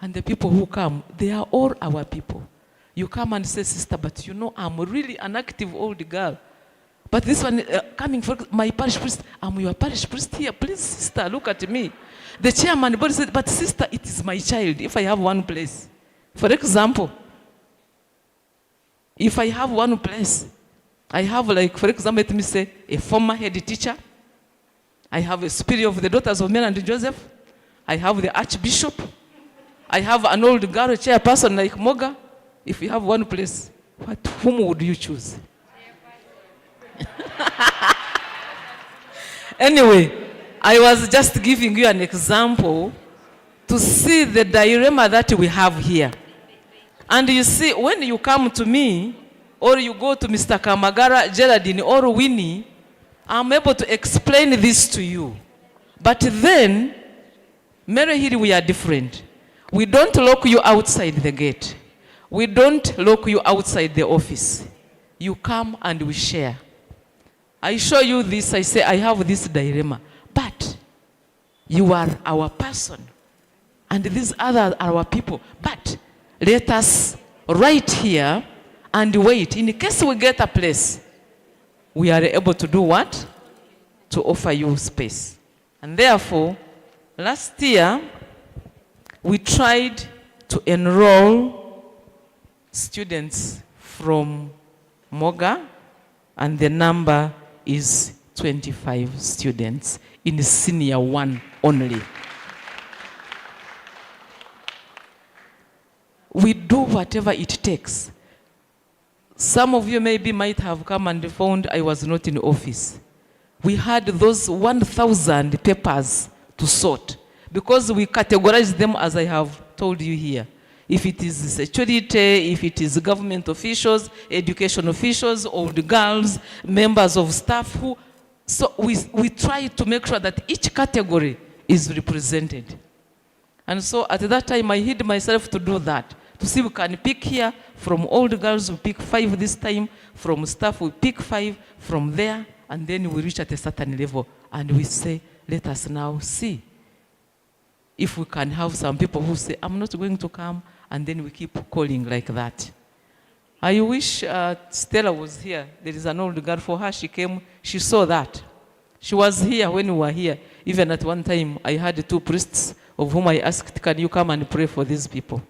S1: And the people who come, they are all our people. You come and say, sister, but you know, I'm really an active old girl. But this one, coming for my parish priest, I'm your parish priest here. Please, sister, look at me. The chairman body said, but sister, it is my child if I have one place. For example, if I have one place, I have, like, for example, let me say, a former head teacher. I have a superior of the daughters of Mary and Joseph. I have the archbishop. I have an old girl chairperson like Moga. If you have one place, whom would you choose? Anyway, I was just giving you an example to see the dilemma that we have here. And you see, when you come to me, or you go to Mr. Kamagara, Geraldine, or Winnie, I'm able to explain this to you. But then, Maryhill, we are different. We don't lock you outside the gate. We don't lock you outside the office. You come and we share. I show you this, I say, I have this dilemma. But you are our person. And these others are our people. But let us right here and wait. In case we get a place, we are able to do what? To offer you space. And therefore, last year, we tried to enroll students from Moga, and the number is 25 students in senior 1 only. We do whatever it takes. Some of you maybe might have come and found I was not in office. We had those 1,000 papers to sort because we categorize them as I have told you here. If it is security, if it is government officials, education officials, old girls, members of staff, so we try to make sure that each category is represented. And so at that time I hid myself to do that. To see we can pick here, from old girls we pick 5 this time, from staff we pick 5, from there, and then we reach at a certain level, and we say, let us now see if we can have some people who say, I'm not going to come, and then we keep calling like that. I wish Stella was here. There is an old girl. For her, she came, she saw that. She was here when we were here. Even at one time, I had 2 priests of whom I asked, can you come and pray for these people?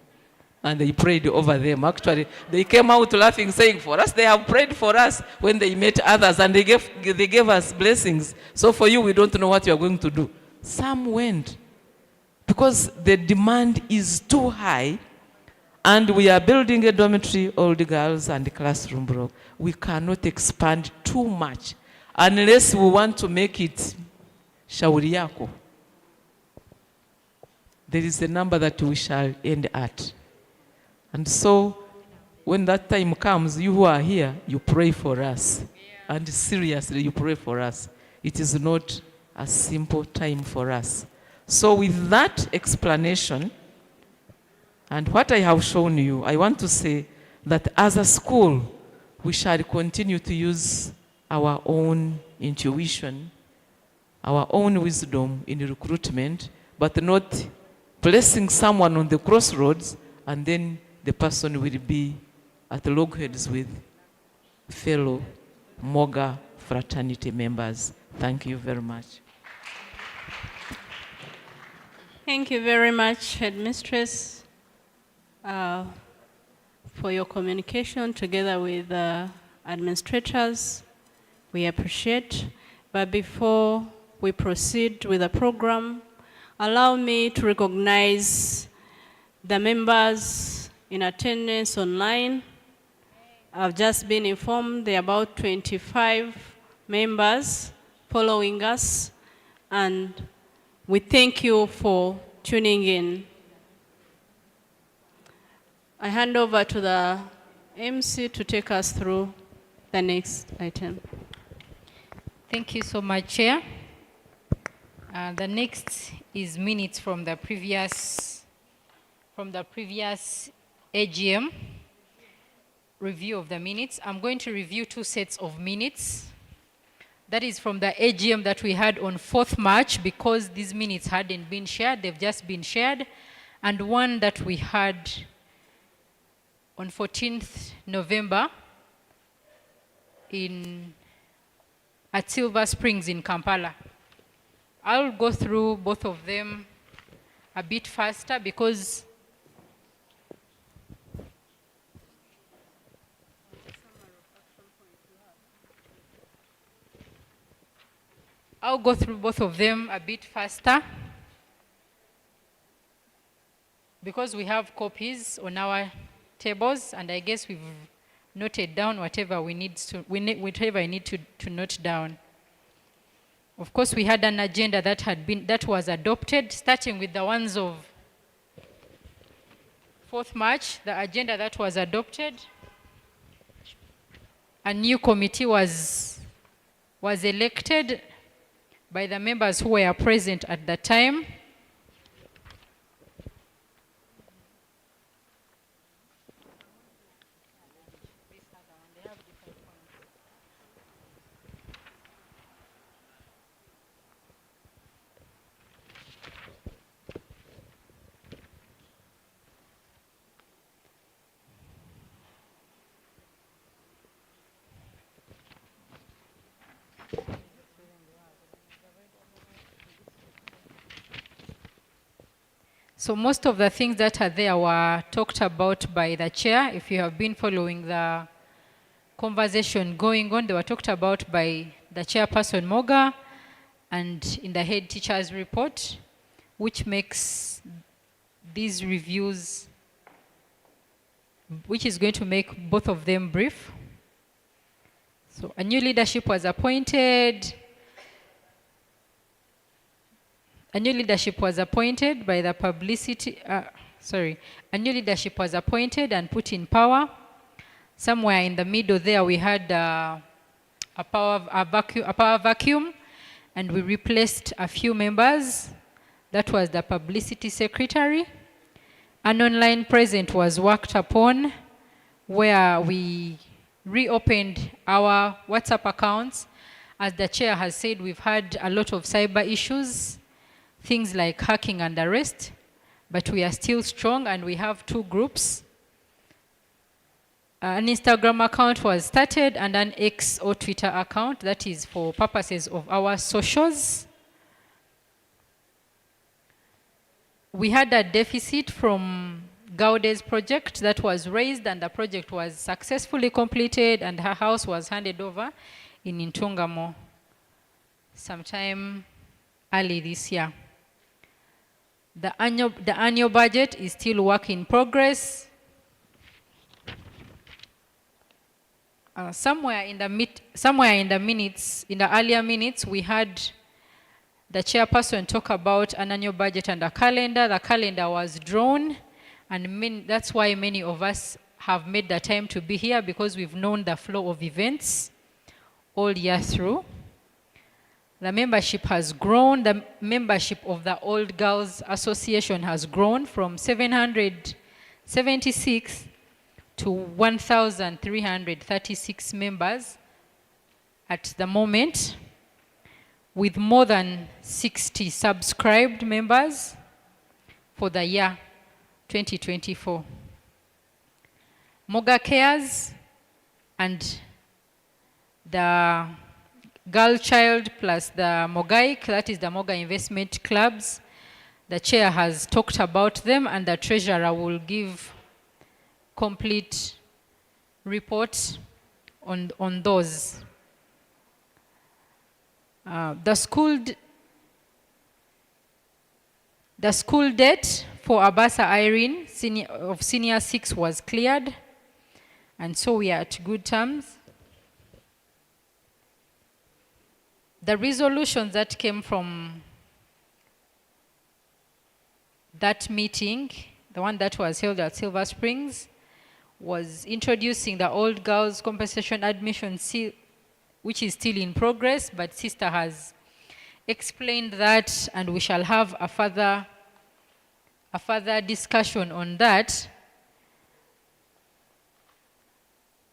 S1: And they prayed over them. Actually, they came out laughing, saying, for us, they have prayed for us when they met others, and they gave us blessings. So for you, we don't know what you are going to do. Some went, because the demand is too high, and we are building a dormitory, old girls, and a classroom block. We cannot expand too much unless we want to make it shauri yako. There is a number that we shall end at. And so, when that time comes, you who are here, you pray for us. And seriously, you pray for us. It is not a simple time for us. So with that explanation, and what I have shown you, I want to say that as a school, we shall continue to use our own intuition, our own wisdom in recruitment, but not placing someone on the crossroads and then the person will be at loggerheads with fellow Moga fraternity members. Thank you very much.
S15: Thank you very much, Headmistress, for your communication together with administrators. We appreciate. But before we proceed with the program, allow me to recognize the members in attendance online. I've just been informed there are about 25 members following us, and we thank you for tuning in. I hand over to the MC to take us through the next item.
S8: Thank you so much, Chair. The next is minutes from the previous AGM. Review of the minutes. I'm going to review 2 sets of minutes. That is from the AGM that we had on 4th March, because these minutes hadn't been shared, they've just been shared, and one that we had on 14th November at Silver Springs in Kampala. I'll go through both of them a bit faster because I'll go through both of them a bit faster because we have copies on our tables, and I guess we've noted down whatever we need to note down. Of course, we had an agenda that was adopted, starting with the ones of 4th March, the agenda that was adopted. A new committee was elected by the members who were present at the time. So most of the things that are there were talked about by the chair. If you have been following the conversation going on, they were talked about by the chairperson Moga and in the head teacher's report, which makes these reviews, which is going to make both of them brief. So a new leadership was appointed. A new leadership was appointed by the publicity, a new leadership was appointed and put in power. Somewhere in the middle there we had a power vacuum, and we replaced a few members. That was the publicity secretary. An online present was worked upon, where we reopened our WhatsApp accounts As the chair has said, we've had a lot of cyber issues, things like hacking and arrest, but we are still strong and we have 2 groups. An Instagram account was started and an X or Twitter account that is for purposes of our socials. We had a deficit from Gaude's project that was raised, and the project was successfully completed, and her house was handed over in Intungamo sometime early this year. The annual budget is still work in progress. Somewhere in the earlier minutes, we had the chairperson talk about an annual budget and a calendar. The calendar was drawn, and that's why many of us have made the time to be here, because we've known the flow of events all year through. The membership has grown. The membership of the Old Girls Association has grown from 776 to 1,336 members at the moment, with more than 60 subscribed members for the year 2024. Moga Cares and the Girl Child plus the Mogaic, that is the Moga Investment Clubs, the chair has talked about them, and the treasurer will give complete report on those. The school debt for Abasa Irene of Senior 6 was cleared, and so we are at good terms. The resolutions that came from that meeting, the one that was held at Silver Springs, was introducing the Old Girls Compensation Admission, which is still in progress, but Sister has explained that, and we shall have a further discussion on that.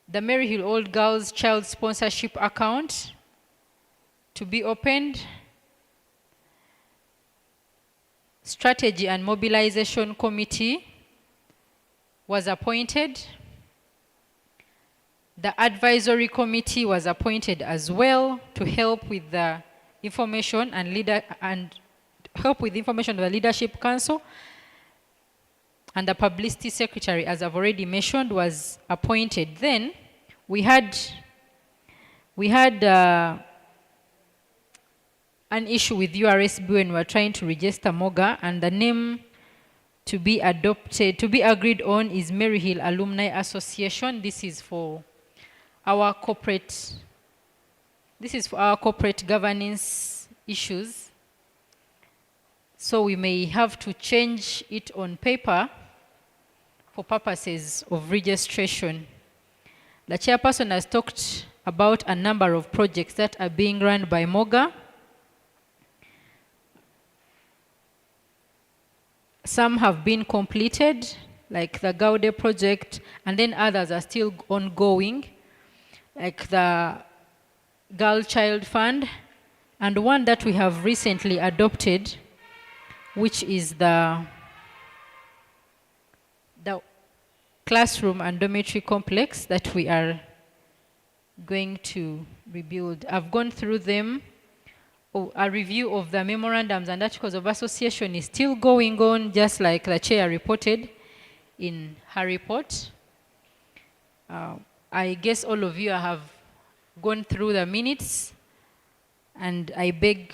S8: The Maryhill Old Girls Child Sponsorship Account to be opened. Strategy and Mobilization Committee was appointed. The Advisory Committee was appointed as well to help with the information and help with information of the Leadership Council. And the Publicity Secretary, as I've already mentioned, was appointed. Then we had an issue with URSB when we were trying to register Moga, and the name to be agreed on is Maryhill Alumni Association. This is for our corporate governance issues. So we may have to change it on paper for purposes of registration. The chairperson has talked about a number of projects that are being run by Moga. Some have been completed, like the Gaude project, and then others are still ongoing, like the Girl Child Fund, and one that we have recently adopted, which is the classroom and dormitory complex that we are going to rebuild. I've gone through them. A review of the memorandums and articles of association is still going on, just like the chair reported in her report. I guess all of you have gone through the minutes, and I beg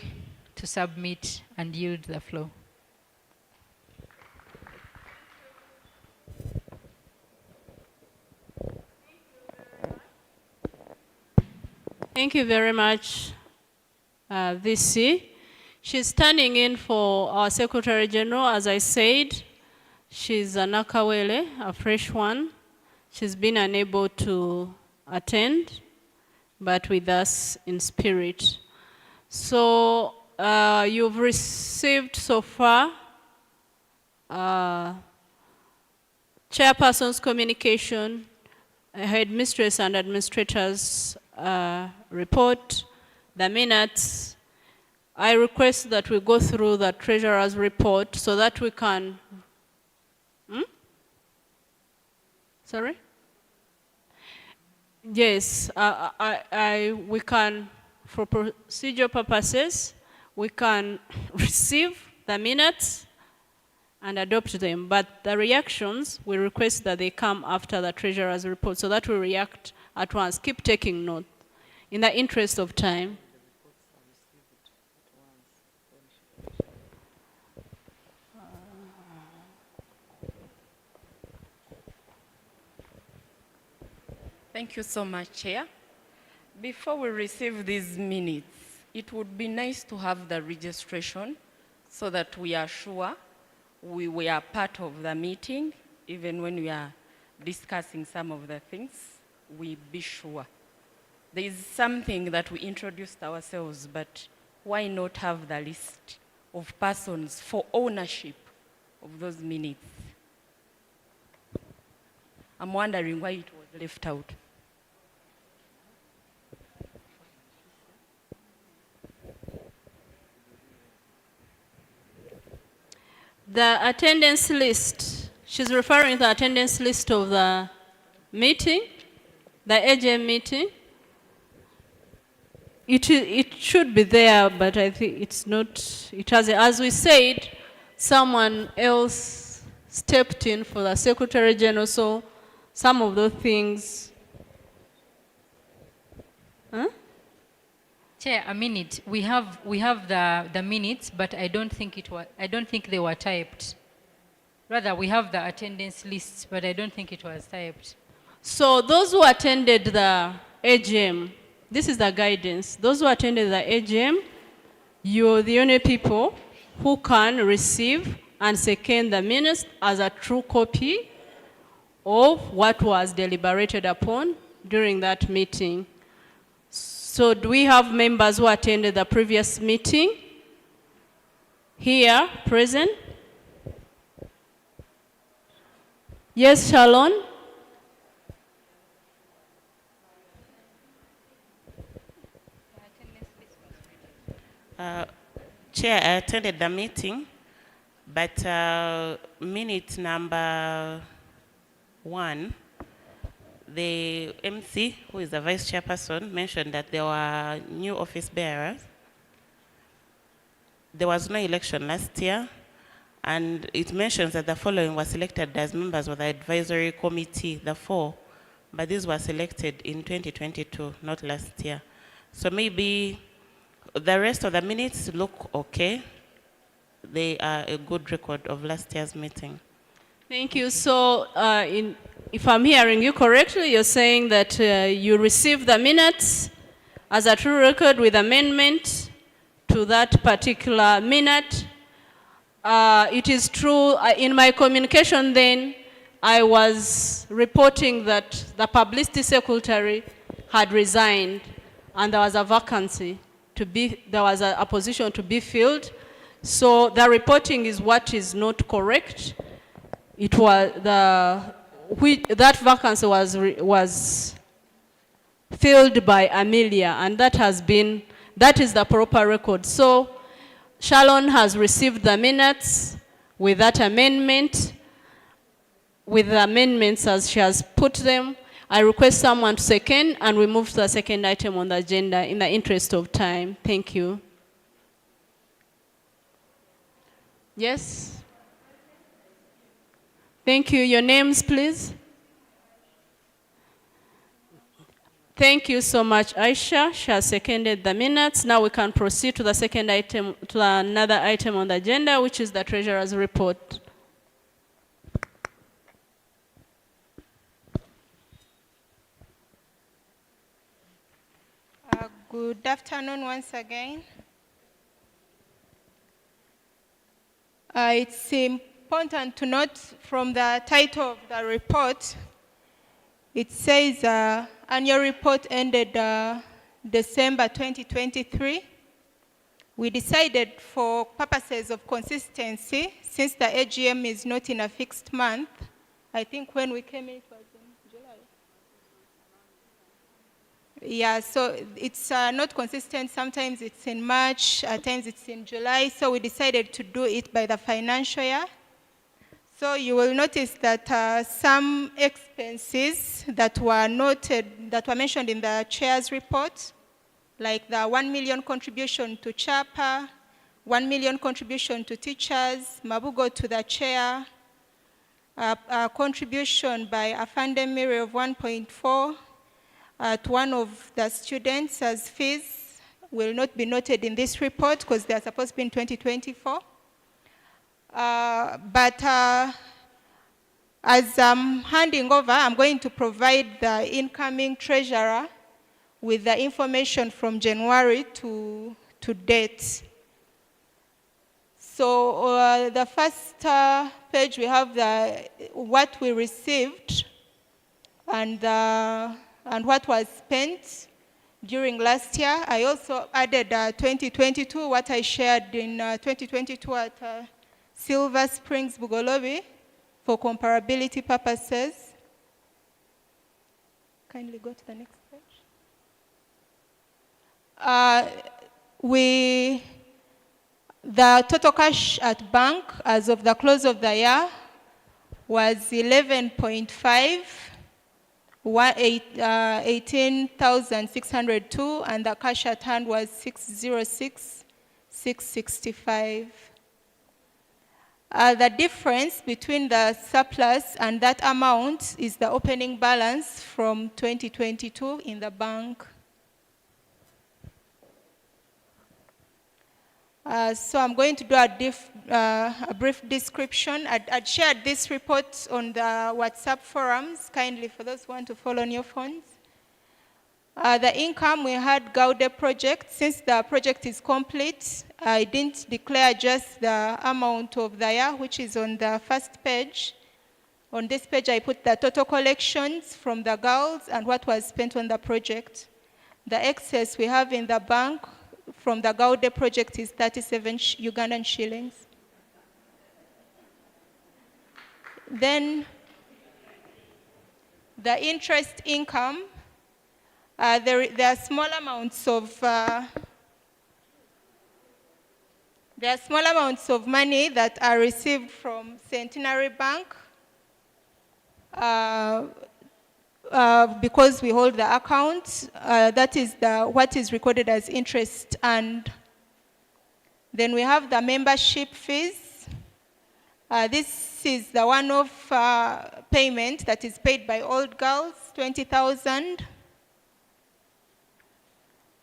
S8: to submit and yield the floor.
S15: Thank you very much, VC. She's standing in for our Secretary General, as I said. She's a Nakawele, a fresh one. She's been unable to attend, but with us in spirit. So you've received so far Chairperson's communication, Headmistress and Administrator's report, the minutes, I request that we go through the treasurer's report so that we can, Sorry? Yes, we can, for procedure purposes, we can receive the minutes and adopt them. But the reactions, we request that they come after the treasurer's report so that we react at once. Keep taking note in the interest of time.
S28: Thank you so much, Chair. Before we receive these minutes, it would be nice to have the registration so that we are sure we were part of the meeting, even when we are discussing some of the things, we be sure. There is something that we introduced ourselves, but why not have the list of persons for ownership of those minutes? I'm wondering why it was left out.
S15: The attendance list, she's referring to the attendance list of the meeting, the AGM meeting. It should be there, but I think it's not, it has, as we said, someone else stepped in for the Secretary General, so some of those things.
S8: Chair, a minute. We have the minutes, but I don't think they were typed. Rather, we have the attendance lists, but I don't think it was typed.
S15: So those who attended the AGM, this is the guidance. Those who attended the AGM, you're the only people who can receive and second the minutes as a true copy of what was deliberated upon during that meeting. So do we have members who attended the previous meeting? Here, present? Yes, Shalon?
S19: Chair, I attended the meeting, but minute number 1, the MC, who is the vice chairperson, mentioned that there were new office bearers. There was no election last year, and it mentions that the following were selected as members of the advisory committee, the 4, but these were selected in 2022, not last year. So maybe the rest of the minutes look okay. They are a good record of last year's meeting.
S15: Thank you. So if I'm hearing you correctly, you're saying that you received the minutes as a true record with amendment to that particular minute. It is true, in my communication then, I was reporting that the publicity secretary had resigned and there was a vacancy there was a position to be filled. So the reporting is what is not correct. It was that vacancy was filled by Amelia, and that is the proper record. So Shalon has received the minutes with that amendment, with the amendments as she has put them. I request someone to second, and we move to the second item on the agenda in the interest of time. Thank you. Yes? Thank you. Your names, please. Thank you so much, Aisha. She has seconded the minutes. Now we can proceed to the second item, to another item on the agenda, which is the Treasurer's report.
S3: Good afternoon once again. It's important to note from the title of the report, it says annual report ended December 2023. We decided for purposes of consistency, since the AGM is not in a fixed month, I think when we came in it was in July. Yeah, so it's not consistent. Sometimes it's in March, at times it's in July. So we decided to do it by the financial year. So you will notice that some expenses that were noted, that were mentioned in the chair's report, like the 1 million contribution to CHAPA, 1 million contribution to teachers, Mabugo to the chair, a contribution by Attendee of 1.4 to one of the students as fees will not be noted in this report because they are supposed to be in 2024. But as I'm handing over, I'm going to provide the incoming treasurer with the information from January to date. So the first page, we have what we received and what was spent during last year. I also added 2022, what I shared in 2022 at Silver Springs, Bugolobi, for comparability purposes. Kindly go to the next page. The total cash at bank as of the close of the year was 11.5, 18,602, and the cash at hand was 606,665. The difference between the surplus and that amount is the opening balance from 2022 in the bank. So I'm going to do a brief description. I'd shared this report on the WhatsApp forums, kindly for those who want to follow on your phones. The income, we had Gaude project. Since the project is complete, I didn't declare just the amount of the year, which is on the first page. On this page, I put the total collections from the girls and what was spent on the project. The excess we have in the bank from the Gaude project is 37 Ugandan shillings. Then the interest income, there are small amounts of money that are received from Centenary Bank because we hold the account. That is what is recorded as interest. And then we have the membership fees. This is the one-off payment that is paid by old girls, 20,000.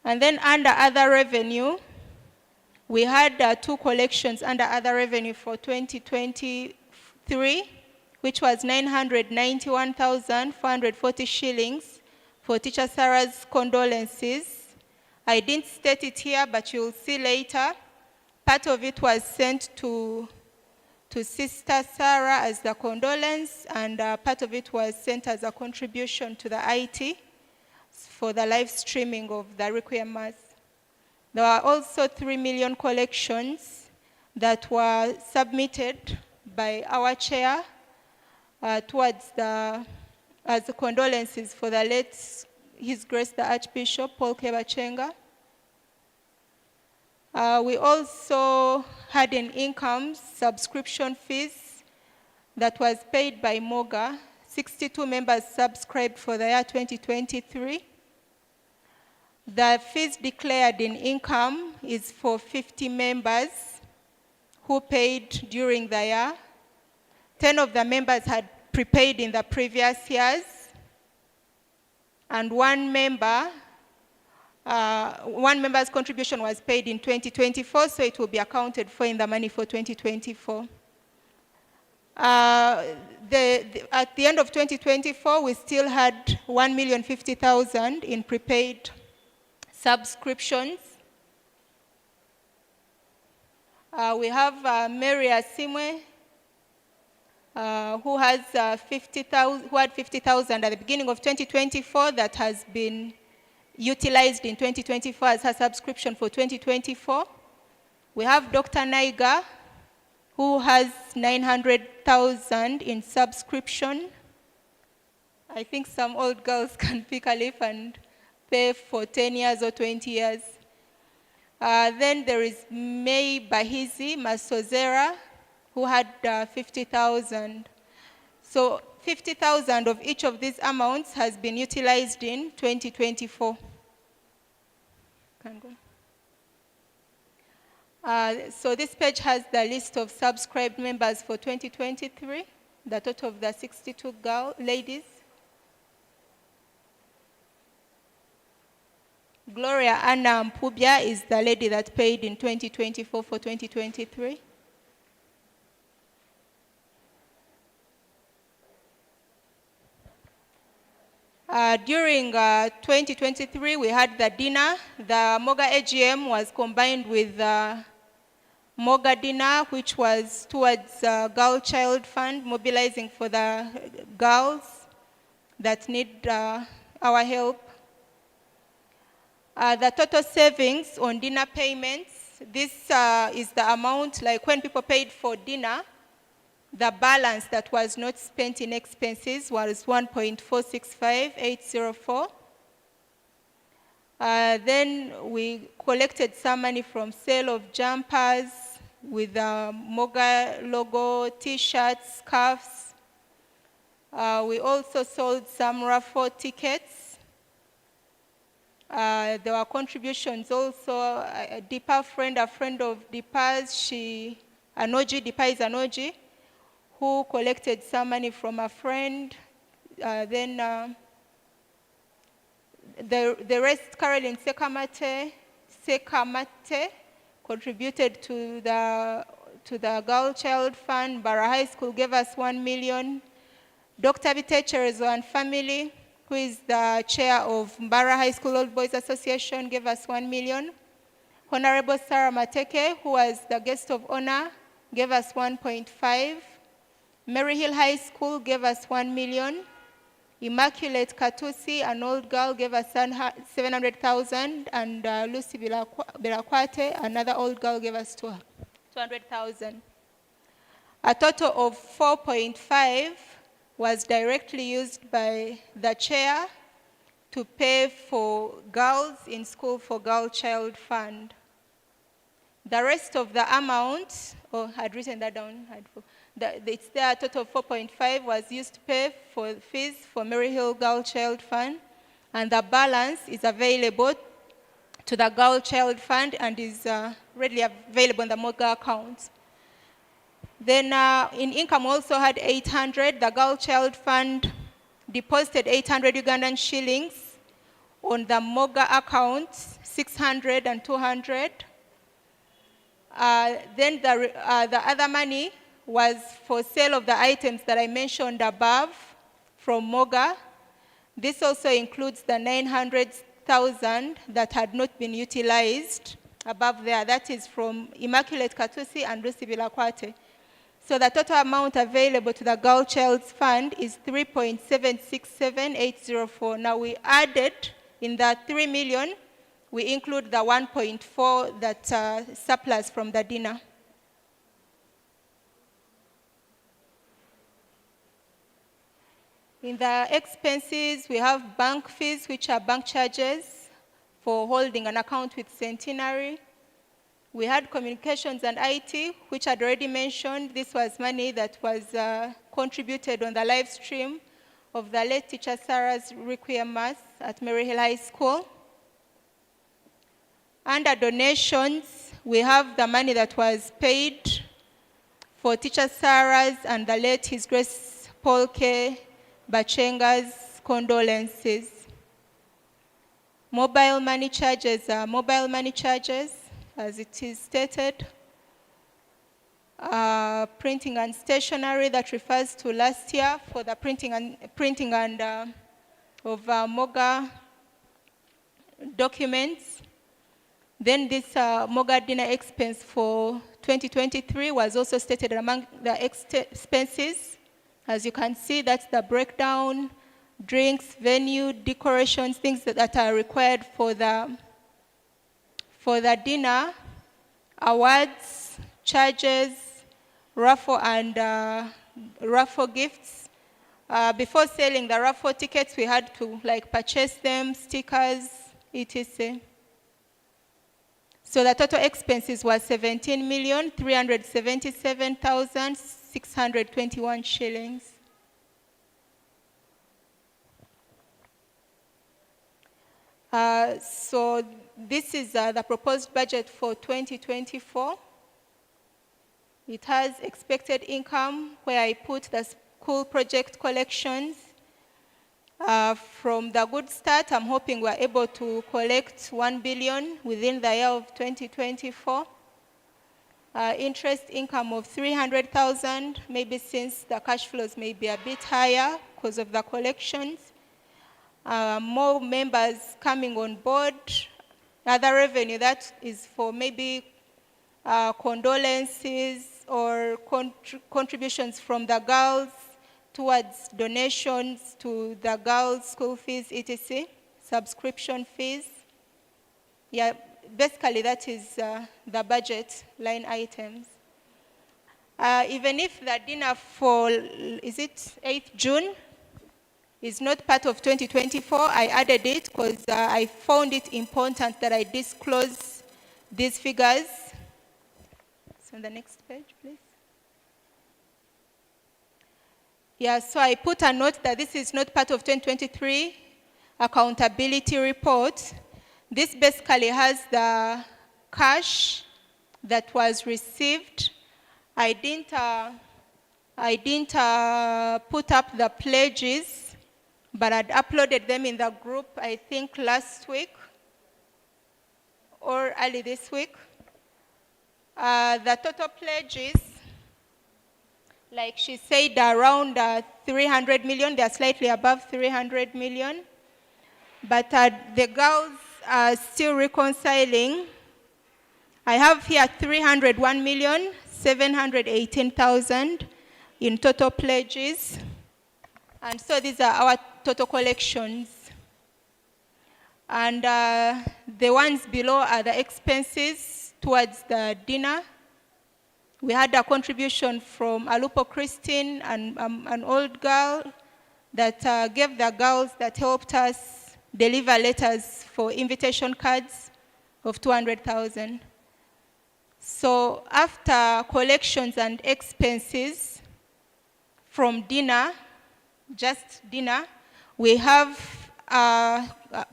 S3: And then under other revenue, we had 2 collections under other revenue for 2023, which was 991,440 shillings for Teacher Sarah's condolences. I didn't state it here, but you'll see later. Part of it was sent to Sister Sarah as the condolence, and part of it was sent as a contribution to the IT for the live streaming of the Requiem Mass. There were also 3 million collections that were submitted by our chair towards as condolences for the late His Grace the Archbishop Paul Kebachenga. We also had an income subscription fees that was paid by Moga. 62 members subscribed for the year 2023. The fees declared in income is for 50 members who paid during the year. 10 of the members had prepaid in the previous years, and one member's contribution was paid in 2024, so it will be accounted for in the money for 2024. At the end of 2024, we still had 1,050,000 in prepaid subscriptions. We have Mary Asimwe, who had 50,000 at the beginning of 2024 that has been utilized in 2024 as her subscription for 2024. We have Dr. Naiga, who has 900,000 in subscription. I think some old girls can pick a leaf and pay for 10 years or 20 years. Then there is May Bahizi Masozera, who had 50,000. So 50,000 of each of these amounts has been utilized in 2024. Can go. So this page has the list of subscribed members for 2023, the total of the 62 ladies. Gloria Anna Mpubya is the lady that paid in 2024 for 2023. During 2023, we had the dinner. The Moga AGM was combined with the Moga dinner, which was towards Girl Child Fund, mobilizing for the girls that need our help. The total savings on dinner payments, this is the amount, like when people paid for dinner, the balance that was not spent in expenses was 1.465804. Then we collected some money from sale of jumpers with the Moga logo, t-shirts, scarves. We also sold some raffle tickets. There were contributions also. A Deepa friend, a friend of Deepa's, Deepa is Anoji, who collected some money from a friend. Then the rest, Caroline Sekamate contributed to the Girl Child Fund. Barra High School gave us 1 million. Dr. Bitecherezo and family, who is the chair of Barra High School Old Boys Association, gave us 1 million. Honorable Sarah Mateke, who was the guest of honor, gave us 1.5. Maryhill High School gave us 1 million. Immaculate Katusi, an old girl, gave us 700,000, and Lucy Belakwate, another old girl, gave us 200,000. A total of 4.5 was directly used by the chair to pay for girls in school for Girl Child Fund. The rest of the amount, I'd written that down. It's there, a total of 4.5 was used to pay for fees for Maryhill Girl Child Fund, and the balance is available to the Girl Child Fund and is readily available in the Moga account. Then in income, we also had 800. The Girl Child Fund deposited 800 Ugandan shillings on the Moga account, 600 and 200. Then the other money was for sale of the items that I mentioned above from Moga. This also includes the 900,000 that had not been utilized above there. That is from Immaculate Katusi and Lucy Bilakwate. So the total amount available to the Girl Child's Fund is 3.767804. Now we added in the 3 million, we include the 1.4 that surplus from the dinner. In the expenses, we have bank fees, which are bank charges for holding an account with Centenary. We had communications and IT, which I'd already mentioned. This was money that was contributed on the live stream of the late teacher Sarah's Requiem Mass at Maryhill High School. Under donations, we have the money that was paid for teacher Sarah's and the late His Grace Paul K. Bachenga's condolences. Mobile money charges are mobile money charges, as it is stated. Printing and stationery, that refers to last year for the printing of Moga documents. Then this Moga dinner expense for 2023 was also stated among the expenses. As you can see, that's the breakdown: drinks, venue, decorations, things that are required for the dinner, awards, charges, raffle and raffle gifts. Before selling the raffle tickets, we had to purchase them, stickers, etc. So the total expenses was 17,377,621 shillings. So this is the proposed budget for 2024. It has expected income where I put the school project collections. From the good start, I'm hoping we're able to collect 1 billion within the year of 2024. Interest income of 300,000, maybe since the cash flows may be a bit higher because of the collections. More members coming on board. Other revenue that is for maybe condolences or contributions from the girls towards donations to the girls' school fees, etc., subscription fees. Yeah, basically that is the budget line items. Even if the dinner for, is it 8th June, is not part of 2024, I added it because I found it important that I disclose these figures. So on the next page, please. Yeah, so I put a note that this is not part of 2023 accountability report. This basically has the cash that was received. I didn't put up the pledges, but I'd uploaded them in the group, I think last week or early this week. The total pledges, like she said, around 300 million. They're slightly above 300 million. But the girls are still reconciling. I have here 301,718,000 in total pledges. And so these are our total collections. And the ones below are the expenses towards the dinner. We had a contribution from Alupo Christine, an old girl that gave the girls that helped us deliver letters for invitation cards of 200,000. So after collections and expenses from dinner, just dinner, we have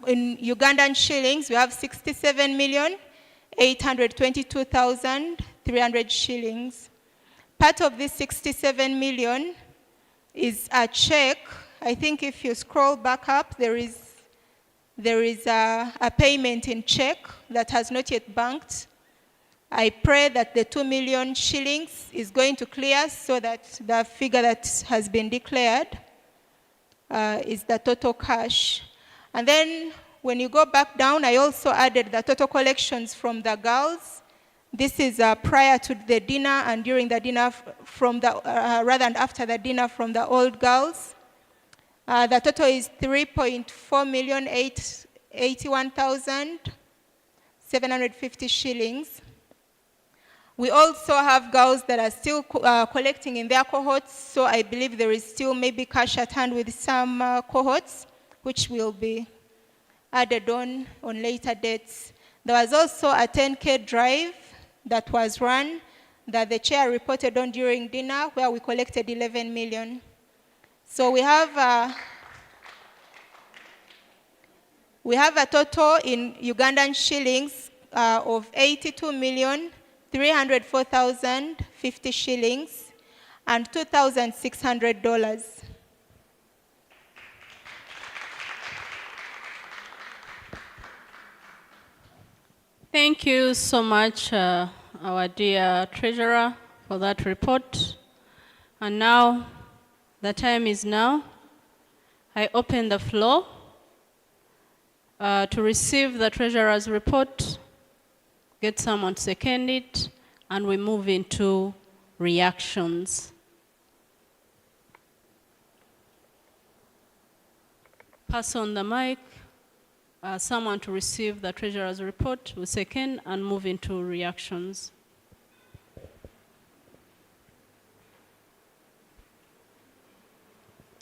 S3: in Ugandan shillings, we have 67,822,300 shillings. Part of this 67 million is a check. I think if you scroll back up, there is a payment in check that has not yet banked. I pray that the 2 million shillings is going to clear so that the figure that has been declared is the total cash. And then when you go back down, I also added the total collections from the girls. This is prior to the dinner and during the dinner from the, rather than after the dinner from the old girls. The total is 3.4,881,750 shillings. We also have girls that are still collecting in their cohorts, so I believe there is still maybe cash at hand with some cohorts, which will be added on later dates. There was also a 10K drive that was run that the chair reported on during dinner where we collected 11 million. So we have a total in Ugandan shillings of 82,304,050 shillings and $2,600.
S15: Thank you so much, our dear treasurer, for that report. And now, the time is now. I open the floor to receive the treasurer's report, get someone to second it, and we move into reactions. Pass on the mic. Someone to receive the treasurer's report will second and move into reactions.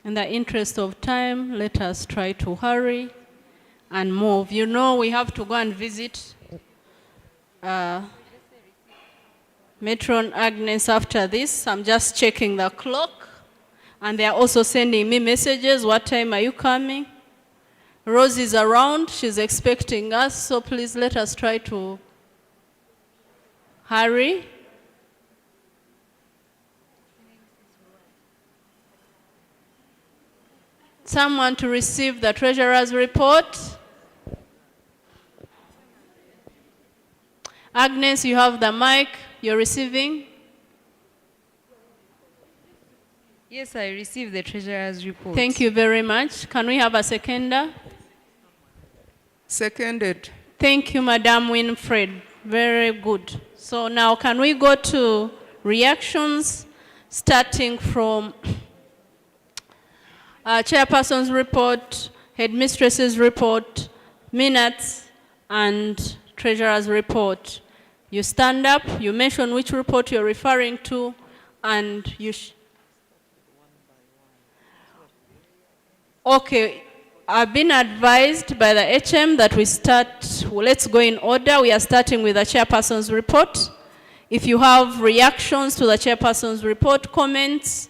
S15: In the interest of time, let us try to hurry and move. You know, we have to go and visit Matron Agnes after this. I'm just checking the clock. And they are also sending me messages. What time are you coming? Rose is around. She's expecting us. So please let us try to hurry. Someone to receive the treasurer's report. Agnes, you have the mic. You're receiving.
S7: Yes, I received the treasurer's report.
S15: Thank you very much. Can we have a seconder?
S5: Seconded.
S15: Thank you, Madam Winfred. Very good. So now can we go to reactions, starting from Chairperson's report, Headmistress's report, minutes, and Treasurer's report. You stand up, you mention which report you're referring to, and you... Okay, I've been advised by the HM that we start, well, let's go in order. We are starting with the Chairperson's report. If you have reactions to the Chairperson's report, comments,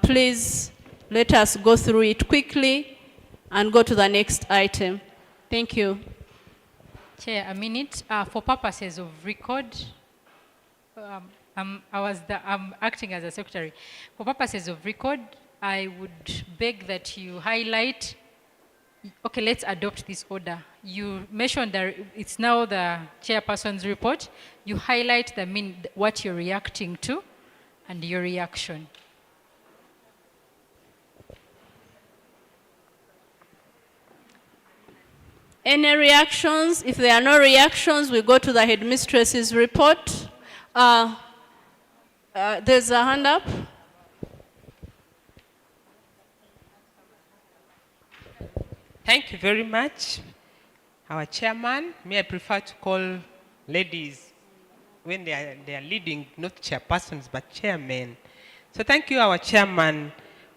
S15: please let us go through it quickly and go to the next item. Thank you.
S8: Chair, a minute. For purposes of record, I'm acting as a secretary. For purposes of record, I would beg that you highlight, okay, let's adopt this order. You mentioned that it's now the Chairperson's report. You highlight what you're reacting to and your reaction.
S15: Any reactions? If there are no reactions, we go to the Headmistress's report. There's a hand up.
S21: Thank you very much. Our chairman, may I prefer to call ladies when they are leading, not chairpersons, but chairmen. So thank you, our chairman,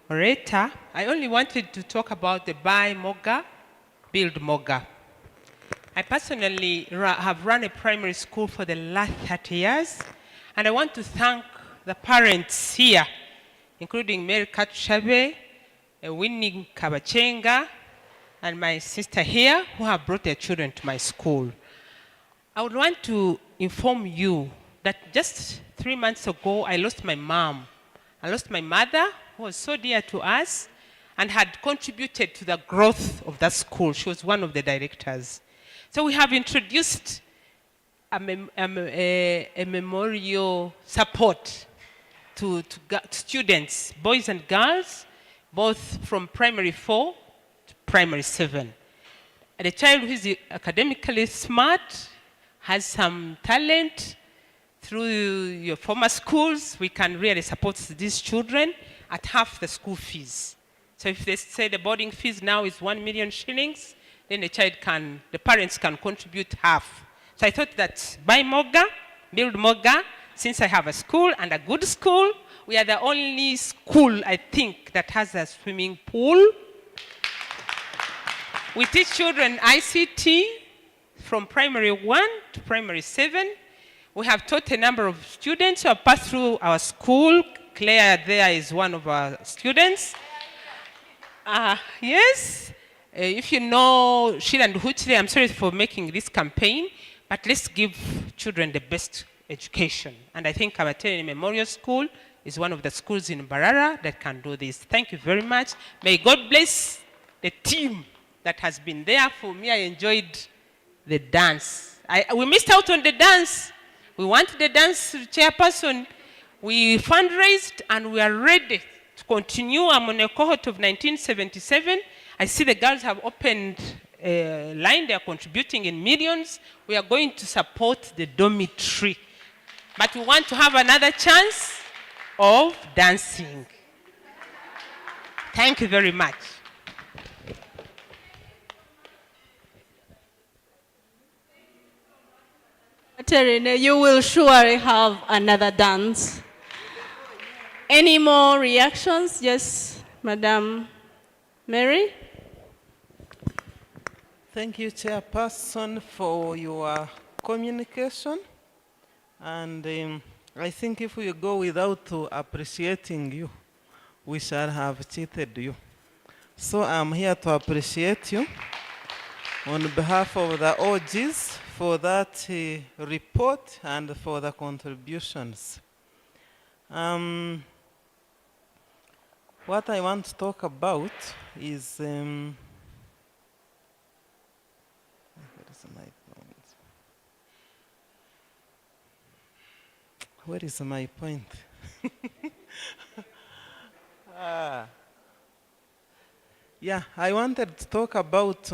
S21: orator. I only wanted to talk about the Buy Moga, Build Moga. I personally have run a primary school for the last 30 years, and I want to thank the parents here, including Mary Katushabe, Winnie Kabachenga, and my sister here, who have brought their children to my school. I would want to inform you that just 3 months ago, I lost my mom. I lost my mother, who was so dear to us, and had contributed to the growth of that school. She was one of the directors. So we have introduced a memorial support to students, boys and girls, both from primary 4 to primary 7. And a child who is academically smart, has some talent, through your former schools, we can really support these children at half the school fees. So if they say the boarding fees now is 1 million shillings, then the parents can contribute half. So I thought that buy Moga, build Moga, since I have a school and a good school, we are the only school, I think, that has a swimming pool. We teach children ICT from primary 1 to primary 7. We have taught a number of students who have passed through our school. Claire there is one of our students. Yes. If you know Sheila and Huchile, I'm sorry for making this campaign, but let's give children the best education. And I think Attendee Memorial School is one of the schools in Barara that can do this. Thank you very much. May God bless the team that has been there. For me, I enjoyed the dance. We missed out on the dance. We want the dance chairperson. We fundraised and we are ready to continue. I'm on a cohort of 1977. I see the girls have opened a line. They are contributing in millions. We are going to support the dormitory. But we want to have another chance of dancing. Thank you very much.
S15: Terine, you will surely have another dance. Any more reactions? Yes, Madam Mary?
S2: Thank you, Chairperson, for your communication. And I think if we go without appreciating you, we shall have cheated you. So I'm here to appreciate you on behalf of the OGs for that report and for the contributions. What I want to talk about is where is my point? Yeah, I wanted to talk about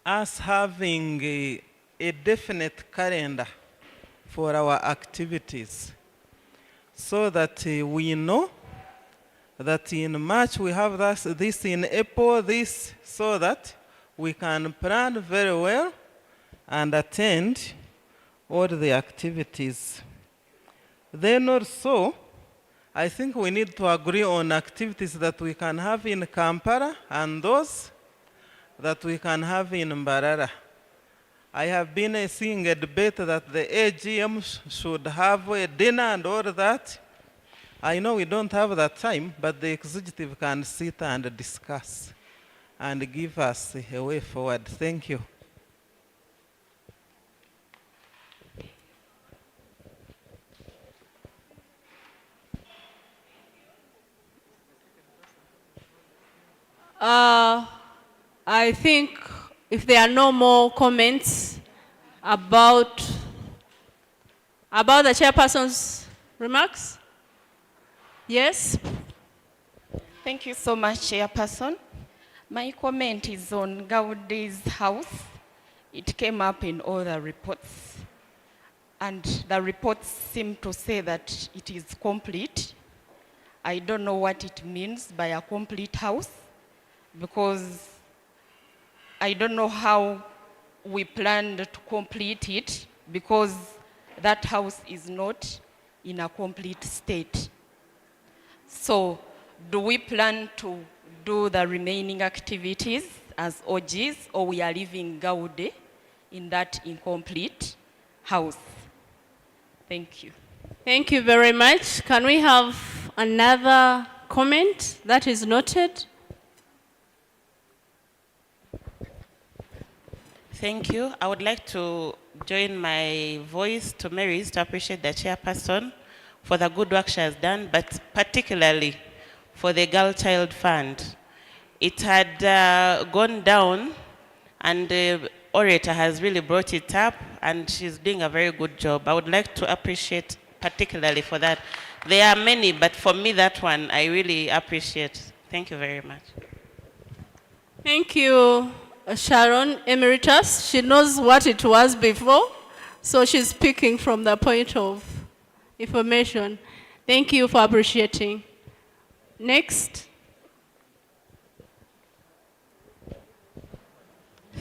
S2: us having a definite calendar for our activities so that we know that in March we have this in April, this, so that we can plan very well and attend all the activities. Then also, I think we need to agree on activities that we can have in Kampala and those that we can have in Mbarara. I have been seeing a debate that the AGM should have a dinner and all that. I know we don't have that time, but the executive can sit and discuss and give us a way forward. Thank you.
S15: I think if there are no more comments about the chairperson's remarks. Yes?
S28: Thank you so much, Chairperson. My comment is on Gaudi's house. It came up in all the reports. And the reports seem to say that it is complete. I don't know what it means by a complete house, because I don't know how we planned to complete it, because that house is not in a complete state. So do we plan to do the remaining activities as OGs, or we are leaving Gaude in that incomplete house? Thank you.
S15: Thank you very much. Can we have another comment that is noted?
S19: Thank you. I would like to join my voice to Mary's to appreciate the chairperson for the good work she has done, but particularly for the Girl Child Fund. It had gone down, and the orator has really brought it up, and she's doing a very good job. I would like to appreciate particularly for that. There are many, but for me, that one I really appreciate. Thank you very much.
S15: Thank you, Sharon Emeritus. She knows what it was before, so she's speaking from the point of information. Thank you for appreciating. Next.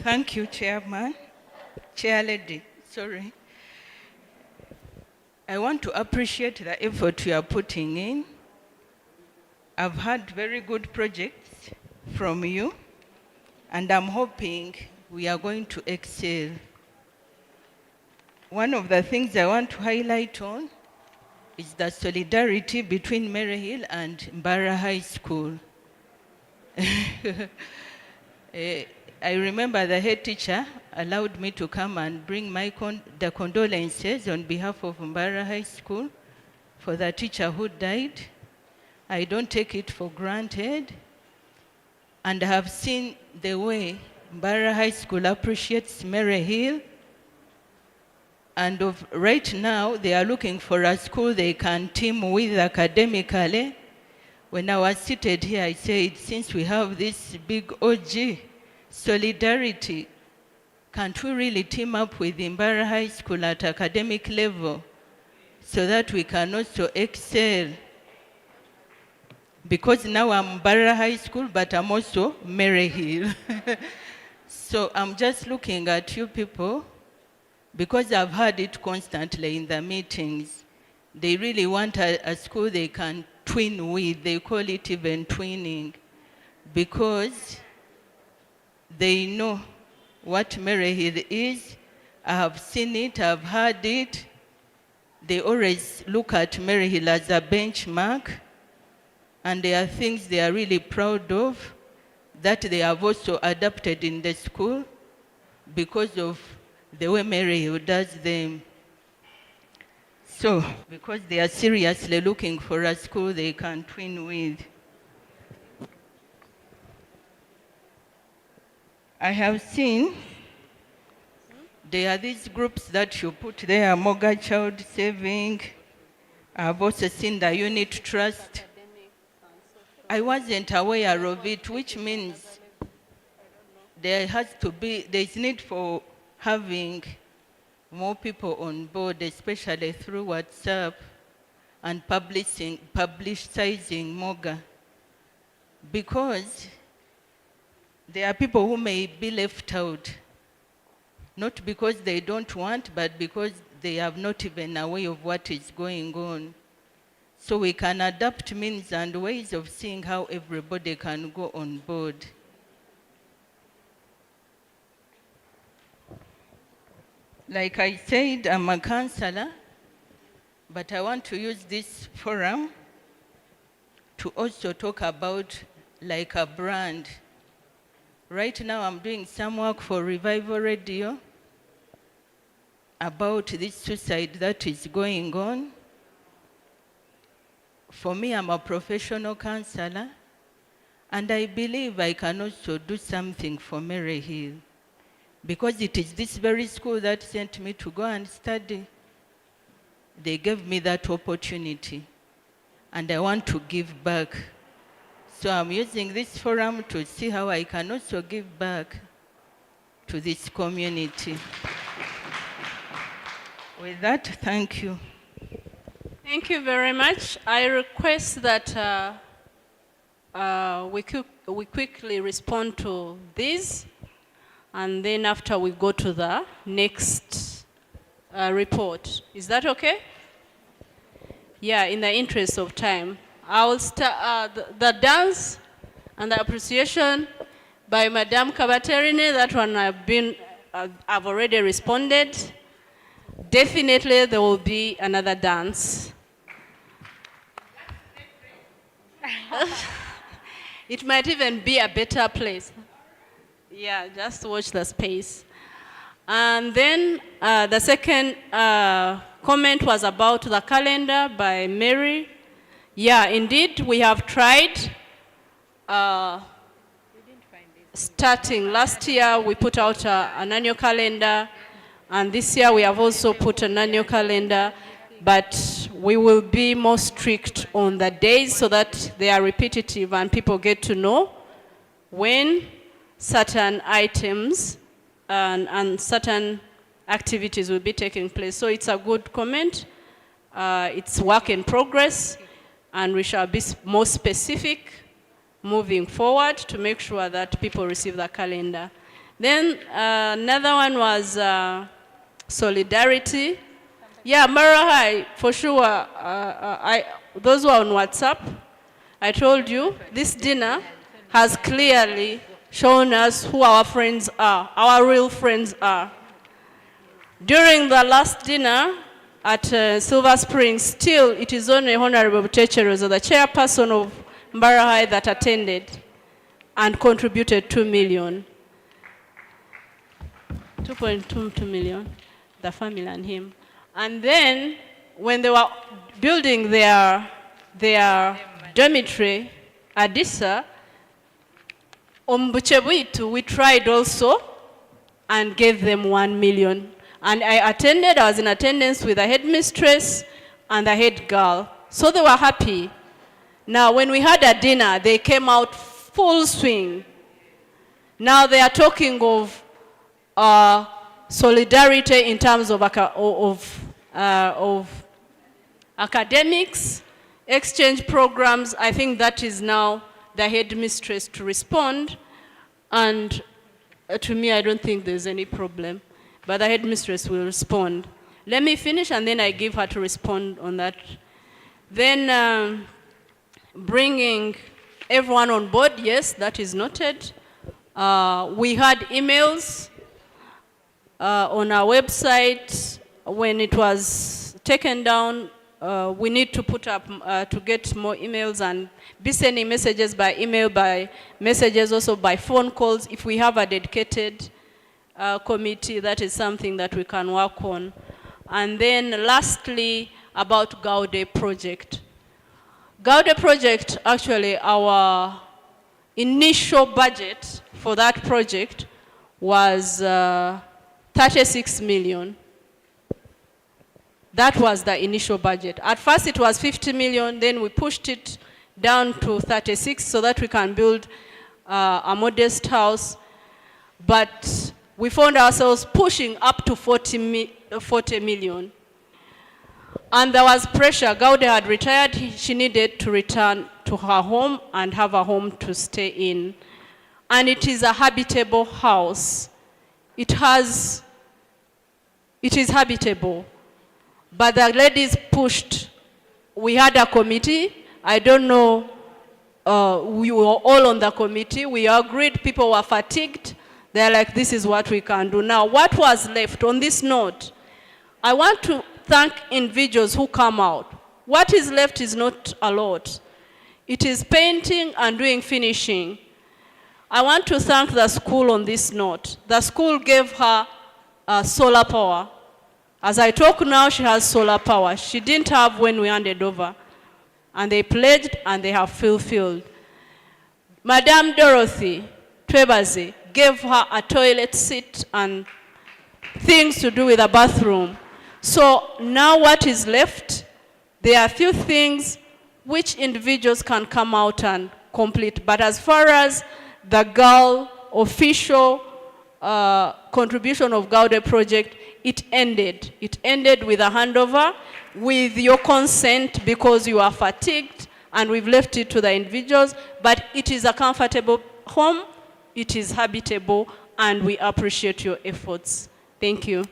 S18: Thank you, Chairman. Chair Lady, sorry. I want to appreciate the effort you are putting in. I've had very good projects from you, and I'm hoping we are going to excel. One of the things I want to highlight on is the solidarity between Maryhill and Mbara High School. I remember the head teacher allowed me to come and bring the condolences on behalf of Mbara High School for the teacher who died. I don't take it for granted, and I have seen the way Mbara High School appreciates Maryhill. And right now, they are looking for a school they can team with academically. When I was seated here, I said, since we have this big OG solidarity, can't we really team up with Mbara High School at academic level so that we can also excel? Because now I'm Mbara High School, but I'm also Maryhill. So I'm just looking at you people, because I've heard it constantly in the meetings. They really want a school they can twin with. They call it even twinning, because they know what Maryhill is. I have seen it, I've heard it. They always look at Maryhill as a benchmark, and there are things they are really proud of that they have also adapted in the school because of the way Maryhill does them. So, because they are seriously looking for a school they can twin with. I have seen there are these groups that you put there, Moga Child Saving. I've also seen the Unit Trust. I wasn't aware of it, which means there is need for having more people on board, especially through WhatsApp and publicizing Moga. Because there are people who may be left out, not because they don't want, but because they have not even aware of what is going on. So we can adapt means and ways of seeing how everybody can go on board. Like I said, I'm a counselor, but I want to use this forum to also talk about like a brand. Right now I'm doing some work for Revival Radio about this suicide that is going on. For me, I'm a professional counselor, and I believe I can also do something for Maryhill, because it is this very school that sent me to go and study. They gave me that opportunity, and I want to give back. So I'm using this forum to see how I can also give back to this community. With that, thank you.
S15: Thank you very much. I request that we quickly respond to these, and then after we go to the next report. Is that okay? Yeah, in the interest of time. I will start the dance and the appreciation by Madame Kabaterine. That one I've already responded. Definitely there will be another dance. It might even be a better place. Yeah, just watch the space. And then the second comment was about the calendar by Mary. Yeah, indeed, we have tried. Starting last year, we put out an annual calendar, and this year we have also put an annual calendar, but we will be more strict on the days so that they are repetitive and people get to know when certain items and certain activities will be taking place. So it's a good comment. It's work in progress, and we shall be more specific moving forward to make sure that people receive the calendar. Then another one was solidarity. Yeah, Maryhill, for sure. Those who are on WhatsApp, I told you, this dinner has clearly shown us who our friends are, our real friends are. During the last dinner at Silver Springs, still it is only Honorable Butecheroza, the chairperson of Maryhill, that attended and contributed 2 million. 2.2 million, the family and him. And then when they were building their dormitory at Disa, Ombuchebuitu, we tried also and gave them 1 million. And I was in attendance with the headmistress and the head girl. So they were happy. Now, when we had a dinner, they came out full swing. Now they are talking of solidarity in terms of academics, exchange programs. I think that is now the headmistress to respond. And to me, I don't think there's any problem. But the headmistress will respond. Let me finish, and then I give her to respond on that. Then bringing everyone on board, yes, that is noted. We had emails on our website. When it was taken down, we need to put up to get more emails and be sending messages by email, by messages also by phone calls. If we have a dedicated committee, that is something that we can work on. And then lastly, about Gaude project. Gaude project, actually our initial budget for that project was 36 million. That was the initial budget. At first it was 50 million, then we pushed it down to 36 so that we can build a modest house. But we found ourselves pushing up to 40 million. And there was pressure. Gaude had retired. She needed to return to her home and have a home to stay in. And it is a habitable house. It is habitable. But the ladies pushed. We had a committee. I don't know, we were all on the committee. We agreed, people were fatigued. They're like, this is what we can do. Now, what was left on this note? I want to thank individuals who come out. What is left is not a lot. It is painting and doing finishing. I want to thank the school on this note. The school gave her solar power. As I talk now, she has solar power. She didn't have when we handed over. And they pledged and they have fulfilled. Madame Dorothy Twebazi gave her a toilet seat and things to do with a bathroom. So now what is left? There are a few things which individuals can come out and complete. But as far as the girl official contribution of Gaude project, it ended. It ended with a handover with your consent because you are fatigued and we've left it to the individuals, but it is a comfortable home, it is habitable, and we appreciate your efforts. Thank you.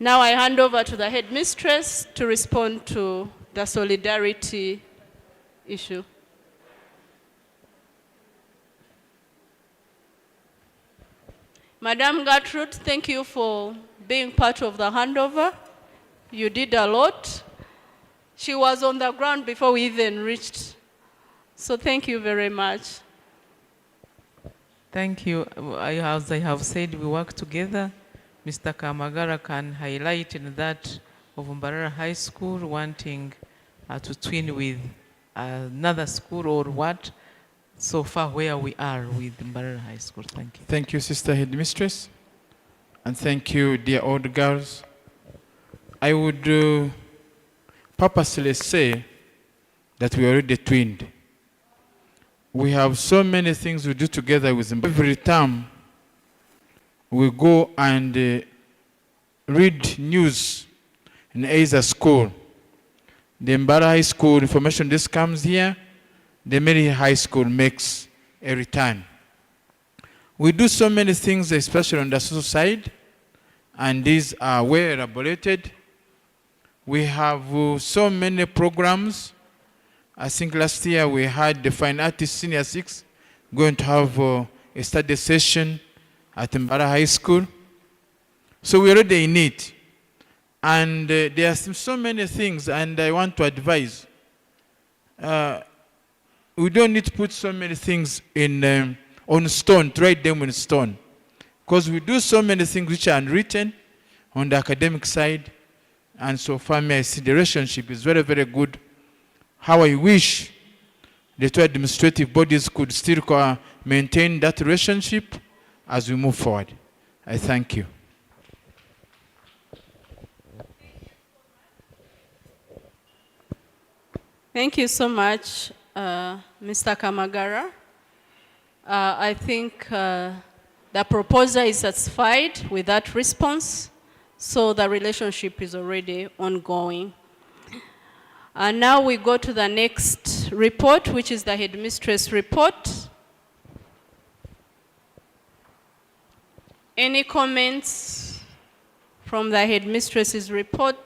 S15: Now I hand over to the headmistress to respond to the solidarity issue. Madam Gertrude, thank you for being part of the handover. You did a lot. She was on the ground before we even reached. So thank you very much.
S1: Thank you. As I have said, we work together. Mr. Kamagara can highlight in that of Mbarara High School wanting to twin with another school or what. So far where we are with Maryhill High School. Thank you.
S4: Thank you, Sister Headmistress. And thank you, dear old girls. I would purposely say that we are already twinned. We have so many things we do together with them. Every time we go and read news in either school. The Mbara High School information this comes here. The Maryhill High School makes a return. We do so many things, especially on the social side, and these are well elaborated. We have so many programs. I think last year we had the Fine Artist Senior 6 going to have a study session at Mbara High School. So we're already in it. And there are so many things, and I want to advise. We don't need to put so many things in on stone, to write them on stone. Because we do so many things which are unwritten on the academic side. And so far, I see the relationship is very, very good. How I wish the two administrative bodies could still maintain that relationship as we move forward. I thank you.
S15: Thank you so much, Mr. Kamagara. I think the proposer is satisfied with that response, so the relationship is already ongoing. And now we go to the next report, which is the headmistress report. Any comments from the headmistress's report?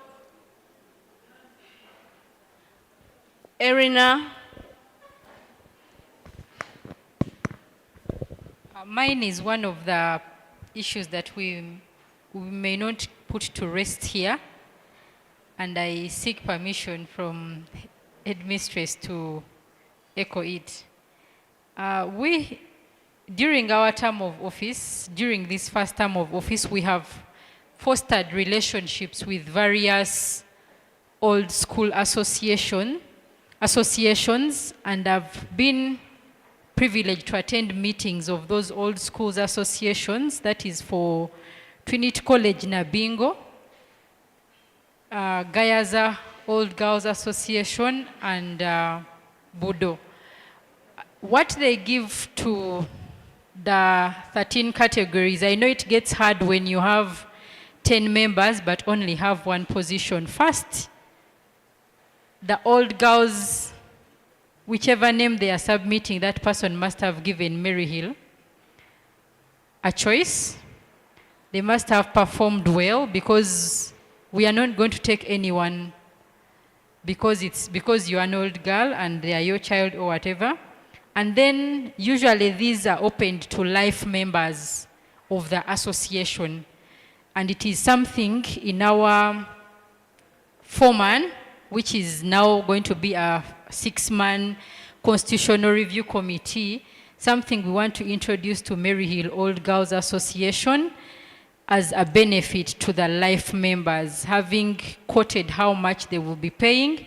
S8: Mine is one of the issues that we may not put to rest here, and I seek permission from Headmistress to echo it. During our term of office, during this first term of office, we have fostered relationships with various old school associations, and I've been privileged to attend meetings of those old schools associations. That is for Trinity College Nabingo, Gayaza Old Girls Association, and Budo. What they give to the 13 categories, I know it gets hard when you have 10 members but only have one position. First, the old girls, whichever name they are submitting, that person must have given Maryhill a choice. They must have performed well, because we are not going to take anyone because you are an old girl and they are your child or whatever. And then usually these are opened to life members of the association. And it is something in our foreman, which is now going to be a 6-man constitutional review committee, something we want to introduce to Maryhill Old Girls Association as a benefit to the life members, having quoted how much they will be paying,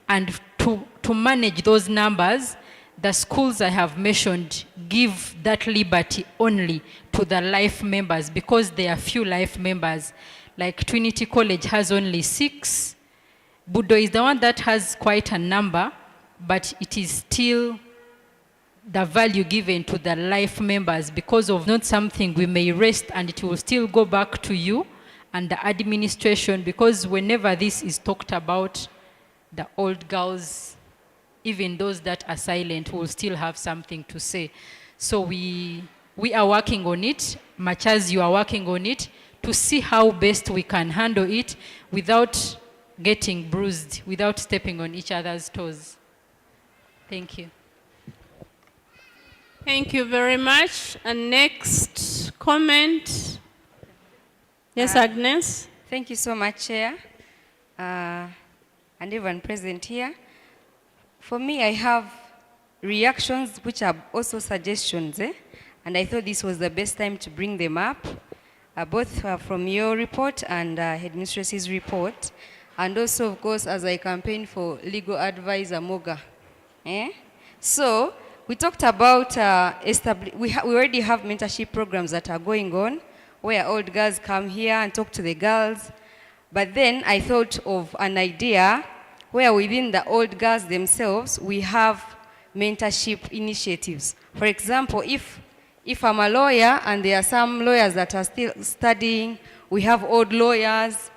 S8: and to manage those numbers. The schools I have mentioned give that liberty only to the life members, because there are few life members. Like Trinity College has only 6. Budo is the one that has quite a number, but it is still the value given to the life members, because of not something we may rest, and it will still go back to you and the administration, because whenever this is talked about, the old girls, even those that are silent, will still have something to say. So we are working on it, much as you are working on it, to see how best we can handle it without getting bruised, without stepping on each other's toes. Thank you.
S15: Thank you very much. And next comment. Yes, Agnes.
S7: Thank you so much, Chair, and everyone present here. For me, I have reactions which are also suggestions, and I thought this was the best time to bring them up, both from your report and Headmistress's report, and also, of course, as I campaign for legal advisor Moga. So, we talked about, we already have mentorship programs that are going on, where old girls come here and talk to the girls. But then I thought of an idea where within the old girls themselves, we have mentorship initiatives. For example, if I'm a lawyer and there are some lawyers that are still studying, we have old lawyers,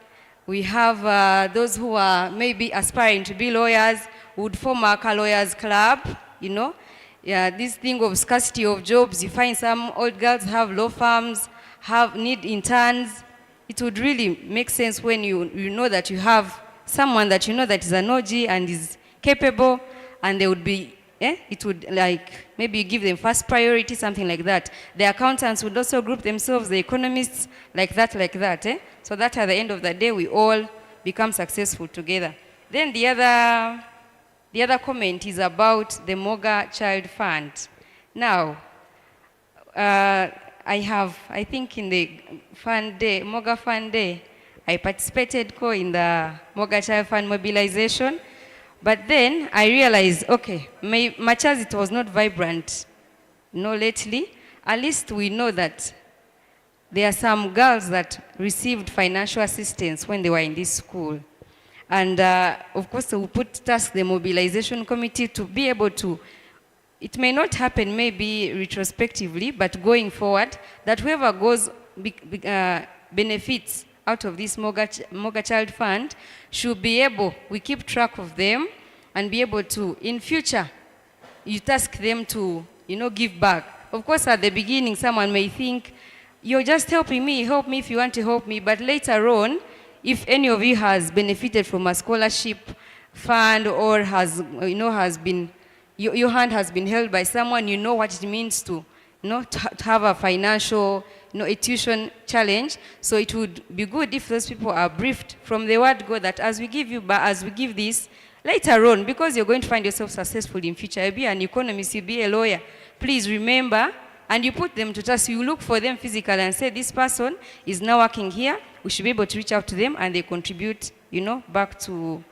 S7: we have those who are maybe aspiring to be lawyers, would form a lawyers club, you know. Yeah, this thing of scarcity of jobs, you find some old girls have law firms, need interns. It would really make sense when you know that you have someone that you know that is an OG and is capable, and they would be, it would like, maybe you give them first priority, something like that. The accountants would also group themselves, the economists, like that, so that at the end of the day, we all become successful together. Then the other comment is about the Moga Child Fund. Now, I think in the fund day, Moga Fund Day, I participated in the Moga Child Fund mobilization, but then I realized, okay, much as it was not vibrant, lately, at least we know that there are some girls that received financial assistance when they were in this school. And of course, we task the mobilization committee to be able to, it may not happen maybe retrospectively, but going forward, that whoever goes benefits out of this Moga Child Fund should be able, we keep track of them and be able to, in future, you task them to, give back. Of course, at the beginning, someone may think, you're just helping me, help me if you want to help me, but later on, if any of you has benefited from a scholarship fund or has, your hand has been held by someone, you know what it means to to have a financial, a tuition challenge. So it would be good if those people are briefed from the word go that as we give this, later on, because you're going to find yourself successful in future, you'll be an economist, you'll be a lawyer, please remember, and you put them to task, you look for them physically and say, this person is now working here, we should be able to reach out to them and they contribute, back to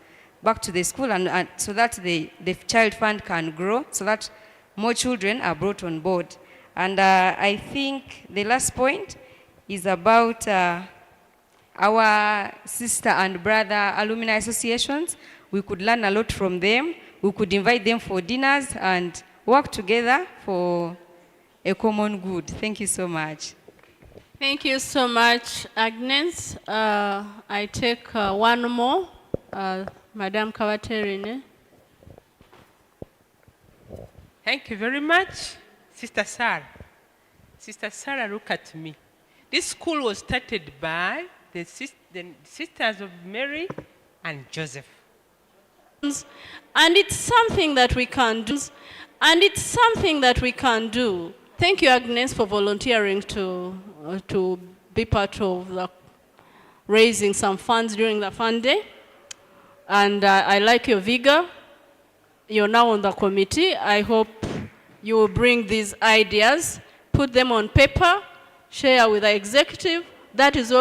S7: the school, and so that the child fund can grow, so that more children are brought on board. And I think the last point is about our sister and brother alumni associations. We could learn a lot from them. We could invite them for dinners and work together for a common good. Thank you so much.
S15: Thank you so much, Agnes. I take one more, Madam Kawaterine.
S21: Thank you very much, Sister Sarah. Sister Sarah, look at me. This school was started by the sisters of Mary and Joseph.
S15: And it's something that we can do. And it's something that we can do. Thank you, Agnes, for volunteering to be part of raising some funds during the fund day. And I like your vigor. You're now on the committee. I hope you will bring these ideas, put them on paper, share with the executive. That is what